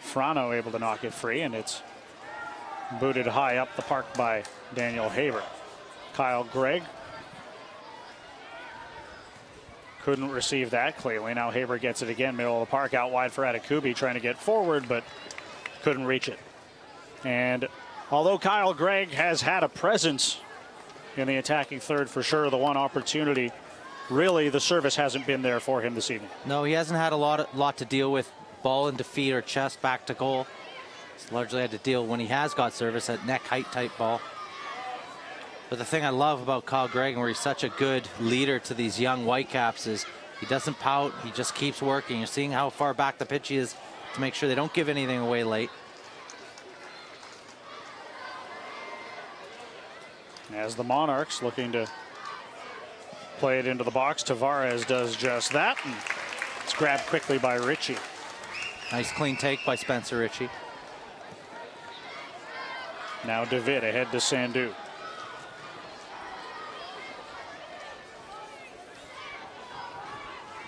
Frano able to knock it free, and it's booted high up the park by Daniel Haber. Kyle Gregg couldn't receive that cleanly. Now Haber gets it again, middle of the park, out wide for Adekubi, trying to get forward, but couldn't reach it. And although Kyle Gregg has had a presence in the attacking third for sure, the one opportunity, really the service hasn't been there for him this evening. No, he hasn't had a lot to deal with. Ball into feet or chest back to goal. He's largely had to deal when he has got service at neck height type ball. But the thing I love about Kyle Gregg, and where he's such a good leader to these young Whitecaps, is he doesn't pout, he just keeps working. You're seeing how far back the pitch he is to make sure they don't give anything away late. As the Monarchs looking to play it into the box, Tavares does just that, and it's grabbed quickly by Ritchie. Nice clean take by Spencer Ritchie. Now DeVitt ahead to Sandu.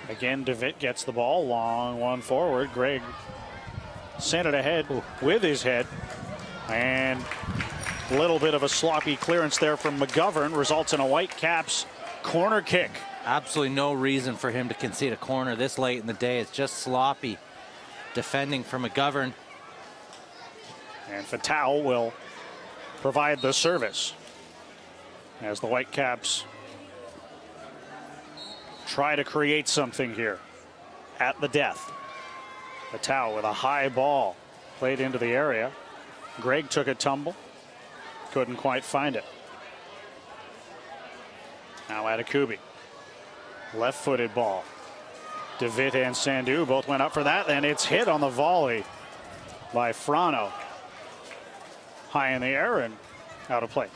Again, DeVitt gets the ball, long one forward. Gregg sent it ahead with his head, and a little bit of a sloppy clearance there from McGovern results in a Whitecaps corner kick. Absolutely no reason for him to concede a corner this late in the day. It's just sloppy defending for McGovern. And Fatau will provide the service as the Whitecaps try to create something here at the death. Fatau with a high ball played into the area. Gregg took a tumble, couldn't quite find it. Now Adekubi, left-footed ball. DeVitt and Sandu both went up for that, and it's hit on the volley by Frano. High in the air and out of play.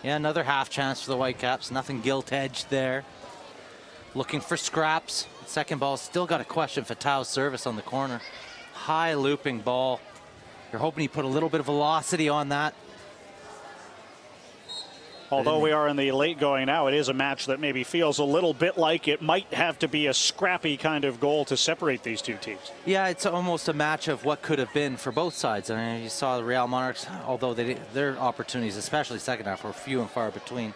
Yeah, another half chance for the Whitecaps. Nothing gilt-edged there. Looking for scraps. Second ball, still got to question Fatau's service on the corner. High looping ball. You're hoping he put a little bit of velocity on that. Although we are in the late going now, it is a match that maybe feels a little bit like it might have to be a scrappy kind of goal to separate these two teams. Yeah, it's almost a match of what could have been for both sides. I mean, you saw the Real Monarchs, although their opportunities, especially second half, were few and far between.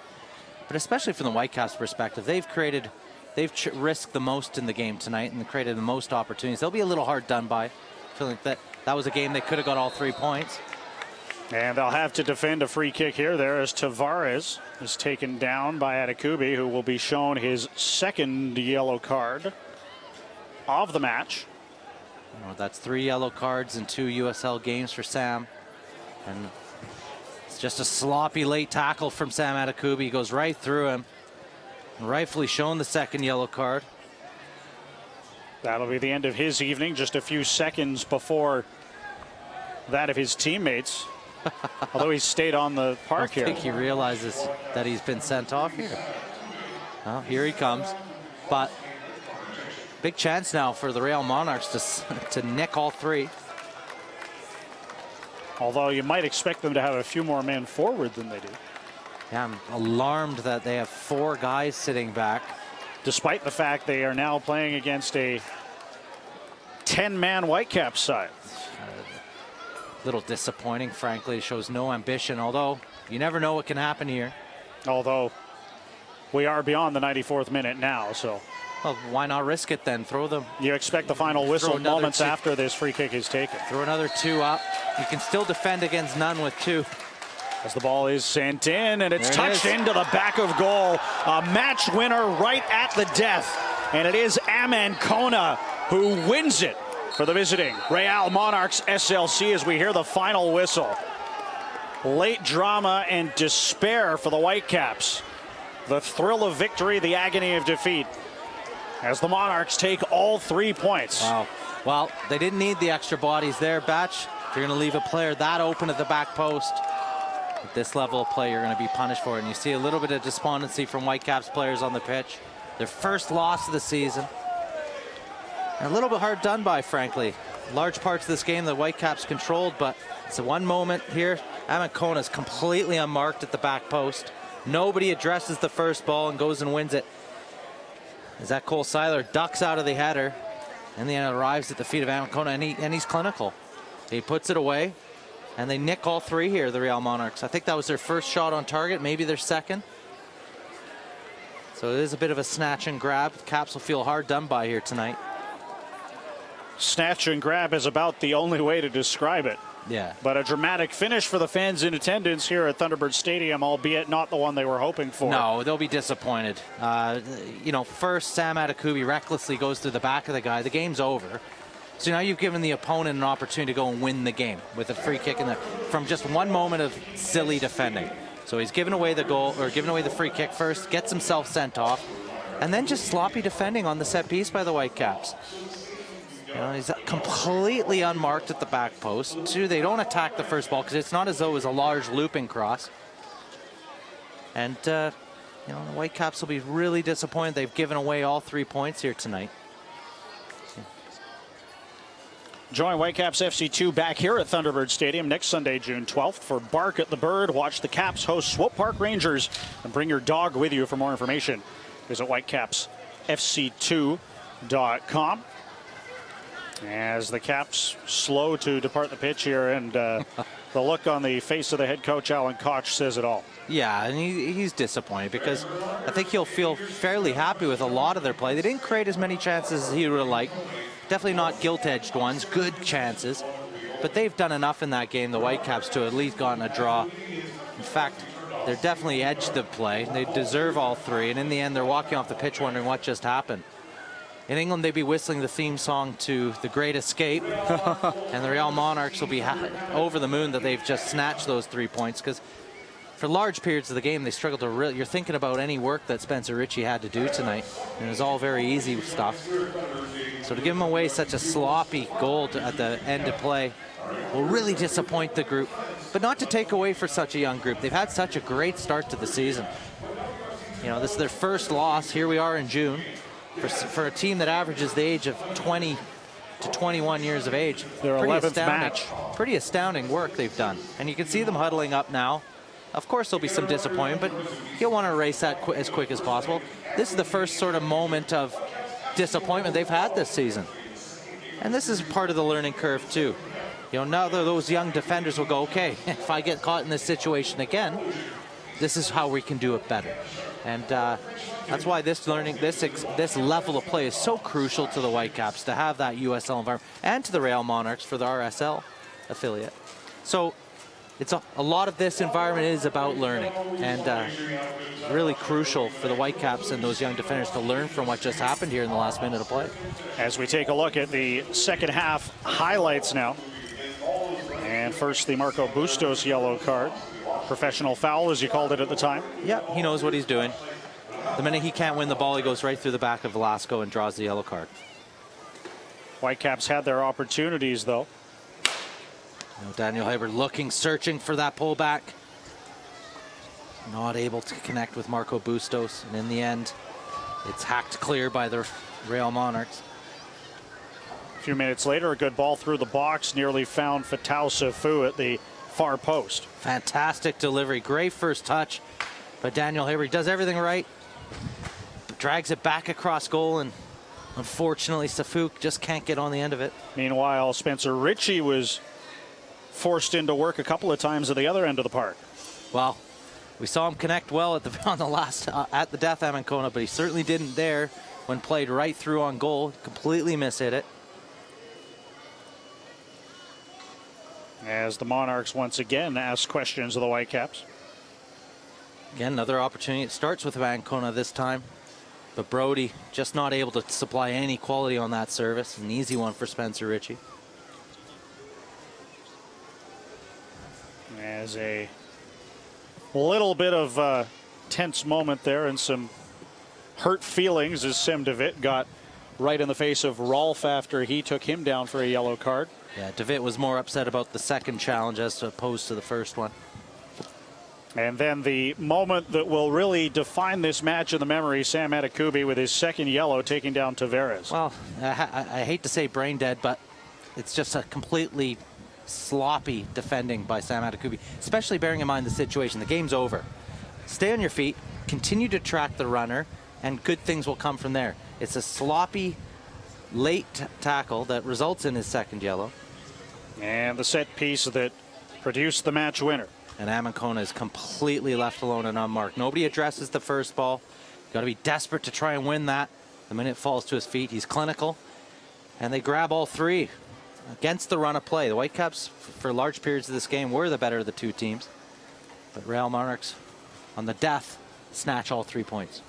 But especially from the Whitecaps' perspective, they've risked the most in the game tonight and created the most opportunities. They'll be a little hard done by. Feeling that was a game they could have got all 3 points. And they'll have to defend a free kick here. There as Tavares is taken down by Adekubi, who will be shown his second yellow card of the match. Well, that's 3 yellow cards in 2 USL games for Sam. And it's just a sloppy late tackle from Sam Adekubi. He goes right through him. And rightfully shown the second yellow card. That'll be the end of his evening, just a few seconds before that of his teammates. Although he stayed on the park here. I think he realizes that he's been sent off here. Well, here he comes. But big chance now for the Real Monarchs to nick all 3. Although you might expect them to have a few more men forward than they do. Yeah, I'm alarmed that they have 4 guys sitting back. Despite the fact they are now playing against a 10-man Whitecaps side. Little disappointing, frankly. It shows no ambition, although you never know what can happen here. Although we are beyond the 94th minute now, so. Well, why not risk it then? Throw them. You expect the final whistle moments after this free kick is taken. Throw another 2 up. You can still defend against none with 2. As the ball is sent in, and it's touched into the back of goal. A match winner right at the death. And it is Amankona who wins it for the visiting Real Monarchs SLC as we hear the final whistle. Late drama and despair for the Whitecaps. The thrill of victory, the agony of defeat, as the Monarchs take all 3 points. Wow. Well, they didn't need the extra bodies there, Batch. If you're going to leave a player that open at the back post, at this level of play, you're going to be punished for it. And you see a little bit of despondency from Whitecaps players on the pitch. Their first loss of the season. And a little bit hard done by, frankly. Large parts of this game the Whitecaps controlled, but it's a one moment here. Amakona is completely unmarked at the back post. Nobody addresses the first ball and goes and wins it. As that Cole Seiler ducks out of the header, and then arrives at the feet of Amakona, and he's clinical. He puts it away, and they nick all 3 here, the Real Monarchs. I think that was their first shot on target, maybe their second. So it is a bit of a snatch and grab. The Caps will feel hard done by here tonight. Snatch and grab is about the only way to describe it. Yeah. But a dramatic finish for the fans in attendance here at Thunderbird Stadium, albeit not the one they were hoping for. No, they'll be disappointed. You know, first Sam Adekubi recklessly goes through the back of the guy. The game's over. So now you've given the opponent an opportunity to go and win the game with a free kick in there from just one moment of silly defending. So he's given away the goal, or given away the free kick first, gets himself sent off, and then just sloppy defending on the set piece by the Whitecaps. You know, he's completely unmarked at the back post. 2, they don't attack the first ball because it's not as though it was a large looping cross. And, you know, the Whitecaps will be really disappointed. They've given away all 3 points here tonight. Join Whitecaps FC2 back here at Thunderbird Stadium next Sunday, June 12th for Bark at the Bird. Watch the Caps host Swope Park Rangers and bring your dog with you for more information. Visit whitecapsfc2.com. As the Caps slow to depart the pitch here, and the look on the face of the head coach, Alan Koch, says it all. Yeah, and he's disappointed because I think he'll feel fairly happy with a lot of their play. They didn't create as many chances as he would have liked. Definitely not gilt-edged ones, good chances. But they've done enough in that game, the Whitecaps, to at least gotten a draw. In fact, they're definitely edged the play. They deserve all 3, and in the end, they're walking off the pitch wondering what just happened. In England, they'd be whistling the theme song to The Great Escape, and the Real Monarchs will be over the moon that they've just snatched those 3 points, because for large periods of the game, they struggled to really, you're thinking about any work that Spencer Ritchie had to do tonight, and it was all very easy stuff. So to give him away such a sloppy goal at the end of play will really disappoint the group, but not to take away for such a young group. They've had such a great start to the season. You know, this is their first loss. Here we are in June. For a team that averages the age of 20 to 21 years of age. Their 11th match. Pretty astounding work they've done. And you can see them huddling up now. Of course, there'll be some disappointment, but you'll want to erase that as quick as possible. This is the first sort of moment of disappointment they've had this season. And this is part of the learning curve, too. You know, now those young defenders will go, okay, if I get caught in this situation again, this is how we can do it better. And that's why this level of play is so crucial to the Whitecaps, to have that USL environment, and to the Real Monarchs for the RSL affiliate. So it's a lot of this environment is about learning, and really crucial for the Whitecaps and those young defenders to learn from what just happened here in the last minute of play. As we take a look at the second half highlights now. And first, the Marco Bustos yellow card. Professional foul, as you called it at the time. Yeah, he knows what he's doing. The minute he can't win the ball, he goes right through the back of Velasco and draws the yellow card. Whitecaps had their opportunities, though. You know, Daniel Haber looking, searching for that pullback. Not able to connect with Marco Bustos. And in the end, it's hacked clear by the Real Monarchs. A few minutes later, a good ball through the box nearly found Fatau Sifu at the far post. Fantastic delivery, great first touch, but Daniel Haber does everything right, drags it back across goal, and unfortunately Sifu just can't get on the end of it. Meanwhile, Spencer Ritchie was forced into work a couple of times at the other end of the park. Well, we saw him connect well at the death Amakona, but he certainly didn't there when played right through on goal. Completely mishit it. As the Monarchs once again ask questions of the Whitecaps. Again, another opportunity. It starts with Amakona this time, but Brody just not able to supply any quality on that service. An easy one for Spencer Ritchie. As was a little bit of a tense moment there and some hurt feelings as Sim DeVitt got right in the face of Rolf after he took him down for a yellow card. Yeah, DeVitt was more upset about the second challenge as opposed to the first one. And then the moment that will really define this match in the memory, Sam Adekubi with his second yellow taking down Tavares. Well, I hate to say brain dead, but it's just a completely sloppy defending by Sam Adekubi, especially bearing in mind the situation. The game's over. Stay on your feet, continue to track the runner, and good things will come from there. It's a sloppy late tackle that results in his second yellow. And the set piece that produced the match winner. And Amenkona is completely left alone and unmarked. Nobody addresses the first ball. Got to be desperate to try and win that. The minute it falls to his feet, he's clinical. And they grab all three against the run of play. The Whitecaps, for large periods of this game, were the better of the two teams. But Real Monarchs, on the death, snatch all 3 points.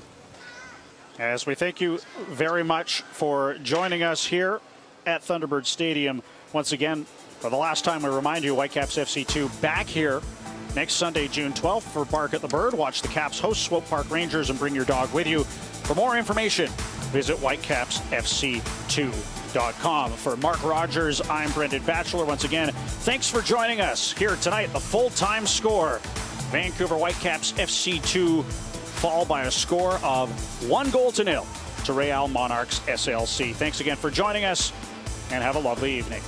As we thank you very much for joining us here at Thunderbird Stadium. Once again, for the last time, we remind you, Whitecaps FC2 back here next Sunday, June 12th for Bark at the Bird. Watch the Caps host Swope Park Rangers and bring your dog with you. For more information, visit whitecapsfc2.com. For Mark Rogers, I'm Brendan Batchelor. Once again, thanks for joining us here tonight. The full-time score, Vancouver Whitecaps FC2 fall by a score of 1-0 to Real Monarchs SLC. Thanks again for joining us, and have a lovely evening.